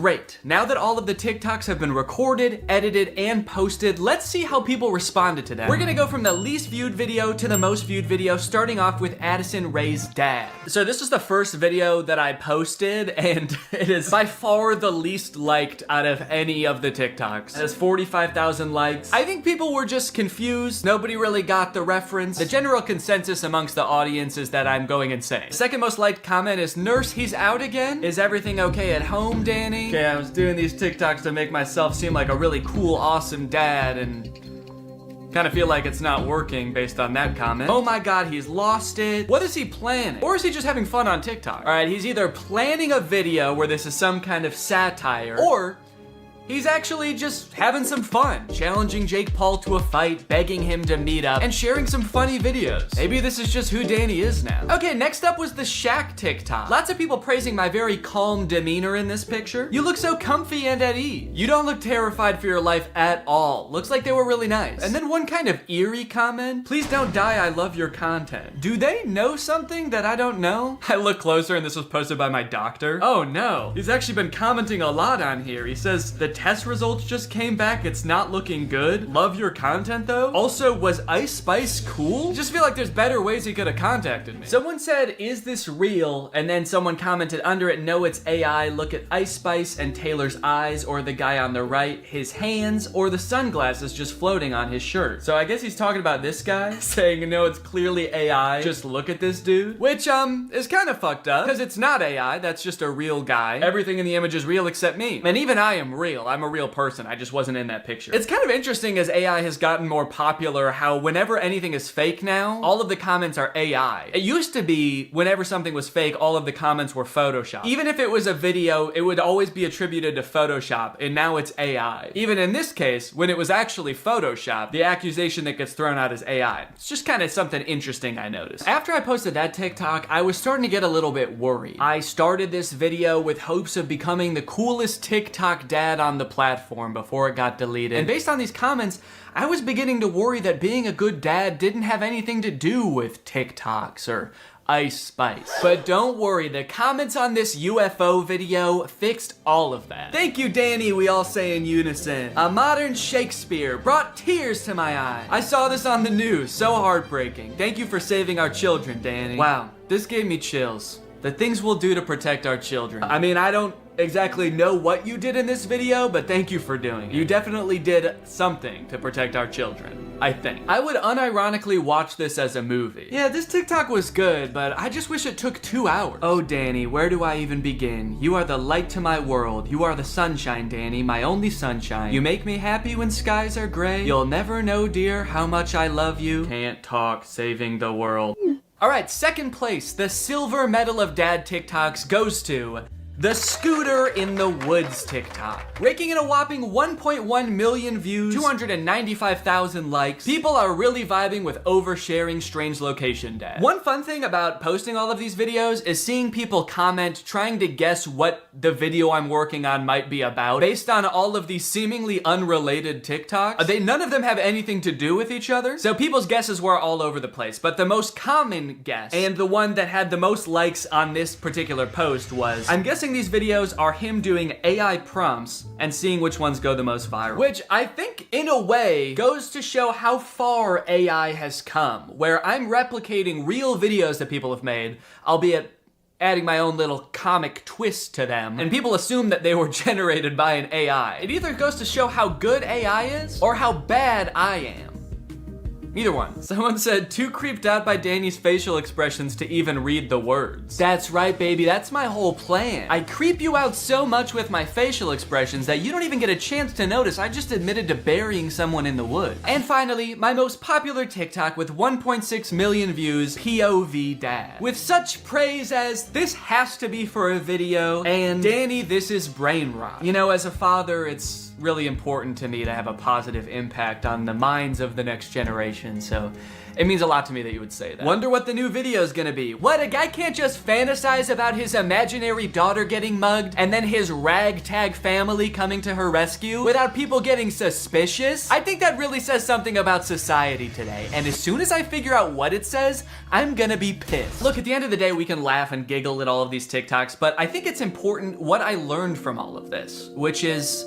Great. Now that all of the TikToks have been recorded, edited, and posted, let's see how people responded to them. We're gonna go from the least viewed video to the most viewed video, starting off with Addison Rae's dad. So this is the first video that I posted, and it is by far the least liked out of any of the TikToks. It has 45,000 likes. I think people were just confused. Nobody really got the reference. The general consensus amongst the audience is that I'm going insane. The second most liked comment is, "Nurse, he's out again? Is everything okay at home, Danny?" Okay, I was doing these TikToks to make myself seem like a really cool, awesome dad, and kind of feel like it's not working based on that comment. Oh my god, he's lost it. What is he planning? Or is he just having fun on TikTok? All right, he's either planning a video where this is some kind of satire, or he's actually just having some fun, challenging Jake Paul to a fight, begging him to meet up, and sharing some funny videos. Maybe this is just who Danny is now. Okay, next up was the Shaq TikTok. Lots of people praising my very calm demeanor in this picture. You look so comfy and at ease. You don't look terrified for your life at all. Looks like they were really nice. And then one kind of eerie comment. "Please don't die, I love your content." Do they know something that I don't know? I look closer and this was posted by my doctor. Oh no, he's actually been commenting a lot on here. He says, "The test results just came back, it's not looking good. Love your content though." Also, "Was Ice Spice cool?" Just feel like there's better ways he could have contacted me. Someone said, "Is this real?" And then someone commented under it, "No, it's AI. Look at Ice Spice and Taylor's eyes, or the guy on the right, his hands, or the sunglasses just floating on his shirt." So I guess he's talking about this guy, saying, "No, it's clearly AI. Just look at this dude." Which, is kind of fucked up, because it's not AI, that's just a real guy. Everything in the image is real except me. And even I am real. I'm a real person. I just wasn't in that picture. It's kind of interesting as AI has gotten more popular how whenever anything is fake now, all of the comments are AI. It used to be whenever something was fake, all of the comments were Photoshop. Even if it was a video, it would always be attributed to Photoshop, and now it's AI. Even in this case, when it was actually Photoshop, the accusation that gets thrown out is AI. It's just kind of something interesting I noticed. After I posted that TikTok, I was starting to get a little bit worried. I started this video with hopes of becoming the coolest TikTok dad on the platform before it got deleted. And based on these comments, I was beginning to worry that being a good dad didn't have anything to do with TikToks or Ice Spice. But don't worry, the comments on this UFO video fixed all of that. "Thank you, Danny," we all say in unison. "A modern Shakespeare brought tears to my eyes. I saw this on the news, so heartbreaking. Thank you for saving our children, Danny." Wow, this gave me chills. The things we'll do to protect our children. I mean, I don't exactly know what you did in this video, but thank you for doing it. You definitely did something to protect our children, I think. I would unironically watch this as a movie. Yeah, this TikTok was good, but I just wish it took 2 hours. "Oh, Danny, where do I even begin? You are the light to my world. You are the sunshine, Danny, my only sunshine. You make me happy when skies are gray. You'll never know, dear, how much I love you. Can't talk, saving the world." All right, second place, the silver medal of dad TikToks goes to the Scooter in the Woods TikTok. Raking in a whopping 1.1 million views, 295,000 likes. People are really vibing with oversharing strange location dad. One fun thing about posting all of these videos is seeing people comment trying to guess what the video I'm working on might be about based on all of these seemingly unrelated TikToks. None of them have anything to do with each other, so people's guesses were all over the place. But the most common guess, and the one that had the most likes on this particular post, was, "I'm guessing these videos are him doing AI prompts and seeing which ones go the most viral." Which I think in a way goes to show how far AI has come, where I'm replicating real videos that people have made, albeit adding my own little comic twist to them, and people assume that they were generated by an AI. It either goes to show how good AI is or how bad I am. Either one. Someone said, "Too creeped out by Danny's facial expressions to even read the words." That's right, baby. That's my whole plan. I creep you out so much with my facial expressions that you don't even get a chance to notice I just admitted to burying someone in the woods. And finally, my most popular TikTok with 1.6 million views, POV Dad. With such praise as, "This has to be for a video," and "Danny, this is brain rot." You know, as a father, it's really important to me to have a positive impact on the minds of the next generation, so it means a lot to me that you would say that. Wonder what the new video is gonna be. What, a guy can't just fantasize about his imaginary daughter getting mugged and then his ragtag family coming to her rescue without people getting suspicious? I think that really says something about society today, and as soon as I figure out what it says, I'm gonna be pissed. Look, at the end of the day, we can laugh and giggle at all of these TikToks, but I think it's important what I learned from all of this, which is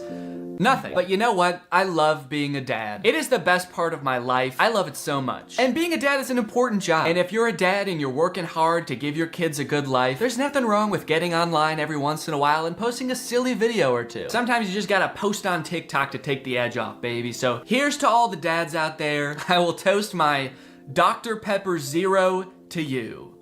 nothing. But you know what? I love being a dad. It is the best part of my life. I love it so much. And being a dad is an important job. And if you're a dad and you're working hard to give your kids a good life, there's nothing wrong with getting online every once in a while and posting a silly video or two. Sometimes you just gotta post on TikTok to take the edge off, baby. So here's to all the dads out there. I will toast my Dr. Pepper Zero to you.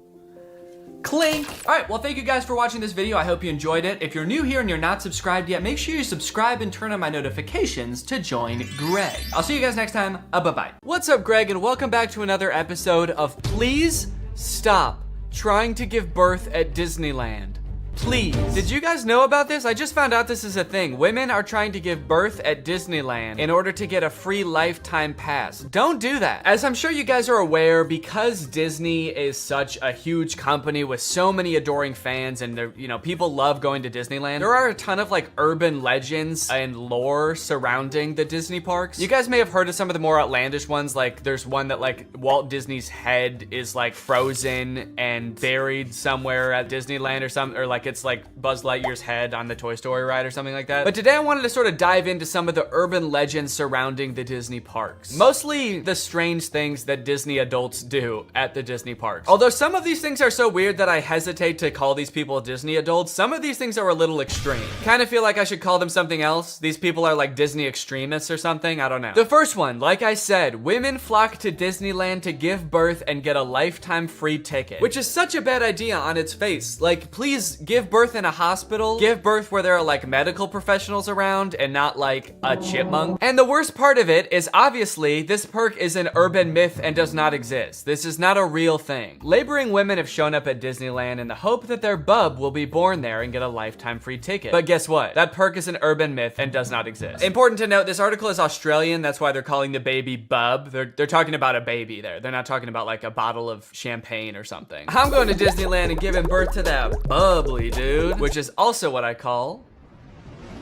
Clink! Alright, well thank you guys for watching this video. I hope you enjoyed it. If you're new here and you're not subscribed yet, make sure you subscribe and turn on my notifications to join Greg. I'll see you guys next time. Bye-bye. What's up, Greg, and welcome back to another episode of Please Stop Trying to Give Birth at Disneyland. Please. Did you guys know about this? I just found out this is a thing. Women are trying to give birth at Disneyland in order to get a free lifetime pass. Don't do that. As I'm sure you guys are aware, because Disney is such a huge company with so many adoring fans and people love going to Disneyland, there are a ton of like urban legends and lore surrounding the Disney parks. You guys may have heard of some of the more outlandish ones, like there's one that like Walt Disney's head is like frozen and buried somewhere at Disneyland or something, or like it's like Buzz Lightyear's head on the Toy Story ride or something like that. But today I wanted to sort of dive into some of the urban legends surrounding the Disney parks. Mostly the strange things that Disney adults do at the Disney parks. Although some of these things are so weird that I hesitate to call these people Disney adults, some of these things are a little extreme. Kind of feel like I should call them something else. These people are like Disney extremists or something, I don't know. The first one, like I said, women flock to Disneyland to give birth and get a lifetime free ticket, which is such a bad idea on its face. Like, please give birth in a hospital, give birth where there are like medical professionals around and not like a chipmunk. And the worst part of it is obviously this perk is an urban myth and does not exist. This is not a real thing. Laboring women have shown up at Disneyland in the hope that their bub will be born there and get a lifetime free ticket. But guess what? That perk is an urban myth and does not exist. Important to note, this article is Australian. That's why they're calling the baby bub. They're talking about a baby there. They're not talking about like a bottle of champagne or something. I'm going to Disneyland and giving birth to that bubbly dude, which is also what I call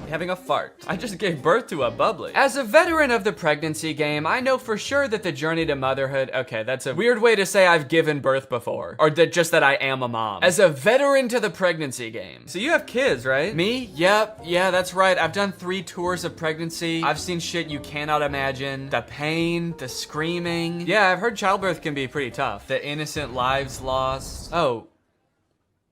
having a fart. I just gave birth to a bubbly. As a veteran of the pregnancy game, I know for sure that the journey to motherhood, okay, that's a weird way to say I've given birth before, or just that I am a mom. As a veteran to the pregnancy game. So you have kids, right? Me? Yep, yeah, that's right. I've done 3 tours of pregnancy. I've seen shit you cannot imagine. The pain, the screaming. Yeah, I've heard childbirth can be pretty tough. The innocent lives lost. Oh.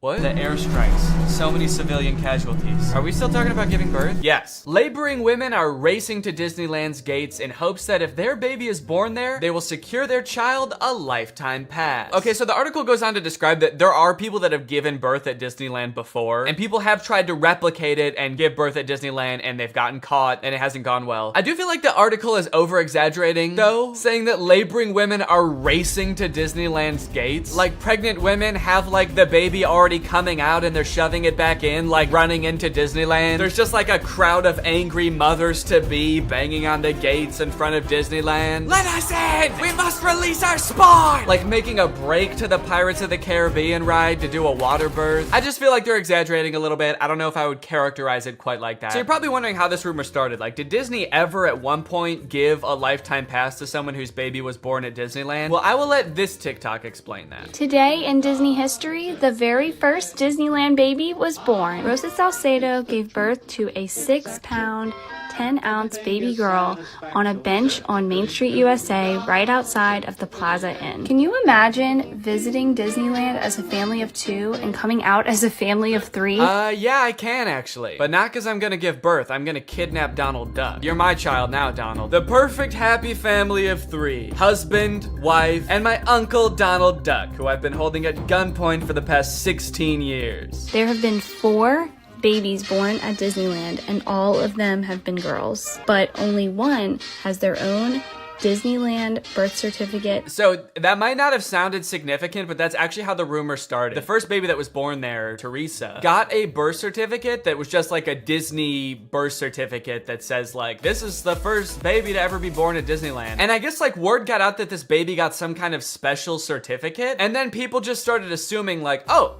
What? The airstrikes. So many civilian casualties. Are we still talking about giving birth? Yes. Laboring women are racing to Disneyland's gates in hopes that if their baby is born there, they will secure their child a lifetime pass. Okay, so the article goes on to describe that there are people that have given birth at Disneyland before, and people have tried to replicate it and give birth at Disneyland, and they've gotten caught, and it hasn't gone well. I do feel like the article is over-exaggerating, though, saying that laboring women are racing to Disneyland's gates. Like, pregnant women have, like, the baby already coming out and they're shoving it back in, like running into Disneyland. There's just like a crowd of angry mothers-to-be banging on the gates in front of Disneyland. Let us in! We must release our spawn! Like making a break to the Pirates of the Caribbean ride to do a water birth. I just feel like they're exaggerating a little bit. I don't know if I would characterize it quite like that. So you're probably wondering how this rumor started. Like, did Disney ever at one point give a lifetime pass to someone whose baby was born at Disneyland? Well, I will let this TikTok explain that. Today in Disney history, the very first Disneyland baby was born. Rosa Salcedo gave birth to a 6-pound, 10-ounce baby girl on a bench on Main Street, USA, right outside of the Plaza Inn. Can you imagine visiting Disneyland as a family of 2 and coming out as a family of 3? Yeah, I can actually. But not because I'm gonna give birth. I'm gonna kidnap Donald Duck. You're my child now, Donald. The perfect happy family of 3. Husband, wife, and my uncle Donald Duck, who I've been holding at gunpoint for the past 16 years. There have been 4 babies born at Disneyland, and all of them have been girls, but only one has their own Disneyland birth certificate. So that might not have sounded significant, but that's actually how the rumor started. The first baby that was born there, Teresa, got a birth certificate that was just like a Disney birth certificate that says like, this is the first baby to ever be born at Disneyland. And I guess like word got out that this baby got some kind of special certificate, and then people just started assuming like, oh,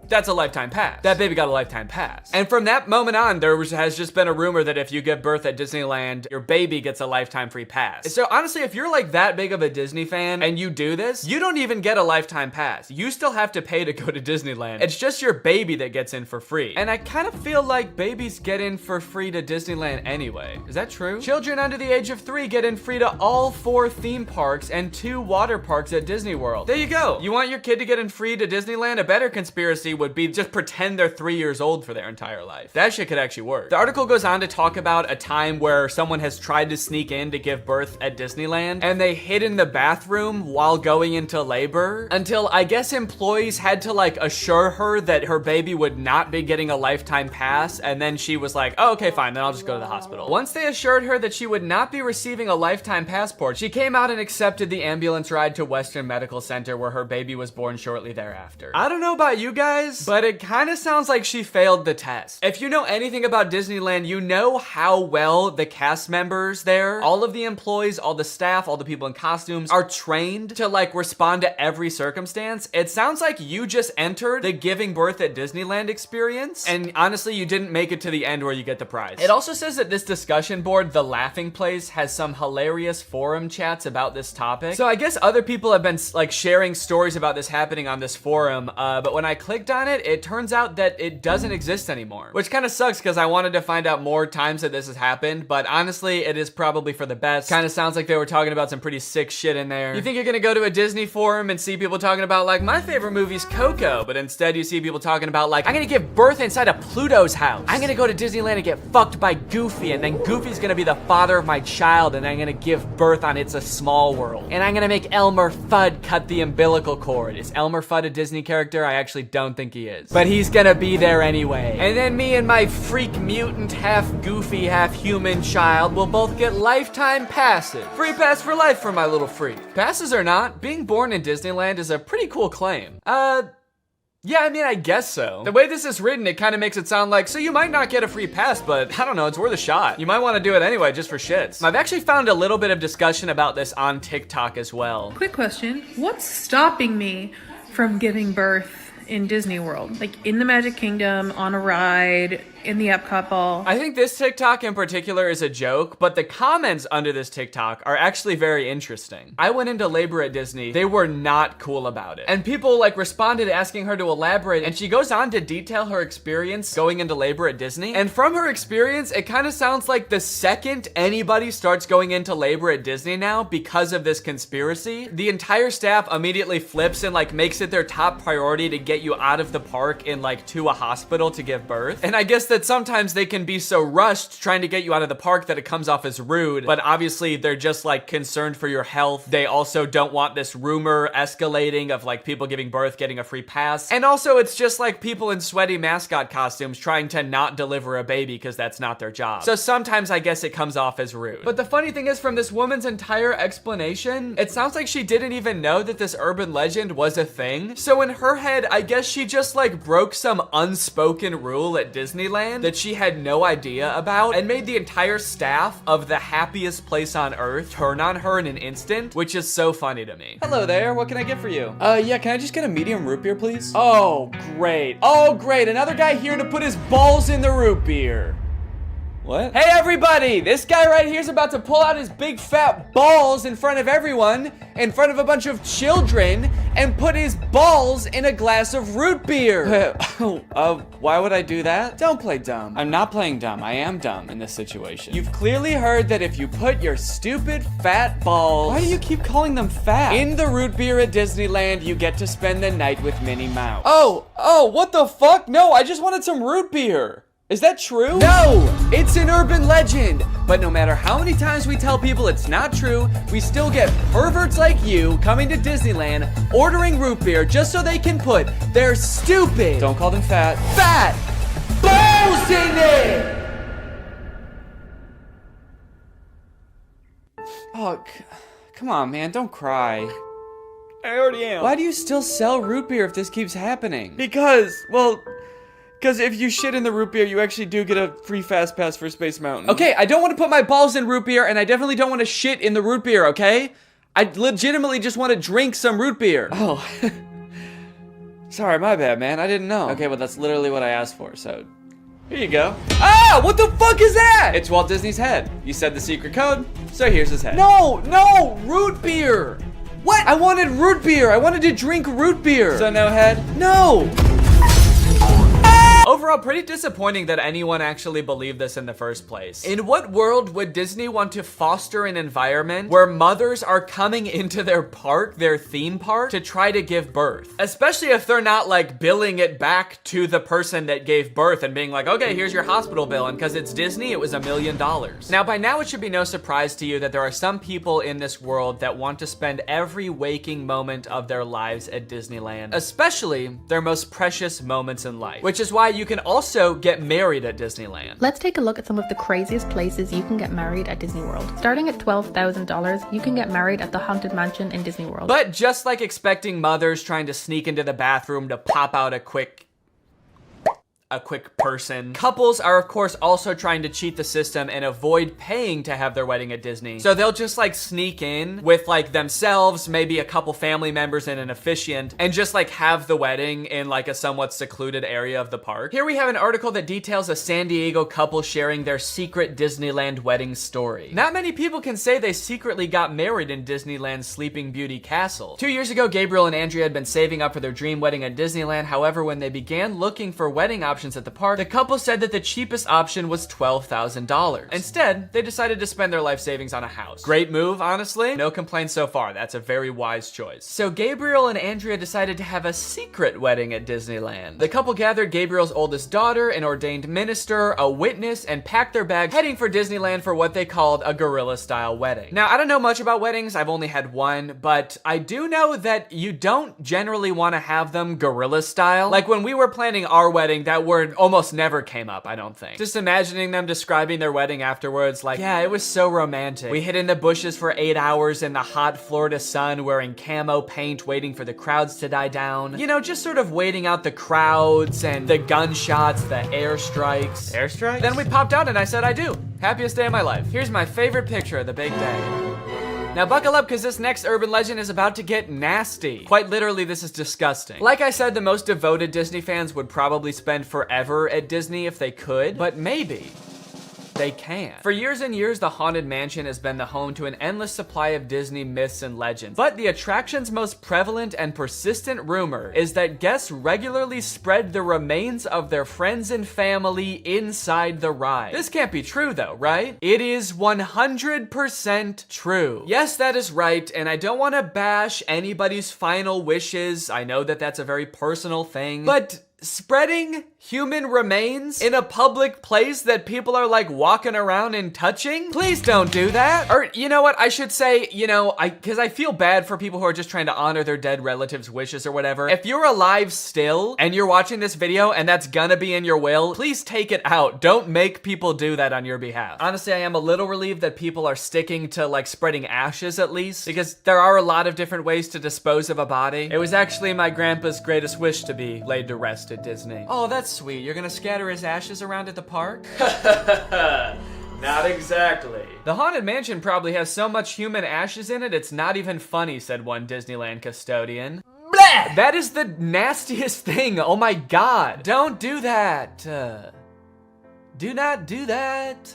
that's a lifetime pass. That baby got a lifetime pass. And from that moment on, has just been a rumor that if you give birth at Disneyland, your baby gets a lifetime free pass. So honestly, if you're like that big of a Disney fan and you do this, you don't even get a lifetime pass. You still have to pay to go to Disneyland. It's just your baby that gets in for free. And I kind of feel like babies get in for free to Disneyland anyway. Is that true? Children under the age of 3 get in free to all 4 theme parks and 2 water parks at Disney World. There you go. You want your kid to get in free to Disneyland? A better conspiracy would be just pretend they're 3 years old for their entire life. That shit could actually work. The article goes on to talk about a time where someone has tried to sneak in to give birth at Disneyland, and they hid in the bathroom while going into labor until I guess employees had to like assure her that her baby would not be getting a lifetime pass, and then she was like, oh, okay, fine, then I'll just go to the hospital. Once they assured her that she would not be receiving a lifetime passport, she came out and accepted the ambulance ride to Western Medical Center where her baby was born shortly thereafter. I don't know about you guys, but it kind of sounds like she failed the test. If you know anything about Disneyland, you know how well the cast members there, all of the employees, all the staff, all the people in costumes are trained to like respond to every circumstance. It sounds like you just entered the giving birth at Disneyland experience, and honestly, you didn't make it to the end where you get the prize. It also says that this discussion board, The Laughing Place, has some hilarious forum chats about this topic. So I guess other people have been like sharing stories about this happening on this forum, but when I clicked on it, it turns out that it doesn't exist anymore, which kind of sucks because I wanted to find out more times that this has happened, but honestly, it is probably for the best. Kind of sounds like they were talking about some pretty sick shit in there. You think you're gonna go to a Disney forum and see people talking about like, my favorite movie's Coco, but instead you see people talking about like, I'm gonna give birth inside of Pluto's house. I'm gonna go to Disneyland and get fucked by Goofy, and then Goofy's gonna be the father of my child, and I'm gonna give birth on It's a Small World. And I'm gonna make Elmer Fudd cut the umbilical cord. Is Elmer Fudd a Disney character? I actually don't think he is, but he's gonna be there anyway. And then me and my freak mutant, half goofy, half human child will both get lifetime passes. Free pass for life for my little freak. Passes or not, being born in Disneyland is a pretty cool claim. Yeah, I mean, I guess so. The way this is written, it kind of makes it sound like, so you might not get a free pass, but I don't know, it's worth a shot. You might want to do it anyway, just for shits. I've actually found a little bit of discussion about this on TikTok as well. Quick question, what's stopping me from giving birth in Disney World? Like in the Magic Kingdom, on a ride, in the Epcot ball? I think this TikTok in particular is a joke, but the comments under this TikTok are actually very interesting. I went into labor at Disney. They were not cool about it. And people like responded asking her to elaborate, and she goes on to detail her experience going into labor at Disney. And from her experience, it kind of sounds like the second anybody starts going into labor at Disney now because of this conspiracy, the entire staff immediately flips and like makes it their top priority to get you out of the park and like to a hospital to give birth. And I guess that sometimes they can be so rushed trying to get you out of the park that it comes off as rude, but obviously they're just like concerned for your health. They also don't want this rumor escalating of like people giving birth getting a free pass. And also it's just like people in sweaty mascot costumes trying to not deliver a baby because that's not their job. So sometimes I guess it comes off as rude. But the funny thing is, from this woman's entire explanation, it sounds like she didn't even know that this urban legend was a thing. So in her head, I guess she just like broke some unspoken rule at Disneyland that she had no idea about and made the entire staff of the happiest place on earth turn on her in an instant, which is so funny to me. Hello there, what can I get for you? Yeah, can I just get a medium root beer, please? Oh, great. Oh, great, another guy here to put his balls in the root beer. What? Hey everybody, this guy right here is about to pull out his big fat balls in front of everyone, in front of a bunch of children, and put his balls in a glass of root beer. Why would I do that? Don't play dumb. I'm not playing dumb. I am dumb in this situation. You've clearly heard that if you put your stupid fat balls— why do you keep calling them fat— in the root beer at Disneyland, you get to spend the night with Minnie Mouse. Oh, what the fuck? No, I just wanted some root beer. Is that true? No, it's an urban legend. But no matter how many times we tell people it's not true, we still get perverts like you coming to Disneyland, ordering root beer just so they can put their stupid— don't call them fat— balls in it! Oh, come on, man, don't cry. I already am. Why do you still sell root beer if this keeps happening? Because if you shit in the root beer, you actually do get a free fast pass for Space Mountain. Okay, I don't want to put my balls in root beer, and I definitely don't want to shit in the root beer, okay? I legitimately just want to drink some root beer. Oh. Sorry, my bad, man. I didn't know. Okay, well, that's literally what I asked for, so here you go. Ah, what the fuck is that? It's Walt Disney's head. You said the secret code, so here's his head. No, root beer. What? I wanted root beer. I wanted to drink root beer. So no head? No. Overall, pretty disappointing that anyone actually believed this in the first place. In what world would Disney want to foster an environment where mothers are coming into their park, their theme park, to try to give birth? Especially if they're not like billing it back to the person that gave birth and being like, okay, here's your hospital bill, and because it's Disney, it was $1 million. Now, by now, it should be no surprise to you that there are some people in this world that want to spend every waking moment of their lives at Disneyland, especially their most precious moments in life, which is why you can also get married at Disneyland. Let's take a look at some of the craziest places you can get married at Disney World. Starting at $12,000, you can get married at the Haunted Mansion in Disney World. But just like expecting mothers trying to sneak into the bathroom to pop out a quick person, couples are of course also trying to cheat the system and avoid paying to have their wedding at Disney. So they'll just like sneak in with like themselves, maybe a couple family members and an officiant, and just like have the wedding in like a somewhat secluded area of the park. Here we have an article that details a San Diego couple sharing their secret Disneyland wedding story. Not many people can say they secretly got married in Disneyland's Sleeping Beauty Castle. 2 years ago, Gabriel and Andrea had been saving up for their dream wedding at Disneyland. However, when they began looking for wedding options at the park, the couple said that the cheapest option was $12,000. Instead, they decided to spend their life savings on a house. Great move, honestly. No complaints so far. That's a very wise choice. So Gabriel and Andrea decided to have a secret wedding at Disneyland. The couple gathered Gabriel's oldest daughter, an ordained minister, a witness, and packed their bags, heading for Disneyland for what they called a guerrilla-style wedding. Now, I don't know much about weddings. I've only had one, but I do know that you don't generally want to have them guerrilla-style. Like when we were planning our wedding, that word almost never came up, I don't think. Just imagining them describing their wedding afterwards, like, yeah, it was so romantic. We hid in the bushes for 8 hours in the hot Florida sun wearing camo paint, waiting for the crowds to die down. You know, just sort of waiting out the crowds and the gunshots, the airstrikes. Airstrikes? Then we popped out and I said I do. Happiest day of my life. Here's my favorite picture of the big day. Now buckle up because this next urban legend is about to get nasty. Quite literally, this is disgusting. Like I said, the most devoted Disney fans would probably spend forever at Disney if they could, but maybe they can. For years and years, the Haunted Mansion has been the home to an endless supply of Disney myths and legends. But the attraction's most prevalent and persistent rumor is that guests regularly spread the remains of their friends and family inside the ride. This can't be true though, right? It is 100% true. Yes, that is right, and I don't want to bash anybody's final wishes. I know that that's a very personal thing, but spreading human remains in a public place that people are like walking around and touching? Please don't do that. Or you know what, I should say, you know, because I feel bad for people who are just trying to honor their dead relatives' wishes or whatever. If you're alive still and you're watching this video and that's gonna be in your will, please take it out. Don't make people do that on your behalf. Honestly, I am a little relieved that people are sticking to like spreading ashes at least, because there are a lot of different ways to dispose of a body. It was actually my grandpa's greatest wish to be laid to rest at Disney. Oh, that's sweet. You're gonna scatter his ashes around at the park? Not exactly. The Haunted Mansion probably has so much human ashes in it, it's not even funny, said one Disneyland custodian. Blah! That is the nastiest thing. Oh my god. Don't do that. Do not do that.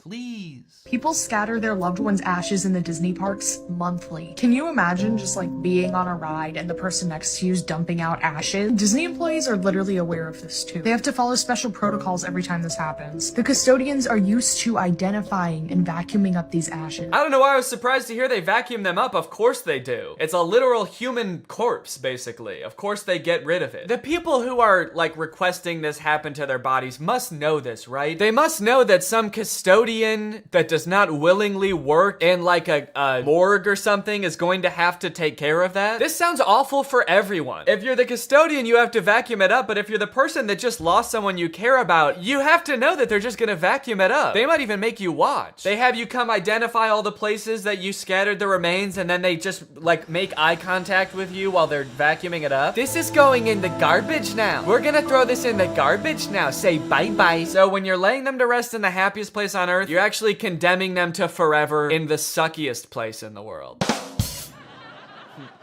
Please. People scatter their loved ones' ashes in the Disney parks monthly. Can you imagine just like being on a ride and the person next to you is dumping out ashes? Disney employees are literally aware of this too. They have to follow special protocols every time this happens. The custodians are used to identifying and vacuuming up these ashes. I don't know why I was surprised to hear they vacuum them up. Of course they do. It's a literal human corpse, basically. Of course they get rid of it. The people who are like requesting this happen to their bodies must know this, right? They must know that some custodian custodian that does not willingly work in like a morgue or something is going to have to take care of that. This sounds awful for everyone. If you're the custodian, you have to vacuum it up, but if you're the person that just lost someone you care about, you have to know that they're just gonna vacuum it up. They might even make you watch. They have you come identify all the places that you scattered the remains, and then they just like make eye contact with you while they're vacuuming it up. This is going in the garbage now. We're gonna throw this in the garbage now. Say bye-bye. So when you're laying them to rest in the happiest place on earth, you're actually condemning them to forever in the suckiest place in the world.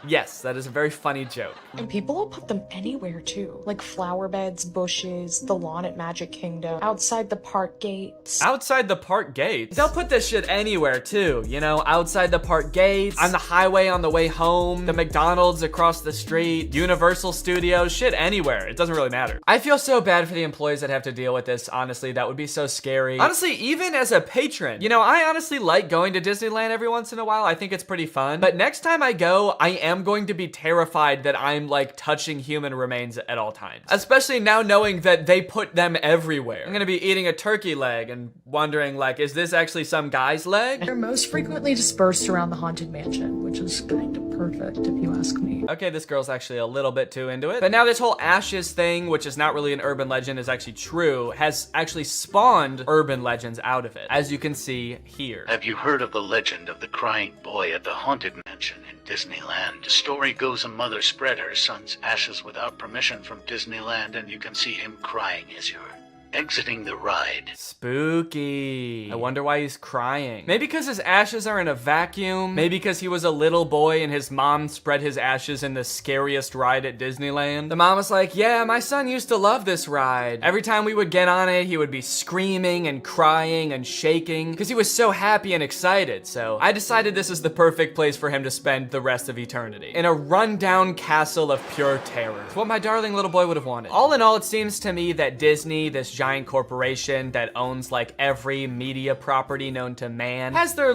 Yes, that is a very funny joke. And people will put them anywhere too. Like flower beds, bushes, the lawn at Magic Kingdom, outside the park gates. Outside the park gates? They'll put this shit anywhere too, you know, outside the park gates, on the highway on the way home, the McDonald's across the street, Universal Studios, shit anywhere. It doesn't really matter. I feel so bad for the employees that have to deal with this, honestly. That would be so scary. Honestly, even as a patron, you know, I honestly like going to Disneyland every once in a while. I think it's pretty fun. But next time I go, I am going to be terrified that I'm like touching human remains at all times. Especially now knowing that they put them everywhere. I'm gonna be eating a turkey leg and wondering like, is this actually some guy's leg? They're most frequently dispersed around the Haunted Mansion, which is kind of perfect if you ask me. Okay, this girl's actually a little bit too into it. But now this whole ashes thing, which is not really an urban legend, is actually true, has actually spawned urban legends out of it, as you can see here. Have you heard of the legend of the crying boy at the Haunted Mansion in Disneyland? The story goes a mother spread her son's ashes without permission from Disneyland, and you can see him crying as you're exiting the ride. Spooky. I wonder why he's crying. Maybe because his ashes are in a vacuum. Maybe because he was a little boy and his mom spread his ashes in the scariest ride at Disneyland. The mom was like, yeah, my son used to love this ride. Every time we would get on it, he would be screaming and crying and shaking because he was so happy and excited. So I decided this is the perfect place for him to spend the rest of eternity. In a rundown castle of pure terror. It's what my darling little boy would have wanted. All in all, it seems to me that Disney, this giant corporation that owns like every media property known to man, has their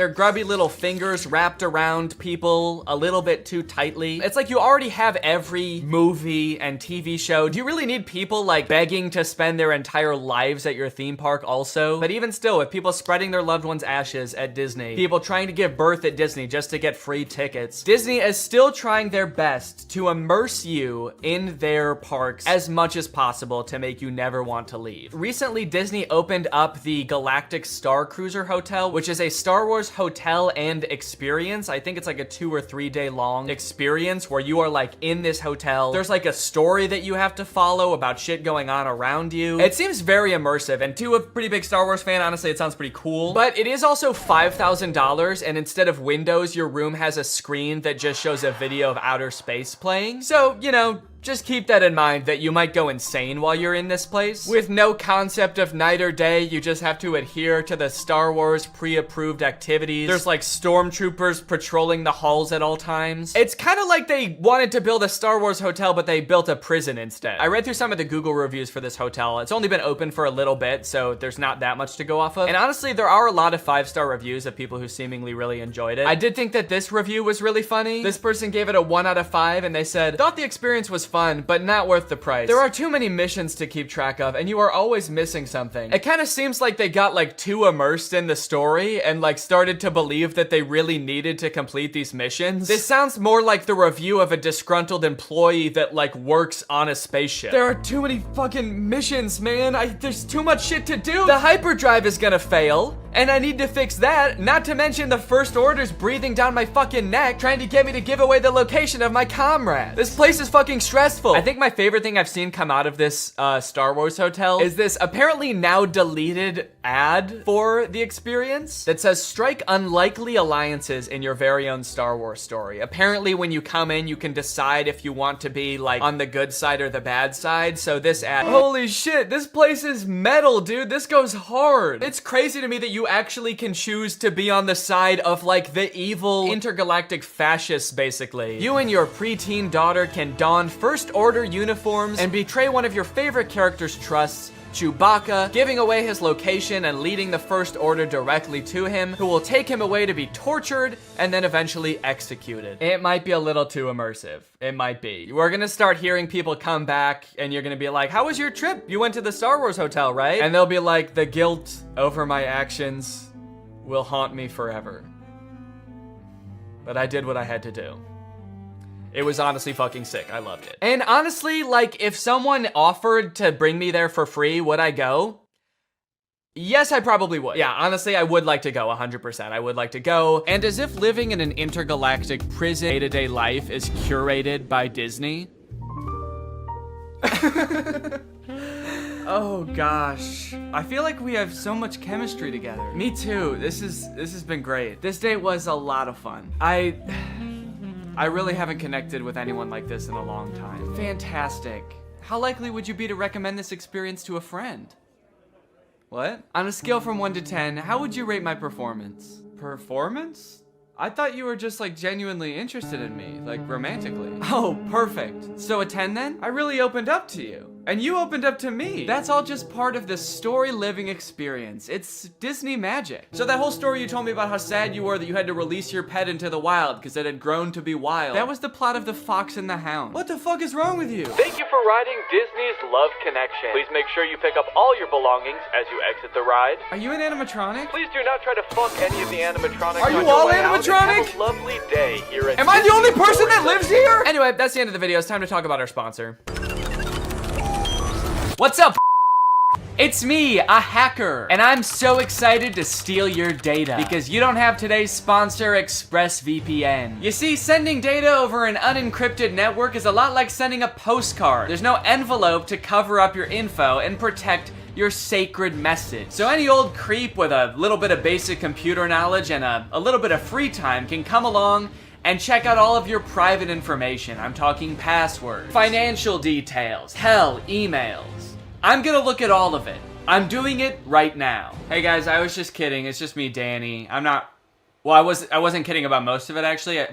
grubby little fingers wrapped around people a little bit too tightly. It's like you already have every movie and TV show. Do you really need people like begging to spend their entire lives at your theme park also? But even still, with people spreading their loved ones' ashes at Disney, people trying to give birth at Disney just to get free tickets, Disney is still trying their best to immerse you in their parks as much as possible to make you never want to leave. Recently, Disney opened up the Galactic Star Cruiser Hotel, which is a Star Wars hotel and experience. I think it's like a 2 or 3 day long experience where you are like in this hotel. There's like a story that you have to follow about shit going on around you. It seems very immersive, and to a pretty big Star Wars fan, honestly, it sounds pretty cool. But it is also $5,000, and instead of windows, your room has a screen that just shows a video of outer space playing. So, you know, just keep that in mind that you might go insane while you're in this place. With no concept of night or day, you just have to adhere to the Star Wars pre-approved activities. There's like stormtroopers patrolling the halls at all times. It's kind of like they wanted to build a Star Wars hotel, but they built a prison instead. I read through some of the Google reviews for this hotel. It's only been open for a little bit, so there's not that much to go off of. And honestly, there are a lot of 5-star reviews of people who seemingly really enjoyed it. I did think that this review was really funny. This person gave it a 1 out of 5, and they said, thought the experience was fun, but not worth the price. There are too many missions to keep track of, and you are always missing something. It kind of seems like they got like too immersed in the story and like started to believe that they really needed to complete these missions. This sounds more like the review of a disgruntled employee that like works on a spaceship. There are too many fucking missions, man. There's too much shit to do. The hyperdrive is gonna fail, and I need to fix that, not to mention the First Order's breathing down my fucking neck trying to get me to give away the location of my comrade. This place is fucking stressful. I think my favorite thing I've seen come out of this Star Wars hotel is this apparently now deleted ad for the experience that says strike unlikely alliances in your very own Star Wars story. Apparently when you come in, you can decide if you want to be like on the good side or the bad side. So this ad, holy shit, this place is metal, dude. This goes hard. It's crazy to me that you actually can choose to be on the side of like the evil intergalactic fascists, basically. You and your preteen daughter can don First Order uniforms and betray one of your favorite characters' trusts Chewbacca, giving away his location and leading the First Order directly to him, who will take him away to be tortured and then eventually executed. It might be a little too immersive. It might be. We're gonna start hearing people come back and you're gonna be like, how was your trip? You went to the Star Wars hotel, right? And they'll be like, the guilt over my actions will haunt me forever. But I did what I had to do. It was honestly fucking sick. I loved it. And honestly, like, if someone offered to bring me there for free, would I go? Yes, I probably would. Yeah, honestly, I would like to go 100%. I would like to go. And as if living in an intergalactic prison day-to-day life is curated by Disney. Oh gosh. I feel like we have so much chemistry together. Me too. This has been great. This date was a lot of fun. I really haven't connected with anyone like this in a long time. Fantastic. How likely would you be to recommend this experience to a friend? What? On a scale from 1 to 10, how would you rate my performance? Performance? I thought you were just like genuinely interested in me, like romantically. Oh, perfect. So a 10 then? I really opened up to you. And you opened up to me. That's all just part of the story living experience. It's Disney magic. So that whole story you told me about how sad you were that you had to release your pet into the wild because it had grown to be wild. That was the plot of The Fox and the Hound. What the fuck is wrong with you? Thank you for riding Disney's Love Connection. Please make sure you pick up all your belongings as you exit the ride. Are you an animatronic? Please do not try to fuck any of the animatronics. Are you all animatronic? Have a lovely day here at Am I the only person that lives here? Anyway, that's the end of the video. It's time to talk about our sponsor. What's up? It's me, a hacker, and I'm so excited to steal your data because you don't have today's sponsor, ExpressVPN. You see, sending data over an unencrypted network is a lot like sending a postcard. There's no envelope to cover up your info and protect your sacred message. So any old creep with a little bit of basic computer knowledge and a little bit of free time can come along and check out all of your private information. I'm talking passwords, financial details, hell, emails. I'm gonna look at all of it. I'm doing it right now. Hey guys, I was just kidding. It's just me, Danny. I wasn't kidding about most of it actually.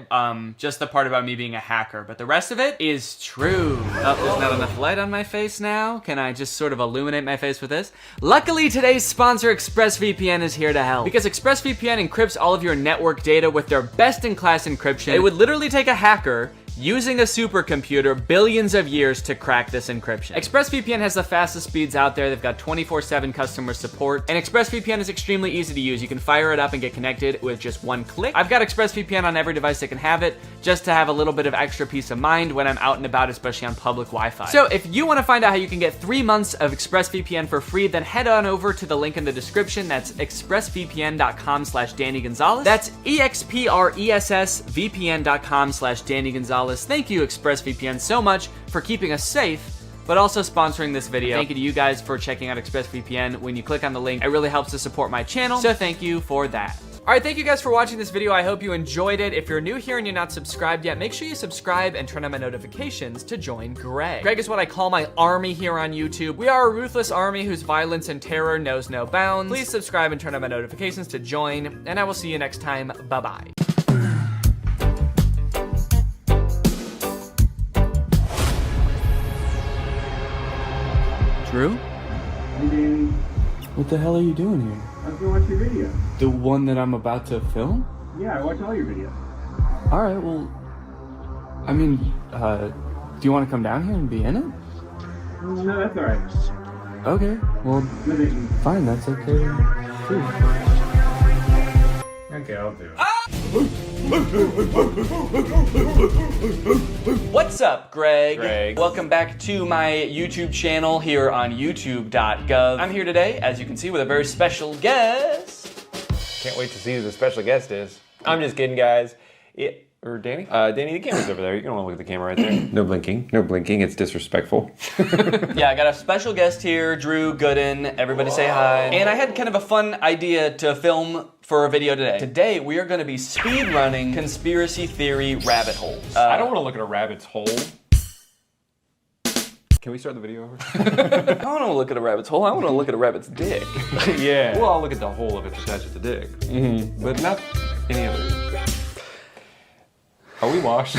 Just the part about me being a hacker, but the rest of it is true. Oh, there's not enough light on my face now. Can I just sort of illuminate my face with this? Luckily, today's sponsor, ExpressVPN, is here to help. Because ExpressVPN encrypts all of your network data with their best-in-class encryption. It would literally take a hacker using a supercomputer billions of years to crack this encryption. ExpressVPN has the fastest speeds out there. They've got 24/7 customer support, and ExpressVPN is extremely easy to use. You can fire it up and get connected with just one click. I've got ExpressVPN on every device that can have it, just to have a little bit of extra peace of mind when I'm out and about, especially on public Wi-Fi. So if you want to find out how you can get 3 months of ExpressVPN for free, then head on over to the link in the description. That's expressvpn.com/Danny Gonzalez. That's expressvpn.com/Danny Gonzalez. Thank you, ExpressVPN, so much for keeping us safe, but also sponsoring this video. Thank you to you guys for checking out ExpressVPN. When you click on the link, it really helps to support my channel, so thank you for that. All right, thank you guys for watching this video. I hope you enjoyed it. If you're new here and you're not subscribed yet, make sure you subscribe and turn on my notifications to join Greg. Greg is what I call my army here on YouTube. We are a ruthless army whose violence and terror knows no bounds. Please subscribe and turn on my notifications to join, and I will see you next time. Bye-bye. Drew? Hey, Danny. What the hell are you doing here? I was gonna watch your video. The one that I'm about to film? Yeah, I watch all your videos. All right, well, I mean, do you want to come down here and be in it? No, that's all right. Okay, well, fine, that's okay. Too. Okay, I'll do it. What's up, Greg? Welcome back to my YouTube channel here on youtube.gov. I'm here today, as you can see, with a very special guest. Can't wait to see who the special guest is. I'm just kidding, guys. Or Danny? Danny, the camera's over there. You don't want to look at the camera right there. No blinking. No blinking. It's disrespectful. Yeah, I got a special guest here, Drew Gooden. Everybody say hi. And I had kind of a fun idea to film for a video today. Today, we are going to be speedrunning conspiracy theory rabbit holes. I don't want to look at a rabbit's hole. Can we start the video over? I don't want to look at a rabbit's hole. I want to look at a rabbit's dick. Yeah. Well, I'll look at the hole if it's attached to the dick. Mm-hmm. But not any other. Are we washed?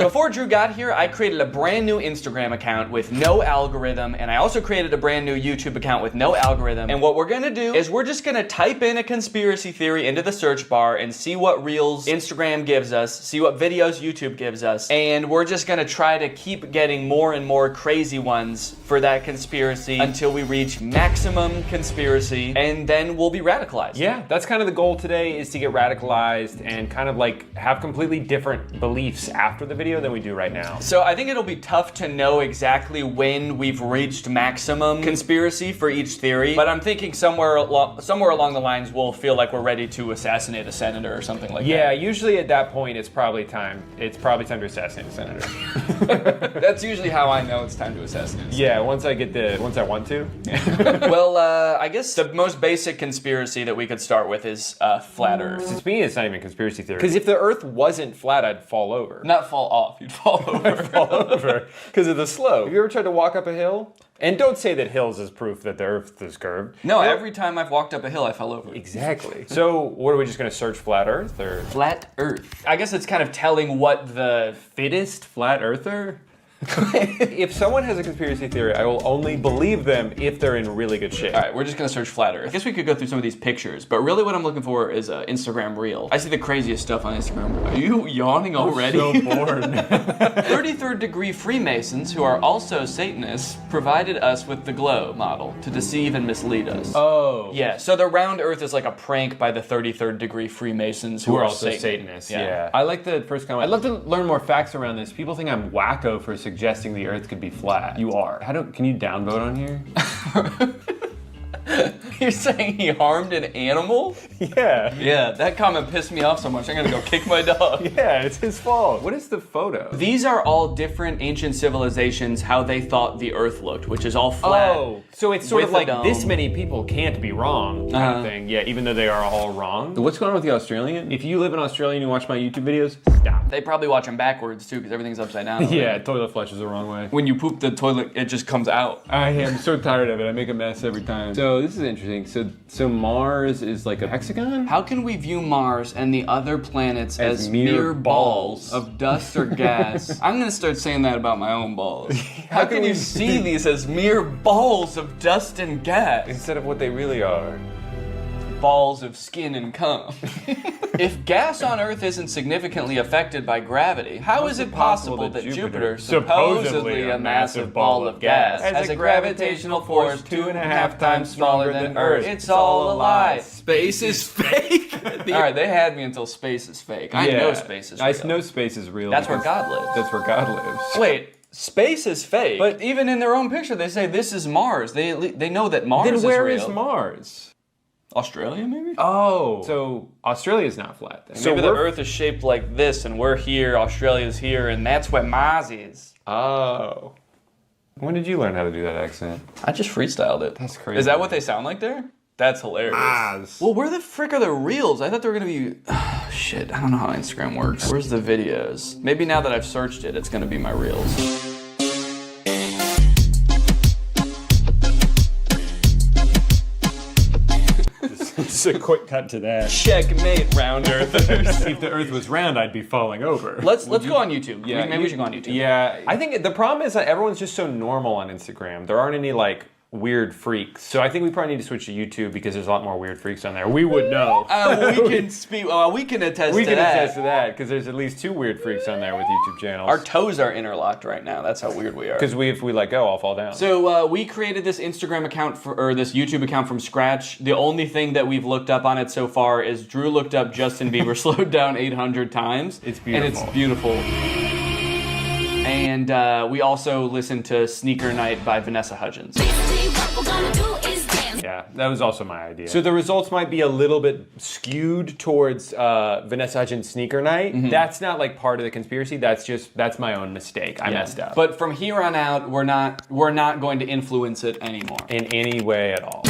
Before Drew got here, I created a brand new Instagram account with no algorithm, and I also created a brand new YouTube account with no algorithm. And what we're gonna do is we're just gonna type in a conspiracy theory into the search bar and see what reels Instagram gives us, see what videos YouTube gives us, and we're just gonna try to keep getting more and more crazy ones for that conspiracy until we reach maximum conspiracy, and then we'll be radicalized. Yeah, that's kind of the goal today, is to get radicalized and kind of like have completely different beliefs after the video than we do right now. So I think it'll be tough to know exactly when we've reached maximum conspiracy for each theory, but I'm thinking somewhere along the lines we'll feel like we're ready to assassinate a senator or something like that. Yeah, usually at that point it's probably time to assassinate a senator. That's usually how I know it's time to assassinate. Yeah, once I want to. Well, I guess the most basic conspiracy that we could start with is flat Earth. To me, it's not even a conspiracy theory. Because if the Earth wasn't flat, I'd fall over. Not fall off, you'd fall over. I'd fall over because of the slope. Have you ever tried to walk up a hill? And don't say that hills is proof that the Earth is curved. No, every time I've walked up a hill, I fell over. Exactly. So, what are we just going to search flat Earth or flat Earth? I guess it's kind of telling what the fittest flat earther. If someone has a conspiracy theory, I will only believe them if they're in really good shape. All right, we're just gonna search flat Earth. I guess we could go through some of these pictures, but really what I'm looking for is an Instagram reel. I see the craziest stuff on Instagram. Are you yawning already? I'm so bored. 33rd degree Freemasons, who are also Satanists, provided us with the glow model to deceive and mislead us. Oh. Yeah, so the round Earth is like a prank by the 33rd degree Freemasons who are also Satanists. Yeah. I like the first comment. I'd love to learn more facts around this. People think I'm wacko for suggesting the Earth could be flat. You are. Can you downvote on here? You're saying he harmed an animal? Yeah. Yeah, that comment pissed me off so much, I'm gonna go kick my dog. Yeah, it's his fault. What is the photo? These are all different ancient civilizations, how they thought the Earth looked, which is all flat. Oh, so it's sort of like this many people can't be wrong kind of thing. Yeah, even though they are all wrong. What's going on with the Australian? If you live in Australia and you watch my YouTube videos, stop. They probably watch them backwards too, because everything's upside down. Yeah, toilet flushes the wrong way. When you poop the toilet, it just comes out. I am so tired of it. I make a mess every time. So this is interesting. So Mars is like a hexagon? How can we view Mars and the other planets as mere balls of dust or gas? I'm gonna start saying that about my own balls. How can you see these as mere balls of dust and gas? Instead of what they really are. Balls of skin and cum. If gas on Earth isn't significantly affected by gravity, how is it possible that Jupiter, supposedly a massive ball of gas, has a gravitational force 2.5 times smaller than Earth? It's all a lie. Space is fake. All right, they had me until space is fake. I know space is real. I know space is real. That's where God lives. That's where God lives. Wait. Space is fake. But even in their own picture, they say this is Mars. They know that Mars is real. Then where is Mars? Australia, maybe? Oh. So Australia's not flat then. So maybe the Earth is shaped like this, and we're here, Australia's here, and that's where Mars is. Oh. When did you learn how to do that accent? I just freestyled it. That's crazy. Is that what they sound like there? That's hilarious. Mars. Well, where the frick are the reels? I thought they were gonna be... Oh, shit, I don't know how Instagram works. Where's the videos? Maybe now that I've searched it, it's gonna be my reels. Just a quick cut to that. Checkmate, round earthers. If the Earth was round, I'd be falling over. Let's go on YouTube. Yeah, maybe we should go on YouTube. Yeah, I think the problem is that everyone's just so normal on Instagram. There aren't any like weird freaks. So I think we probably need to switch to YouTube because there's a lot more weird freaks on there. We would know. We can speak. We can attest we to can that. attest to that because there's at least 2 weird freaks on there with YouTube channels. Our toes are interlocked right now. That's how weird we are. Because if we let go, I'll fall down. So we created this Instagram account or this YouTube account from scratch. The only thing that we've looked up on it so far is Drew looked up Justin Bieber slowed down 800 times. It's beautiful. And it's beautiful. And we also listened to Sneaker Night by Vanessa Hudgens. Yeah, that was also my idea. So the results might be a little bit skewed towards Vanessa Hudgens' Sneaker Night. Mm-hmm. That's not like part of the conspiracy. That's my own mistake. I messed up. But from here on out, we're not going to influence it anymore in any way at all.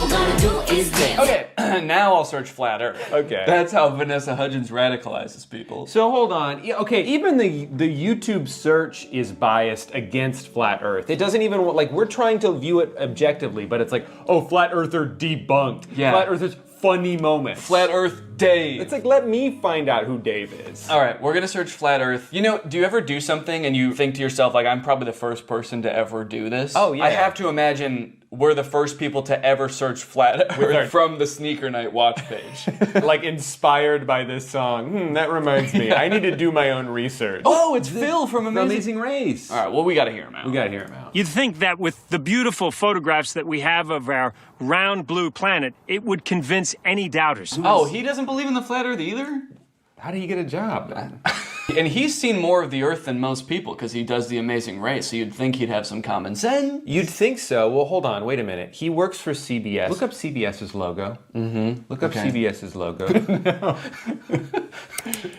Okay, now I'll search flat Earth. Okay. That's how Vanessa Hudgens radicalizes people. So hold on. Yeah, okay, even the YouTube search is biased against flat Earth. It doesn't even, like, we're trying to view it objectively, but it's like, oh, flat Earther debunked. Yeah. Flat Earthers funny moments. Flat Earth Dave. It's like, let me find out who Dave is. All right, we're gonna search flat Earth. You know, do you ever do something and you think to yourself, like, I'm probably the first person to ever do this? Oh, yeah. I have to imagine we're the first people to ever search flat Earth from the Sneaker Night watch page. Like, inspired by this song. That reminds me. I need to do my own research. Oh, it's Phil from Amazing Race. All right, well, we gotta hear him out. We gotta hear him out. You'd think that with the beautiful photographs that we have of our round blue planet, it would convince any doubters. Oh, he doesn't believe in the flat Earth either? How did he get a job, man? And he's seen more of the Earth than most people because he does the Amazing Race, so you'd think he'd have some common sense. You'd think so. Well, hold on. Wait a minute. He works for CBS. Look up CBS's logo. Mm-hmm. Look up CBS's logo.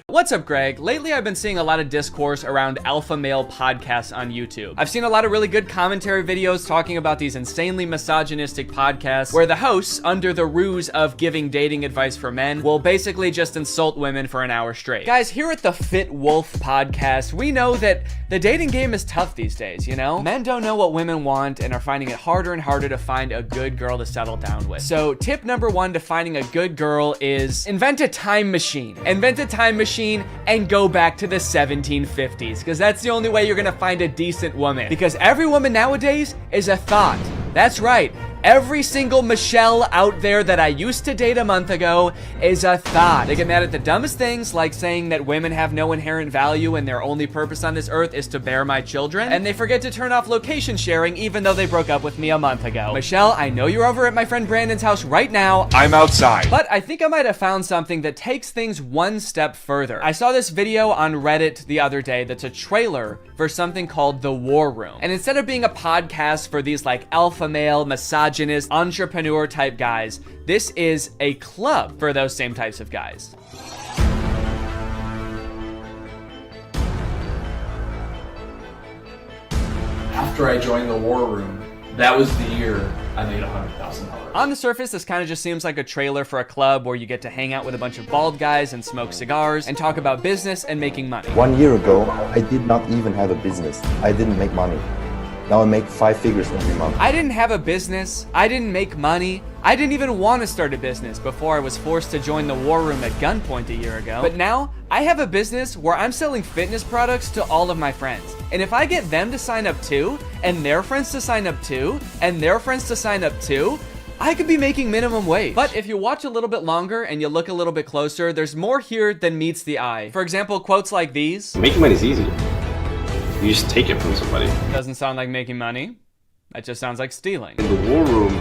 What's up, Greg? Lately, I've been seeing a lot of discourse around alpha male podcasts on YouTube. I've seen a lot of really good commentary videos talking about these insanely misogynistic podcasts where the hosts, under the ruse of giving dating advice for men, will basically just insult women for an hour straight. Guys, here at the Fit Wolf podcast, we know that the dating game is tough these days, you know? Men don't know what women want and are finding it harder and harder to find a good girl to settle down with. So tip number one to finding a good girl is invent a time machine. Invent a time machine and go back to the 1750s, because that's the only way you're gonna find a decent woman. Because every woman nowadays is a thought. That's right. Every single Michelle out there that I used to date a month ago is a thought. They get mad at the dumbest things, like saying that women have no inherent value and their only purpose on this earth is to bear my children. And they forget to turn off location sharing even though they broke up with me a month ago. Michelle, I know you're over at my friend Brandon's house right now. I'm outside. But I think I might have found something that takes things one step further. I saw this video on Reddit the other day that's a trailer for something called The War Room. And instead of being a podcast for these like alpha male, misogynist, entrepreneur type guys, this is a club for those same types of guys. After I joined the War Room, that was the year I made $100,000. On the surface, this kind of just seems like a trailer for a club where you get to hang out with a bunch of bald guys and smoke cigars and talk about business and making money. 1 year ago, I did not even have a business. I didn't make money. Now I make 5 figures every month. I didn't have a business. I didn't make money. I didn't even want to start a business before I was forced to join the War Room at gunpoint a year ago. But now, I have a business where I'm selling fitness products to all of my friends. And if I get them to sign up too, and their friends to sign up too, and their friends to sign up too, I could be making minimum wage. But if you watch a little bit longer and you look a little bit closer, there's more here than meets the eye. For example, quotes like these. Making money is easy. You just take it from somebody. Doesn't sound like making money. That just sounds like stealing. In the War Room,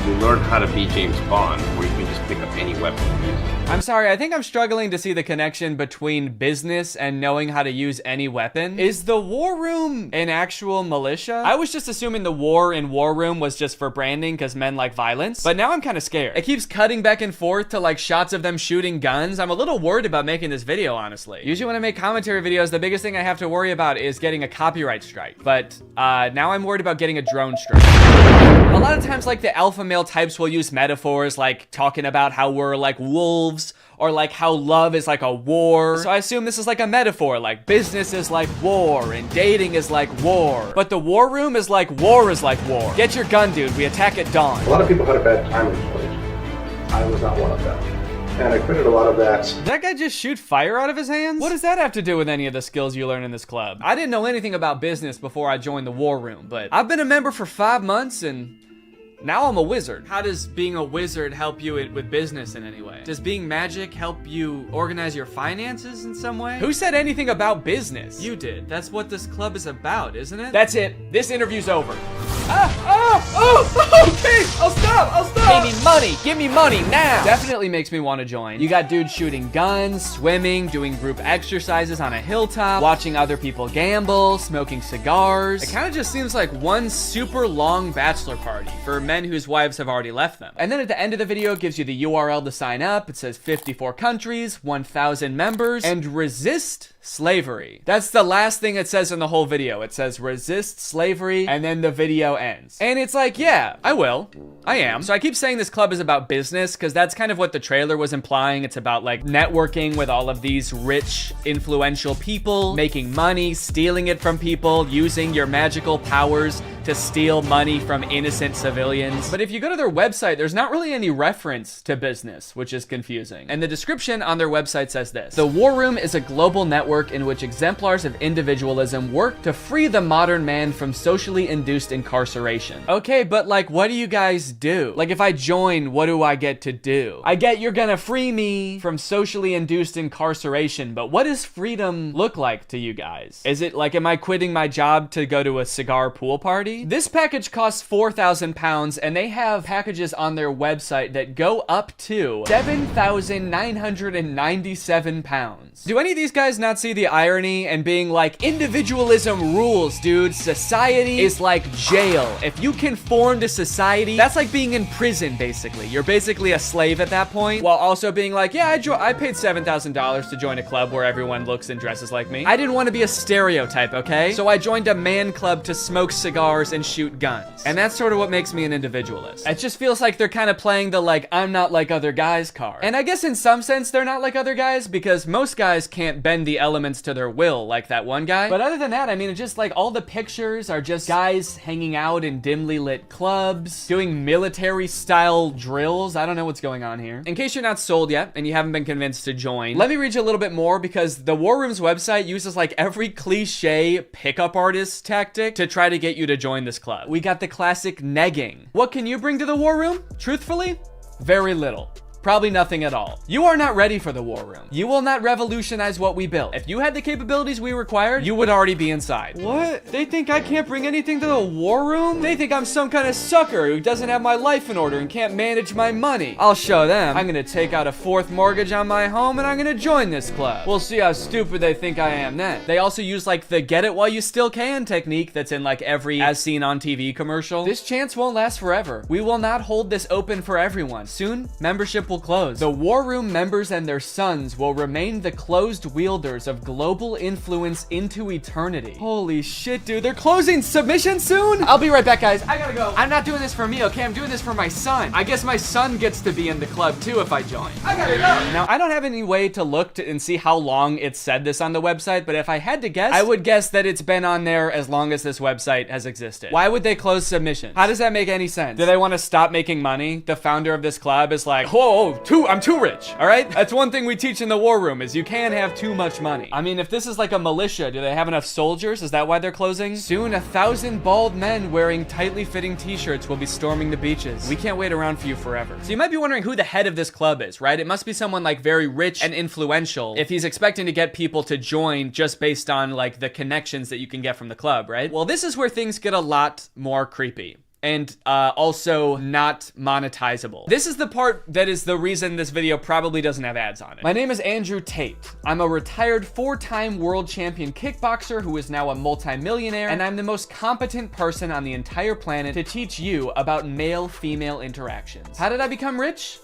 you learn how to be James Bond, where you can just pick up any weapon and use it. I'm sorry, I think I'm struggling to see the connection between business and knowing how to use any weapon. Is the War Room an actual militia? I was just assuming the war in War Room was just for branding because men like violence, but now I'm kind of scared. It keeps cutting back and forth to like shots of them shooting guns. I'm a little worried about making this video, honestly. Usually when I make commentary videos, the biggest thing I have to worry about is getting a copyright strike, but now I'm worried about getting a drone strike. A lot of times, like, the alpha male types will use metaphors like talking about how we're like wolves, or like how love is like a war. So I assume this is like a metaphor, like business is like war and dating is like war. But the War Room is like war is like war. Get your gun, dude, we attack at dawn. A lot of people had a bad time in college. I was not one of them. And I credited a lot of that. Did that guy just shoot fire out of his hands? What does that have to do with any of the skills you learn in this club? I didn't know anything about business before I joined the War Room, but I've been a member for 5 months and now I'm a wizard. How does being a wizard help you with business in any way? Does being magic help you organize your finances in some way? Who said anything about business? You did. That's what this club is about, isn't it? That's it. This interview's over. Okay, I'll stop. Give me money now. Definitely makes me want to join. You got dudes shooting guns, swimming, doing group exercises on a hilltop, watching other people gamble, smoking cigars. It kind of just seems like one super long bachelor party for men whose wives have already left them. And then at the end of the video, it gives you the URL to sign up. It says 54 countries, 1,000 members, and resist slavery. That's the last thing it says in the whole video. It says resist slavery, and then the video ends. And it's like, yeah, I will. I am. So I keep saying this club is about business because that's kind of what the trailer was implying. It's about like networking with all of these rich, influential people, making money, stealing it from people, using your magical powers to steal money from innocent civilians. But if you go to their website, there's not really any reference to business, which is confusing. And the description on their website says this: the War Room is a global network in which exemplars of individualism work to free the modern man from socially induced incarceration. Okay, but like, what do you guys do? Like, if I join, what do I get to do? I get you're gonna free me from socially induced incarceration, but what does freedom look like to you guys? Is it like, am I quitting my job to go to a cigar pool party? This package costs £4,000, and they have packages on their website that go up to £7,997. Do any of these guys not see the irony and being like, individualism rules, dude. Society is like jail. If you conform to society, that's like being in prison, basically. You're basically a slave at that point, while also being like, yeah, I paid $7,000 to join a club where everyone looks and dresses like me. I didn't want to be a stereotype, okay? So I joined a man club to smoke cigars and shoot guns. And that's sort of what makes me an individualist. It just feels like they're kind of playing the like, I'm not like other guys card. And I guess in some sense they're not like other guys, because most guys can't bend the elements to their will like that one guy. But other than that, I mean, it's just like all the pictures are just guys hanging out in dimly lit clubs, doing military style drills. I don't know what's going on here. In case you're not sold yet and you haven't been convinced to join, let me read you a little bit more, because the War Room's website uses like every cliche pickup artist tactic to try to get you to join this club. We got the classic negging. What can you bring to the War Room? Truthfully, very little. Probably nothing at all. You are not ready for the War Room. You will not revolutionize what we built. If you had the capabilities we required, you would already be inside. What? They think I can't bring anything to the War Room? They think I'm some kind of sucker who doesn't have my life in order and can't manage my money. I'll show them. I'm gonna take out a 4th mortgage on my home and I'm gonna join this club. We'll see how stupid they think I am then. They also use like the get it while you still can technique that's in like every as seen on TV commercial. This chance won't last forever. We will not hold this open for everyone. Soon, membership will close. The War Room members and their sons will remain the closed wielders of global influence into eternity. Holy shit, dude. They're closing submission soon? I'll be right back, guys. I gotta go. I'm not doing this for me, okay? I'm doing this for my son. I guess my son gets to be in the club too if I join. I gotta go. Now, I don't have any way to look and see how long it said this on the website, but if I had to guess, I would guess that it's been on there as long as this website has existed. Why would they close submissions? How does that make any sense? Do they want to stop making money? The founder of this club is like, whoa, I'm too rich, all right? That's one thing we teach in the War Room, is you can't have too much money. I mean, if this is like a militia, do they have enough soldiers? Is that why they're closing? Soon, 1,000 bald men wearing tightly fitting t-shirts will be storming the beaches. We can't wait around for you forever. So you might be wondering who the head of this club is, right? It must be someone like very rich and influential if he's expecting to get people to join just based on like the connections that you can get from the club, right? Well, this is where things get a lot more creepy. And also not monetizable. This is the part that is the reason this video probably doesn't have ads on it. My name is Andrew Tate. I'm a retired 4-time world champion kickboxer who is now a multi-millionaire, and I'm the most competent person on the entire planet to teach you about male-female interactions. How did I become rich?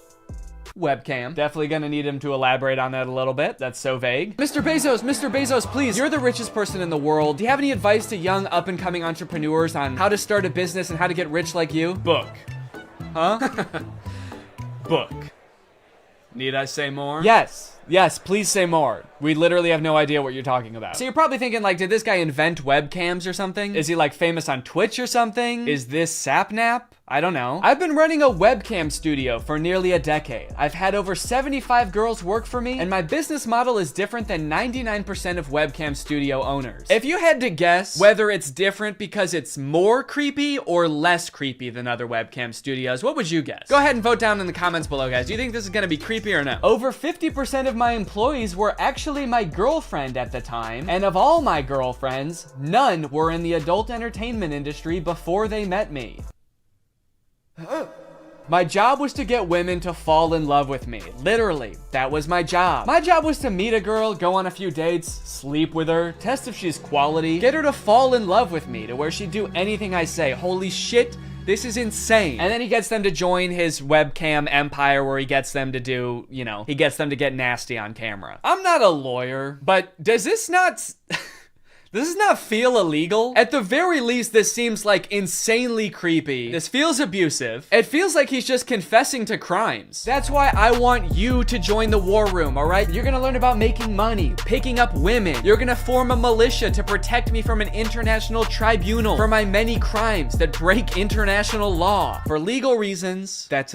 Webcam. Definitely gonna need him to elaborate on that a little bit. That's so vague. Mr. Bezos, please. You're the richest person in the world. Do you have any advice to young up-and-coming entrepreneurs on how to start a business and how to get rich like you? Book. Huh? Book. Need I say more? Yes, please say more. We literally have no idea what you're talking about. So you're probably thinking like, did this guy invent webcams or something? Is he like famous on Twitch or something? Is this Sapnap? I don't know. I've been running a webcam studio for nearly a decade. I've had over 75 girls work for me, and my business model is different than 99% of webcam studio owners. If you had to guess whether it's different because it's more creepy or less creepy than other webcam studios, what would you guess? Go ahead and vote down in the comments below, guys. Do you think this is gonna be creepy or no? Over 50% of my employees were actually my girlfriend at the time, and of all my girlfriends, none were in the adult entertainment industry before they met me. My job was to get women to fall in love with me. Literally, that was my job. My job was to meet a girl, go on a few dates, sleep with her, test if she's quality, get her to fall in love with me to where she'd do anything I say. Holy shit, this is insane. And then he gets them to join his webcam empire where he gets them to do, you know, he gets them to get nasty on camera. I'm not a lawyer, but does this not... This does not feel illegal. At the very least, this seems like insanely creepy. This feels abusive. It feels like he's just confessing to crimes. That's why I want you to join the war room, all right? You're gonna learn about making money, picking up women. You're gonna form a militia to protect me from an international tribunal for my many crimes that break international law. For legal reasons, that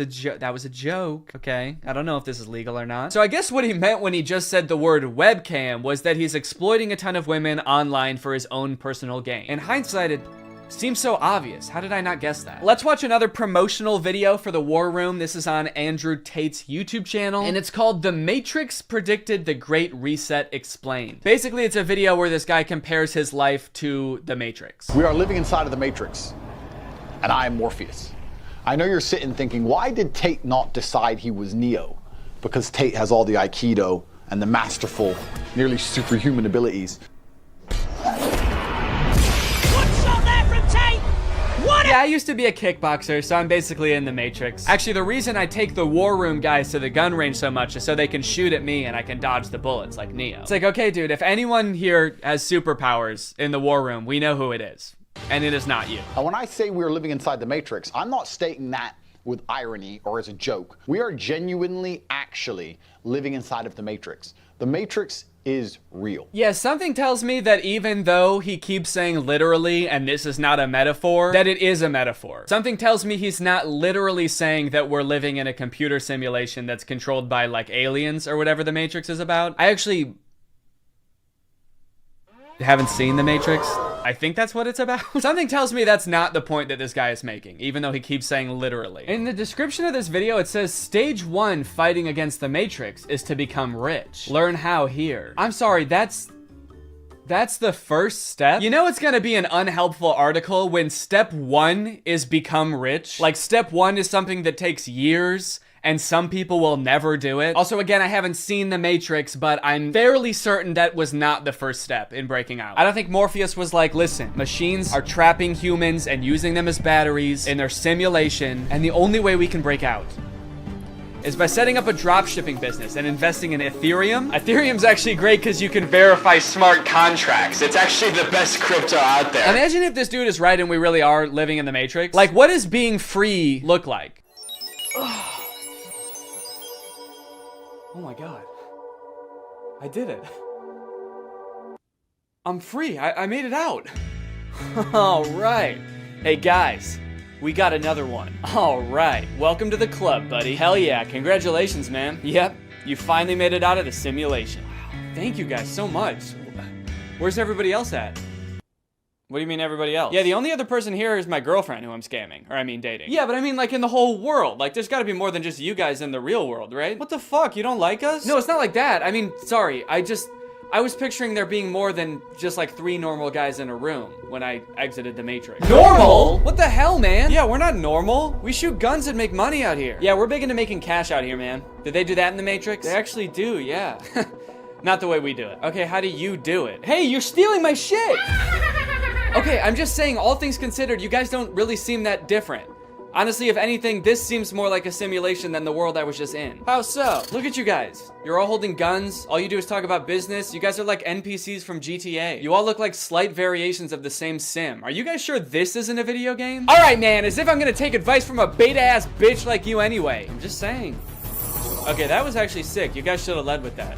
was a joke, okay? I don't know if this is legal or not. So I guess what he meant when he just said the word webcam was that he's exploiting a ton of women online for his own personal gain. In hindsight, it seems so obvious. How did I not guess that? Let's watch another promotional video for the War Room. This is on Andrew Tate's YouTube channel, and it's called The Matrix Predicted the Great Reset Explained. Basically, it's a video where this guy compares his life to the Matrix. We are living inside of the Matrix, and I am Morpheus. I know you're sitting thinking, why did Tate not decide he was Neo? Because Tate has all the Aikido and the masterful, nearly superhuman abilities. Yeah, I used to be a kickboxer, so I'm basically in the Matrix. Actually, the reason I take the War Room guys to the gun range so much is so they can shoot at me and I can dodge the bullets like Neo. It's like, okay, dude, if anyone here has superpowers in the War Room, we know who it is. And it is not you. And when I say we're living inside the Matrix, I'm not stating that with irony or as a joke. We are genuinely actually living inside of the Matrix. The Matrix is real. Yeah, something tells me that even though he keeps saying literally, and this is not a metaphor, that it is a metaphor. Something tells me he's not literally saying that we're living in a computer simulation that's controlled by, like, aliens or whatever the Matrix is about. I actually haven't seen the Matrix. I think that's what it's about. Something tells me that's not the point that this guy is making, even though he keeps saying literally. In the description of this video, it says stage 1 fighting against the Matrix is to become rich. Learn how here. I'm sorry, that's the first step? You know it's gonna be an unhelpful article when step 1 is become rich? Like step 1 is something that takes years and some people will never do it. Also, again, I haven't seen The Matrix, but I'm fairly certain that was not the first step in breaking out. I don't think Morpheus was like, listen, machines are trapping humans and using them as batteries in their simulation, and the only way we can break out is by setting up a dropshipping business and investing in Ethereum. Ethereum's actually great because you can verify smart contracts. It's actually the best crypto out there. Imagine if this dude is right and we really are living in the Matrix. Like, what does being free look like? Oh my God. I did it. I'm free. I made it out. All right. Hey guys, we got another one. All right. Welcome to the club, buddy. Hell yeah. Congratulations, man. Yep. You finally made it out of the simulation. Wow. Thank you guys so much. Where's everybody else at? What do you mean everybody else? Yeah, the only other person here is my girlfriend who I'm scamming. Or I mean dating. Yeah, but I mean like in the whole world. Like there's gotta be more than just you guys in the real world, right? What the fuck? You don't like us? No, it's not like that. I mean, sorry. I was picturing there being more than just like 3 normal guys in a room when I exited the Matrix. Normal? What the hell, man? Yeah, we're not normal. We shoot guns and make money out here. Yeah, we're big into making cash out here, man. Did they do that in the Matrix? They actually do, yeah. Not the way we do it. Okay, how do you do it? Hey, you're stealing my shit! Okay, I'm just saying, all things considered, you guys don't really seem that different. Honestly, if anything, this seems more like a simulation than the world I was just in. How so? Look at you guys. You're all holding guns. All you do is talk about business. You guys are like NPCs from GTA. You all look like slight variations of the same sim. Are you guys sure this isn't a video game? All right, man, as if I'm gonna take advice from a beta-ass bitch like you anyway. I'm just saying. Okay, that was actually sick. You guys should have led with that.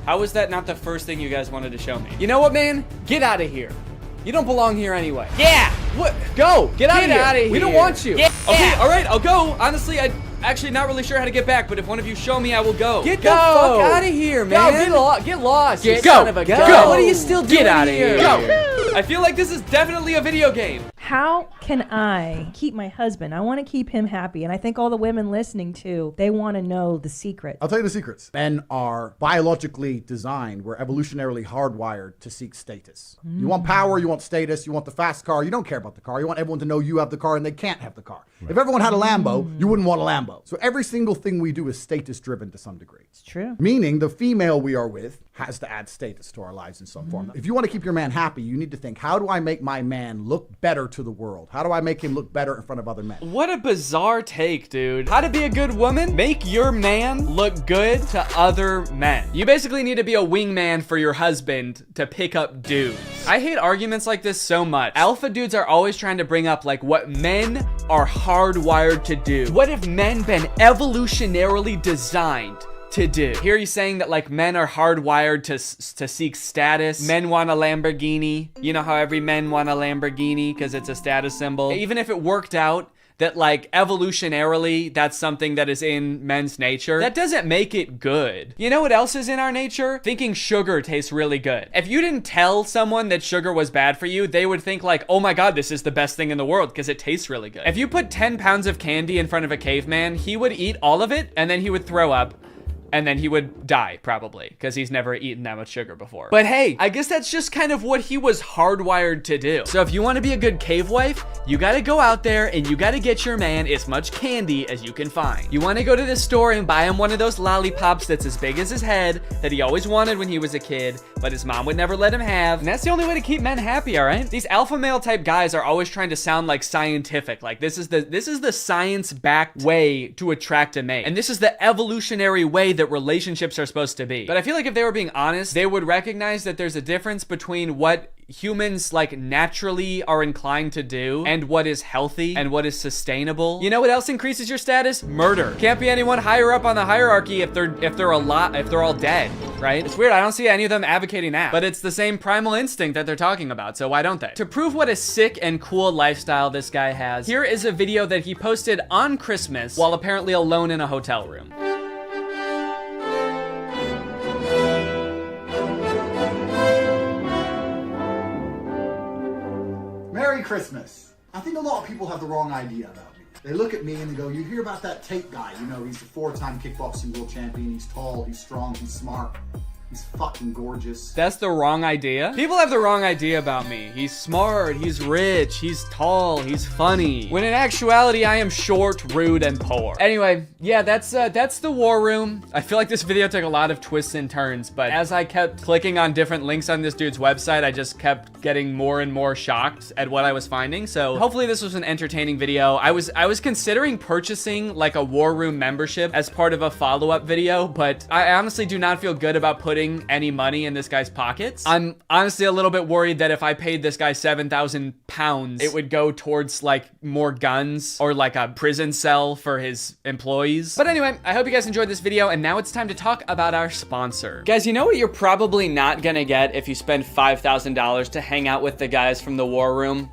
How was that not the first thing you guys wanted to show me? You know what, man? Get out of here. You don't belong here anyway. Yeah! What? Go! Get out of here! We don't want you! Yeah. Okay, alright, I'll go. Honestly, I'm actually not really sure how to get back, but if one of you show me, I will go. Get the fuck out of here, man! Go, get lost! Get son of a gun! Go! What are you still doing? Get out of here! Go! I feel like this is definitely a video game. How can I keep my husband? I want to keep him happy. And I think all the women listening too, they want to know the secret. I'll tell you the secrets. Men are biologically designed. We're evolutionarily hardwired to seek status. You want power, you want status, you want the fast car. You don't care about the car. You want everyone to know you have the car and they can't have the car. Right. If everyone had a Lambo, you wouldn't want a Lambo. So every single thing we do is status driven to some degree. It's true. Meaning the female we are with has to add status to our lives in some form. If you want to keep your man happy, you need to think, how do I make my man look better to the world? How do I make him look better in front of other men? What a bizarre take, dude. How to be a good woman? Make your man look good to other men. You basically need to be a wingman for your husband to pick up dudes. I hate arguments like this so much. Alpha dudes are always trying to bring up like what men are hardwired to do. What have men been evolutionarily designed to do? Here he's saying that like men are hardwired to seek status. Men want a Lamborghini. You know how every man want a Lamborghini because it's a status symbol. Even if it worked out that like evolutionarily that's something that is in men's nature, that doesn't make it good. You know what else is in our nature? Thinking sugar tastes really good. If you didn't tell someone that sugar was bad for you, they would think like, oh my god, this is the best thing in the world because it tastes really good. If you put 10 pounds of candy in front of a caveman, he would eat all of it and then he would throw up. And then he would die, probably, because he's never eaten that much sugar before. But hey, I guess that's just kind of what he was hardwired to do. So if you want to be a good cave wife, you gotta go out there and you gotta get your man as much candy as you can find. You want to go to the store and buy him one of those lollipops that's as big as his head that he always wanted when he was a kid, but his mom would never let him have. And that's the only way to keep men happy, all right? These alpha male type guys are always trying to sound like scientific. Like this is the science-backed way to attract a mate. And this is the evolutionary way that relationships are supposed to be. But I feel like if they were being honest, they would recognize that there's a difference between what humans like naturally are inclined to do and what is healthy and what is sustainable. You know what else increases your status? Murder. Can't be anyone higher up on the hierarchy if they're all dead, right? It's weird. I don't see any of them advocating that, but it's the same primal instinct that they're talking about, so why don't they? To prove what a sick and cool lifestyle this guy has, here is a video that he posted on Christmas while apparently alone in a hotel room. Merry Christmas. I think a lot of people have the wrong idea about me. They look at me and they go, you hear about that Tate guy, you know, he's a 4-time kickboxing world champion, he's tall, he's strong, he's smart, he's fucking gorgeous. That's the wrong idea? People have the wrong idea about me. He's smart, he's rich, he's tall, he's funny. When in actuality, I am short, rude, and poor. Anyway, yeah, that's the war room. I feel like this video took a lot of twists and turns, but as I kept clicking on different links on this dude's website, I just kept getting more and more shocked at what I was finding. So hopefully this was an entertaining video. I was considering purchasing like a war room membership as part of a follow-up video, but I honestly do not feel good about putting any money in this guy's pockets. I'm honestly a little bit worried that if I paid this guy 7,000 pounds, it would go towards like more guns or like a prison cell for his employees. But anyway, I hope you guys enjoyed this video, and now it's time to talk about our sponsor. Guys, you know what you're probably not gonna get if you spend $5,000 to hang out with the guys from the war room?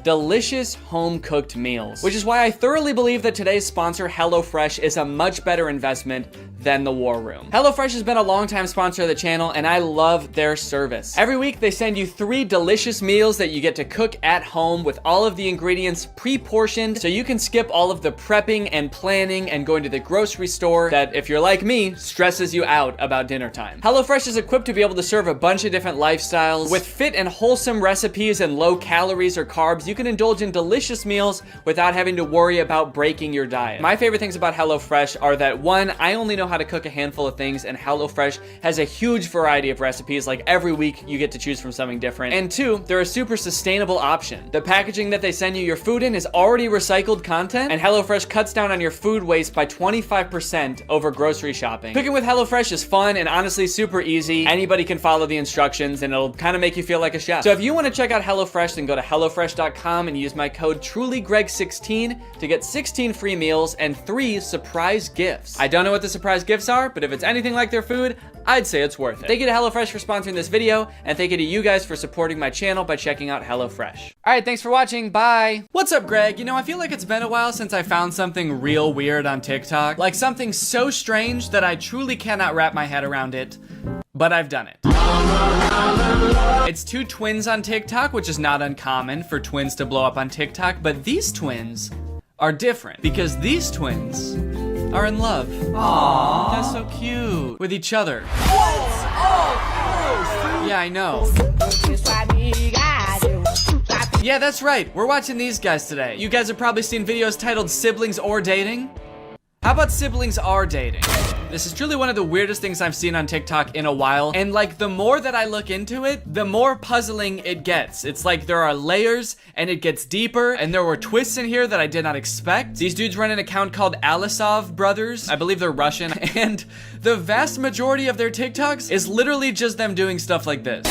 Delicious home-cooked meals, which is why I thoroughly believe that today's sponsor, HelloFresh, is a much better investment than the war room. HelloFresh has been a longtime sponsor of the channel, and I love their service. Every week, they send you 3 delicious meals that you get to cook at home with all of the ingredients pre-portioned, so you can skip all of the prepping and planning and going to the grocery store that, if you're like me, stresses you out about dinner time. HelloFresh is equipped to be able to serve a bunch of different lifestyles. With fit and wholesome recipes and low calories or carbs, you can indulge in delicious meals without having to worry about breaking your diet. My favorite things about HelloFresh are that 1, I only know how to cook a handful of things, and HelloFresh has a huge variety of recipes. Like every week you get to choose from something different. And 2, they're a super sustainable option. The packaging that they send you your food in is already recycled content, and HelloFresh cuts down on your food waste by 25% over grocery shopping. Cooking with HelloFresh is fun and honestly super easy. Anybody can follow the instructions and it'll kind of make you feel like a chef. So if you want to check out HelloFresh, then go to HelloFresh.com and use my code TrulyGreg16 to get 16 free meals and 3 surprise gifts. I don't know what the surprise gifts are, but if it's anything like their food, I'd say it's worth it. Thank you to HelloFresh for sponsoring this video, and thank you to you guys for supporting my channel by checking out HelloFresh. All right, thanks for watching. Bye. What's up, Greg? You know, I feel like it's been a while since I found something real weird on TikTok. Like something so strange that I truly cannot wrap my head around it, but I've done it. It's 2 twins on TikTok, which is not uncommon for twins to blow up on TikTok, but these twins are different because these twins are in love. Aww. That's so cute. With each other. What's up? Yeah, I know. Yeah, that's right. We're watching these guys today. You guys have probably seen videos titled Siblings or Dating. How about siblings are dating? This is truly one of the weirdest things I've seen on TikTok in a while, and like the more that I look into it, the more puzzling it gets. It's like there are layers and it gets deeper, and there were twists in here that I did not expect. These dudes run an account called Alisov Brothers. I believe they're Russian, and the vast majority of their TikToks is literally just them doing stuff like this.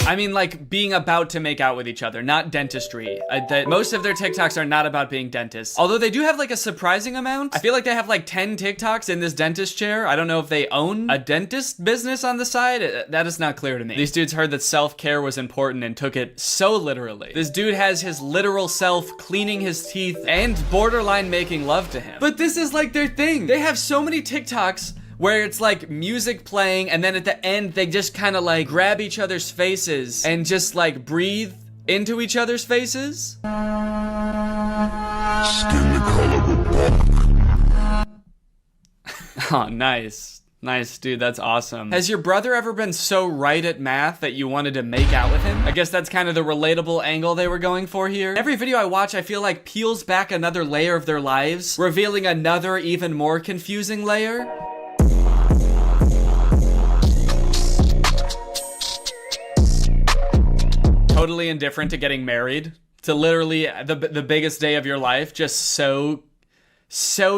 I mean, like, being about to make out with each other, not dentistry. Most of their TikToks are not about being dentists. Although they do have, like, a surprising amount. I feel like they have, like, 10 TikToks in this dentist chair. I don't know if they own a dentist business on the side. That is not clear to me. These dudes heard that self-care was important and took it so literally. This dude has his literal self cleaning his teeth and borderline making love to him. But this is, like, their thing. They have so many TikToks where it's like music playing, and then at the end they just kind of like grab each other's faces and just like breathe into each other's faces. Oh, nice. Nice, dude, that's awesome. Has your brother ever been so right at math that you wanted to make out with him? I guess that's kind of the relatable angle they were going for here. Every video I watch, I feel like peels back another layer of their lives, revealing another even more confusing layer. Totally indifferent to getting married, to literally the biggest day of your life, just so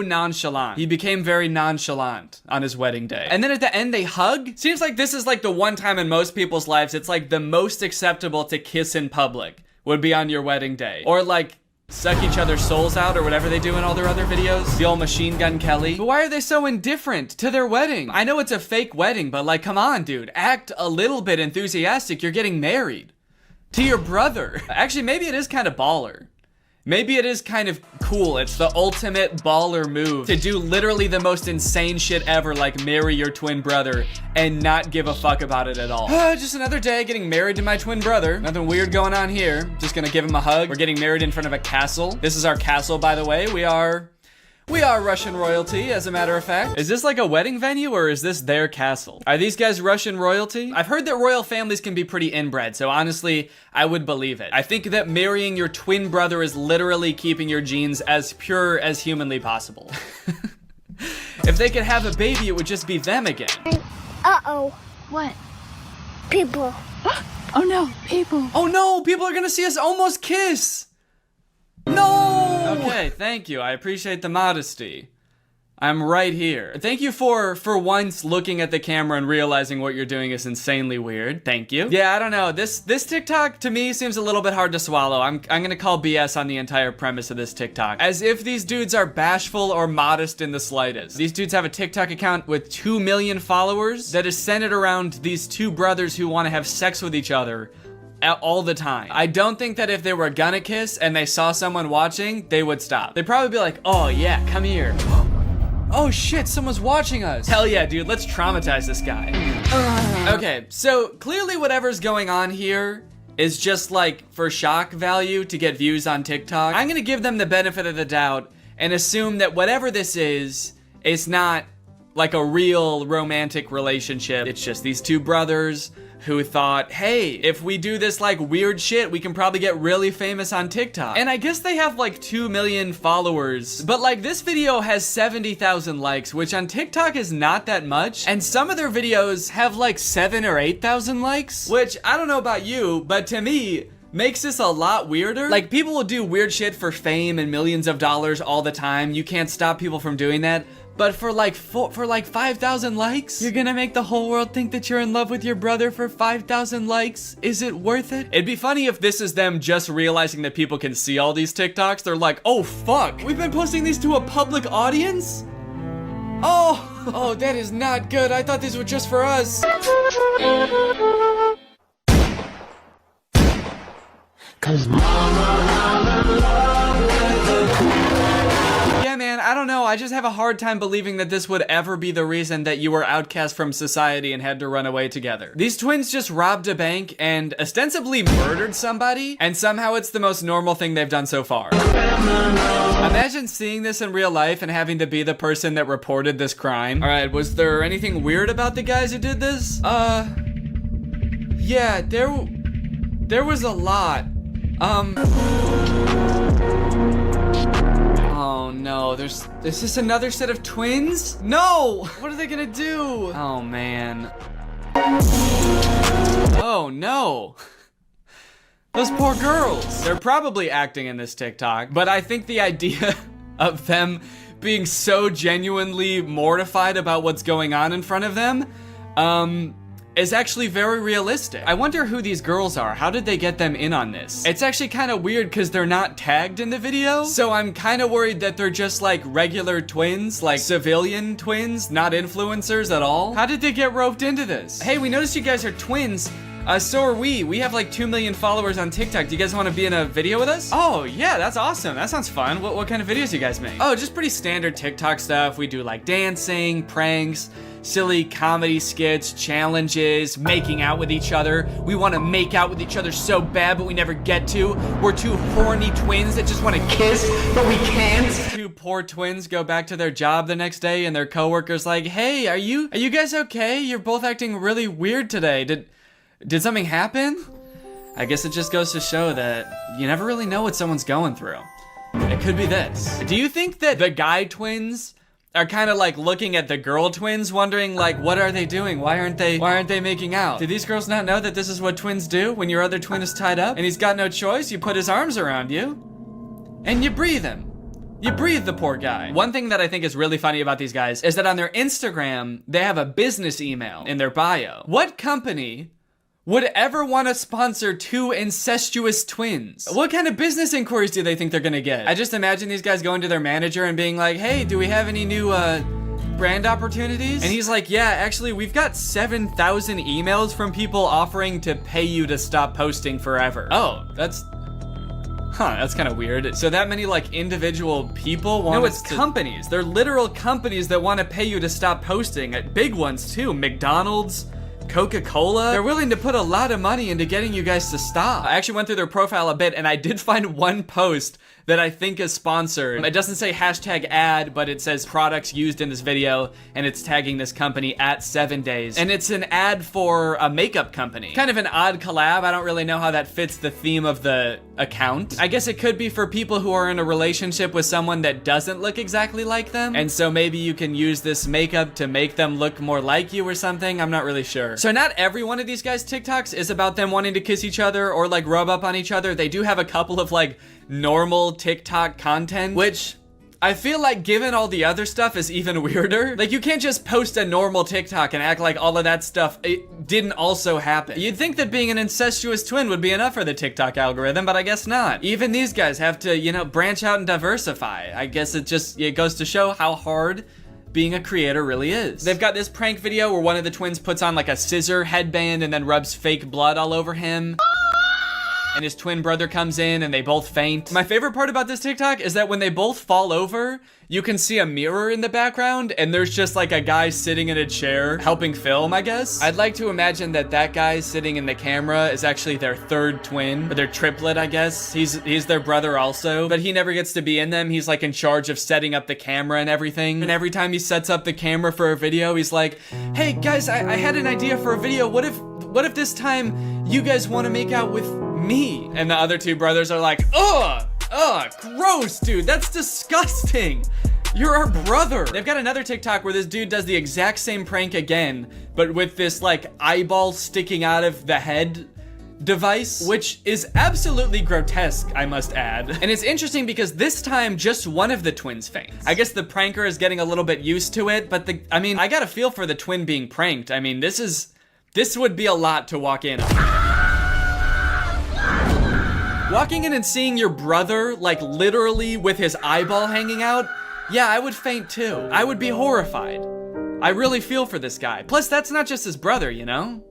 nonchalant. He became very nonchalant on his wedding day. And then at the end they hug? Seems like this is like the one time in most people's lives it's like the most acceptable to kiss in public would be on your wedding day. Or like suck each other's souls out or whatever they do in all their other videos. The old Machine Gun Kelly. But why are they so indifferent to their wedding? I know it's a fake wedding, but like, come on, dude. Act a little bit enthusiastic. You're getting married. To your brother. Actually, maybe it is kind of baller. Maybe it is kind of cool. It's the ultimate baller move to do literally the most insane shit ever, like marry your twin brother and not give a fuck about it at all. Just another day getting married to my twin brother. Nothing weird going on here. Just gonna give him a hug. We're getting married in front of a castle. This is our castle, by the way. We are Russian royalty, as a matter of fact. Is this like a wedding venue or is this their castle? Are these guys Russian royalty? I've heard that royal families can be pretty inbred, so honestly, I would believe it. I think that marrying your twin brother is literally keeping your genes as pure as humanly possible. If they could have a baby, it would just be them again. Uh-oh. What? People. Oh no, people. Oh no, people are gonna see us almost kiss. No! Okay, thank you. I appreciate the modesty. I'm right here. Thank you for once looking at the camera and realizing what you're doing is insanely weird. Thank you. Yeah, I don't know. This TikTok to me seems a little bit hard to swallow. I'm gonna call BS on the entire premise of this TikTok. As if these dudes are bashful or modest in the slightest. These dudes have a TikTok account with 2 million followers that is centered around these two brothers who want to have sex with each other all the time. I don't think that if they were gonna kiss and they saw someone watching, they would stop. They'd probably be like, oh yeah, come here. Oh shit, someone's watching us. Hell yeah, dude, let's traumatize this guy. Okay, so clearly whatever's going on here is just like for shock value to get views on TikTok. I'm gonna give them the benefit of the doubt and assume that whatever this is, it's not like a real romantic relationship. It's just these two brothers who thought, hey, if we do this like weird shit, we can probably get really famous on TikTok. And I guess they have like 2 million followers, but like this video has 70,000 likes, which on TikTok is not that much. And some of their videos have like 7,000 or 8,000 likes, which I don't know about you, but to me, makes this a lot weirder. Like people will do weird shit for fame and millions of dollars all the time. You can't stop people from doing that. But for like 5,000 likes, you're gonna make the whole world think that you're in love with your brother for 5,000 likes? Is it worth it? It'd be funny if this is them just realizing that people can see all these TikToks. They're like, oh fuck, we've been posting these to a public audience? Oh, that is not good. I thought these were just for us. Cause yeah, man, I don't know. I just have a hard time believing that this would ever be the reason that you were outcast from society and had to run away together. These twins just robbed a bank and ostensibly murdered somebody, and somehow it's the most normal thing they've done so far. Imagine seeing this in real life and having to be the person that reported this crime. All right, was there anything weird about the guys who did this? Yeah, there was a lot. is this another set of twins? No! What are they gonna do? Oh, man. Oh, no. Those poor girls. They're probably acting in this TikTok, but I think the idea of them being so genuinely mortified about what's going on in front of them, is actually very realistic. I wonder who these girls are. How did they get them in on this? It's actually kind of weird because they're not tagged in the video. So I'm kind of worried that they're just like regular twins, like civilian twins, not influencers at all. How did they get roped into this? Hey, we noticed you guys are twins. So are we. We have like 2 million followers on TikTok. Do you guys want to be in a video with us? Oh, yeah, that's awesome. That sounds fun. What kind of videos do you guys make? Oh, just pretty standard TikTok stuff. We do like dancing, pranks, silly comedy skits, challenges, making out with each other. We want to make out with each other so bad, but we never get to. We're two horny twins that just want to kiss, but we can't. Two poor twins go back to their job the next day and their coworker's like, hey, are you guys okay? You're both acting really weird today. Did something happen? I guess it just goes to show that you never really know what someone's going through. It could be this. Do you think that the guy twins are kind of like looking at the girl twins wondering like, what are they doing? Why aren't they making out? Do these girls not know that this is what twins do when your other twin is tied up and he's got no choice? You put his arms around you and you breathe him. You breathe the poor guy. One thing that I think is really funny about these guys is that on their Instagram, they have a business email in their bio. What company would ever want to sponsor two incestuous twins? What kind of business inquiries do they think they're gonna get? I just imagine these guys going to their manager and being like, hey, do we have any new brand opportunities? And he's like, yeah, actually, we've got 7,000 emails from people offering to pay you to stop posting forever. Oh, that's kind of weird. So that many like individual people want. No, it's companies. They're literal companies that want to pay you to stop posting. Big ones too. McDonald's, Coca-Cola. They're willing to put a lot of money into getting you guys to stop. I actually went through their profile a bit and I did find one post that I think is sponsored. It doesn't say hashtag ad, but it says products used in this video, and it's tagging this company at 7 days. And it's an ad for a makeup company. Kind of an odd collab. I don't really know how that fits the theme of the account. I guess it could be for people who are in a relationship with someone that doesn't look exactly like them. And so maybe you can use this makeup to make them look more like you or something. I'm not really sure. So not every one of these guys' TikToks is about them wanting to kiss each other or like rub up on each other. They do have a couple of like normal TikTok content, which I feel like given all the other stuff is even weirder. Like you can't just post a normal TikTok and act like all of that stuff it didn't also happen. You'd think that being an incestuous twin would be enough for the TikTok algorithm, but I guess not. Even these guys have to, you know, branch out and diversify. I guess it goes to show how hard being a creator really is. They've got this prank video where one of the twins puts on like a scissor headband and then rubs fake blood all over him. And his twin brother comes in and they both faint. My favorite part about this TikTok is that when they both fall over, you can see a mirror in the background and there's just like a guy sitting in a chair helping film, I guess. I'd like to imagine that that guy sitting in the camera is actually their third twin, or their triplet, I guess. He's their brother also, but he never gets to be in them. He's like in charge of setting up the camera and everything. And every time he sets up the camera for a video, he's like, hey guys, I had an idea for a video. What if this time you guys want to make out with me? And the other two brothers are like, ugh, gross, dude, that's disgusting. You're our brother. They've got another TikTok where this dude does the exact same prank again, but with this like eyeball sticking out of the head device, which is absolutely grotesque, I must add. And it's interesting because this time just one of the twins faints. I guess the pranker is getting a little bit used to it, but I got a feel for the twin being pranked. I mean, this would be a lot to walk in on. Walking in and seeing your brother, like literally with his eyeball hanging out, yeah, I would faint too. I would be horrified. I really feel for this guy. Plus, that's not just his brother, you know?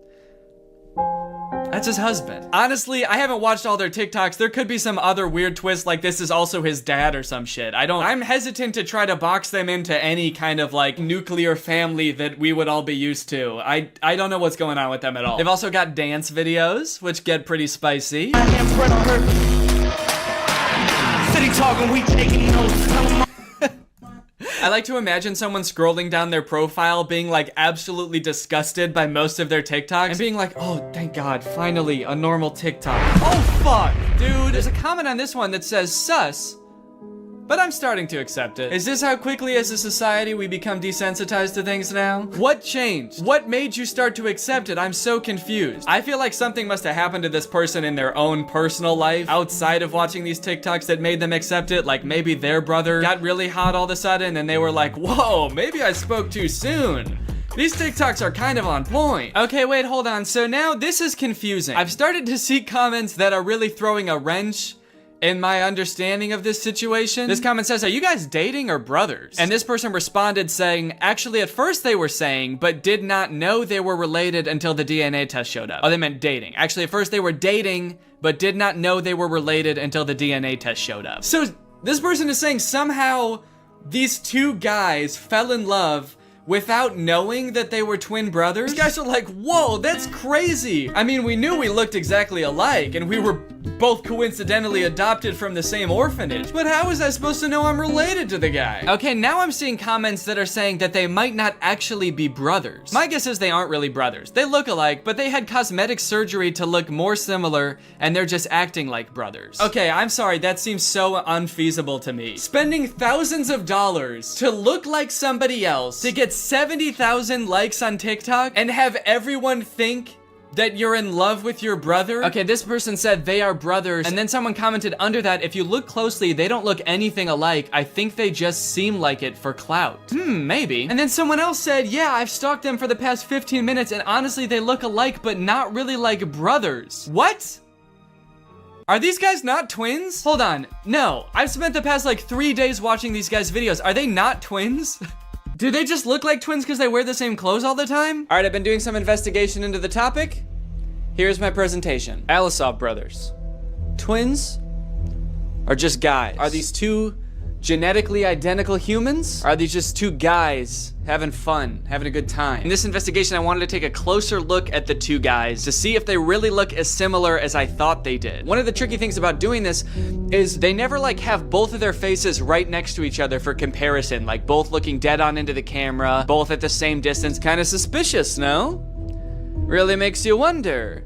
That's his husband. Honestly, I haven't watched all their TikToks. There could be some other weird twist like this is also his dad or some shit. I'm hesitant to try to box them into any kind of like nuclear family that we would all be used to. I don't know what's going on with them at all. They've also got dance videos, which get pretty spicy. City talking, we taking notes. I like to imagine someone scrolling down their profile being like absolutely disgusted by most of their TikToks and being like, oh, thank God, finally a normal TikTok. Oh, fuck, dude. There's a comment on this one that says, sus, but I'm starting to accept it. Is this how quickly as a society we become desensitized to things now? What changed? What made you start to accept it? I'm so confused. I feel like something must have happened to this person in their own personal life outside of watching these TikToks that made them accept it. Like maybe their brother got really hot all of a sudden and they were like, whoa, maybe I spoke too soon. These TikToks are kind of on point. Okay, wait, hold on. So now this is confusing. I've started to see comments that are really throwing a wrench in my understanding of this situation. This comment says, are you guys dating or brothers? And this person responded saying, actually at first they were saying, but did not know they were related until the DNA test showed up. Oh, they meant dating. Actually at first they were dating, but did not know they were related until the DNA test showed up. So this person is saying somehow these two guys fell in love without knowing that they were twin brothers. These guys are like, whoa, that's crazy. I mean, we knew we looked exactly alike and we were both coincidentally adopted from the same orphanage, but how was I supposed to know I'm related to the guy? Okay, now I'm seeing comments that are saying that they might not actually be brothers. My guess is they aren't really brothers. They look alike, but they had cosmetic surgery to look more similar and they're just acting like brothers. Okay, I'm sorry, that seems so unfeasible to me. Spending thousands of dollars to look like somebody else, to get 70,000 likes on TikTok and have everyone think that you're in love with your brother? Okay, this person said they are brothers, and then someone commented under that, if you look closely, they don't look anything alike. I think they just seem like it for clout. Maybe. And then someone else said, yeah, I've stalked them for the past 15 minutes, and honestly, they look alike, but not really like brothers. What? Are these guys not twins? Hold on, no. I've spent the past like 3 days watching these guys' videos. Are they not twins? Do they just look like twins because they wear the same clothes all the time? All right, I've been doing some investigation into the topic. Here's my presentation. Alisov brothers. Twins or just guys? Are these two genetically identical humans? Are these just two guys having fun, having a good time? In this investigation, I wanted to take a closer look at the two guys to see if they really look as similar as I thought they did. One of the tricky things about doing this is they never like have both of their faces right next to each other for comparison, like both looking dead on into the camera, both at the same distance. Kind of suspicious, no? Really makes you wonder.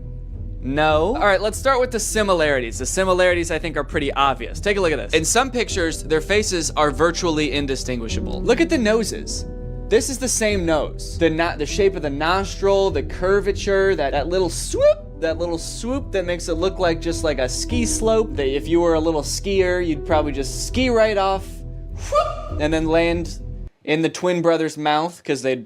No. All right, let's start with the similarities. The similarities I think are pretty obvious. Take a look at this. In some pictures, their faces are virtually indistinguishable. Look at the noses. This is the same nose. The shape of the nostril, the curvature, that little swoop that makes it look like just like a ski slope. That if you were a little skier, you'd probably just ski right off, whoop, and then land in the twin brothers' mouth because they'd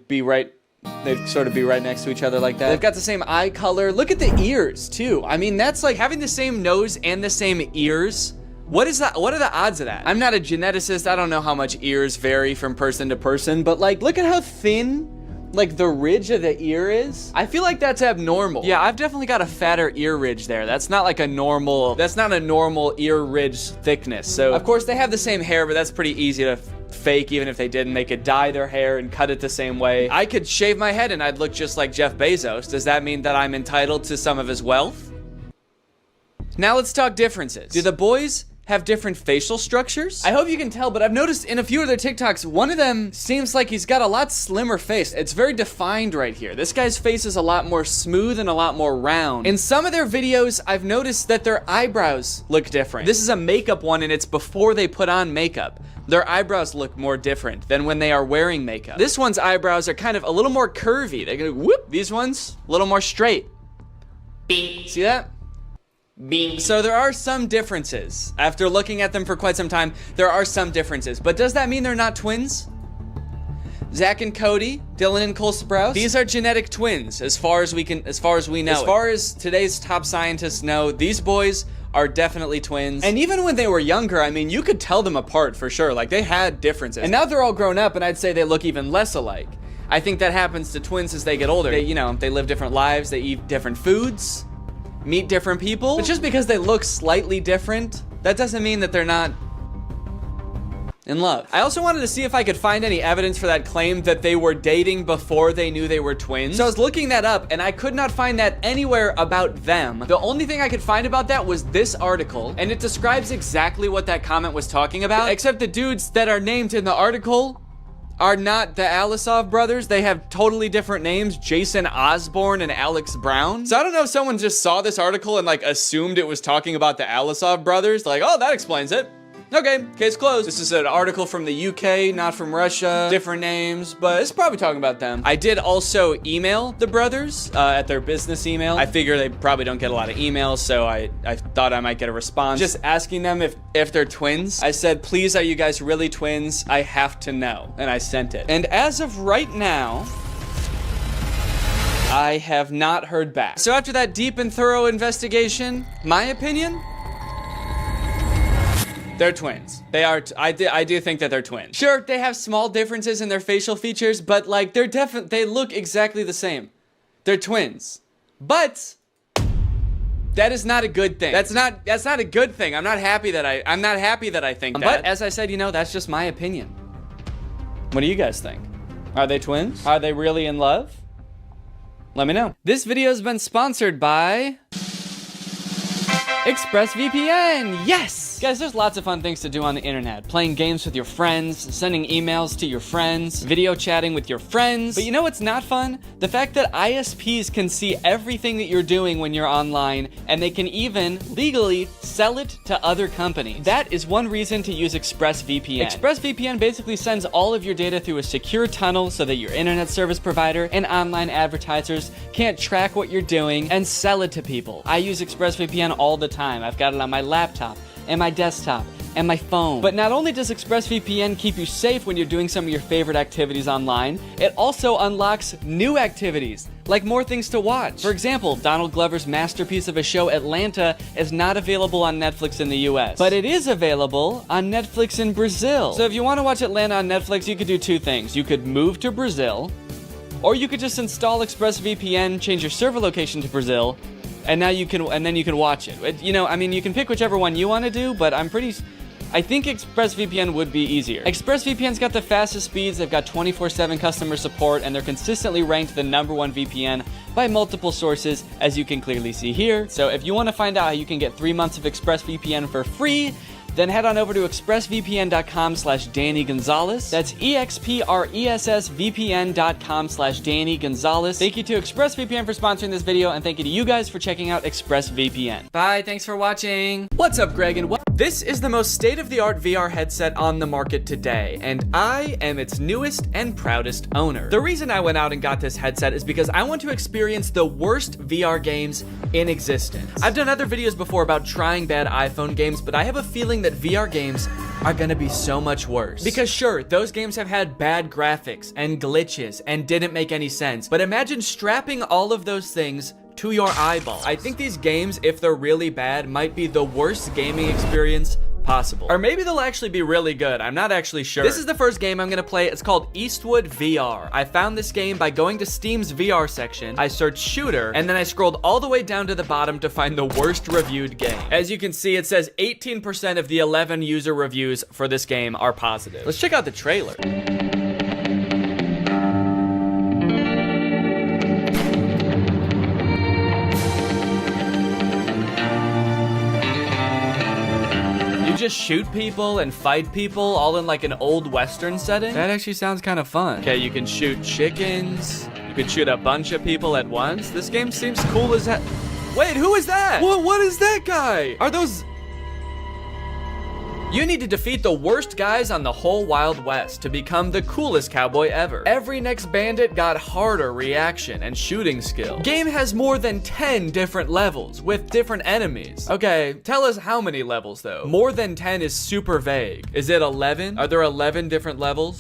sort of be right next to each other like that. They've got the same eye color. Look at the ears too. I mean, that's like having the same nose and the same ears. What is that? What are the odds of that? I'm not a geneticist. I don't know how much ears vary from person to person, but like, look at how thin like the ridge of the ear is. I feel like that's abnormal. Yeah, I've definitely got a fatter ear ridge there. That's not a normal ear ridge thickness. So of course they have the same hair, but that's pretty easy to fake. Even if they didn't, they could dye their hair and cut it the same way. I could shave my head and I'd look just like Jeff Bezos. Does that mean that I'm entitled to some of his wealth? Now let's talk differences. Do the boys have different facial structures? I hope you can tell, but I've noticed in a few of their TikToks, one of them seems like he's got a lot slimmer face. It's very defined right here. This guy's face is a lot more smooth and a lot more round. In some of their videos, I've noticed that their eyebrows look different. This is a makeup one and it's before they put on makeup. Their eyebrows look more different than when they are wearing makeup. This one's eyebrows are kind of a little more curvy. They go whoop. These ones, a little more straight. See that? So there are some differences. After looking at them for quite some time, there are some differences. But does that mean they're not twins? Zach and Cody, Dylan and Cole Sprouse, these are genetic twins as far as we know. As far as today's top scientists know, these boys are definitely twins. And even when they were younger, I mean, you could tell them apart for sure. Like they had differences. And now they're all grown up and I'd say they look even less alike. I think that happens to twins as they get older. They live different lives, they eat different foods, meet different people. But just because they look slightly different, that doesn't mean that they're not in love. I also wanted to see if I could find any evidence for that claim that they were dating before they knew they were twins. So I was looking that up and I could not find that anywhere about them. The only thing I could find about that was this article, and it describes exactly what that comment was talking about, except the dudes that are named in the article are not the Alisov brothers. They have totally different names, Jason Osborne and Alex Brown. So I don't know if someone just saw this article and like assumed it was talking about the Alisov brothers. Like, oh, that explains it. Okay, case closed. This is an article from the UK, not from Russia. Different names, but it's probably talking about them. I did also email the brothers at their business email. I figure they probably don't get a lot of emails, so I thought I might get a response. Just asking them if they're twins. I said, please, are you guys really twins? I have to know. And I sent it. And as of right now, I have not heard back. So after that deep and thorough investigation, my opinion, they're twins. They are, I do think that they're twins. Sure, they have small differences in their facial features, but like they look exactly the same. They're twins. But that is not a good thing. That's not a good thing. I'm not happy that I think that. But as I said, you know, that's just my opinion. What do you guys think? Are they twins? Are they really in love? Let me know. This video has been sponsored by ExpressVPN. Yes! Guys, there's lots of fun things to do on the internet. Playing games with your friends, sending emails to your friends, video chatting with your friends. But you know what's not fun? The fact that ISPs can see everything that you're doing when you're online, and they can even legally sell it to other companies. That is one reason to use ExpressVPN. ExpressVPN basically sends all of your data through a secure tunnel so that your internet service provider and online advertisers can't track what you're doing and sell it to people. I use ExpressVPN all the time. I've got it on my laptop and my desktop and my phone. But not only does ExpressVPN keep you safe when you're doing some of your favorite activities online, it also unlocks new activities, like more things to watch. For example, Donald Glover's masterpiece of a show, Atlanta, is not available on Netflix in the US, but it is available on Netflix in Brazil. So if you want to watch Atlanta on Netflix, you could do two things. You could move to Brazil, or you could just install ExpressVPN, change your server location to Brazil, and now you can watch it. You know, I mean, you can pick whichever one you want to do, but I think ExpressVPN would be easier. ExpressVPN's got the fastest speeds, they've got 24/7 customer support, and they're consistently ranked the #1 VPN by multiple sources, as you can clearly see here. So if you want to find out how you can get 3 months of ExpressVPN for free, then head on over to expressvpn.com/Danny Gonzalez. That's expressvpn.com/Danny Gonzalez. Thank you to ExpressVPN for sponsoring this video, and thank you to you guys for checking out ExpressVPN. Bye, thanks for watching. What's up, Greg, and this is the most state-of-the-art VR headset on the market today, and I am its newest and proudest owner. The reason I went out and got this headset is because I want to experience the worst VR games in existence. I've done other videos before about trying bad iPhone games, but I have a feeling that VR games are gonna be so much worse. Because sure, those games have had bad graphics and glitches and didn't make any sense, but imagine strapping all of those things to your eyeballs. I think these games, if they're really bad, might be the worst gaming experience possible. Or maybe they'll actually be really good. I'm not actually sure. This is the first game I'm gonna play. It's called Eastwood VR. I found this game by going to Steam's VR section. I searched shooter, and then I scrolled all the way down to the bottom to find the worst reviewed game. As you can see, it says 18% of the 11 user reviews for this game are positive. Let's check out the trailer. Just shoot people and fight people all in like an old Western setting? That actually sounds kind of fun. Okay, you can shoot chickens. You can shoot a bunch of people at once. This game seems cool as hell. Wait, who is that? What is that guy? Are those... You need to defeat the worst guys on the whole Wild West to become the coolest cowboy ever. Every next bandit got harder reaction and shooting skill. Game has more than 10 different levels with different enemies. Okay, tell us how many levels though. More than 10 is super vague. Is it 11? Are there 11 different levels?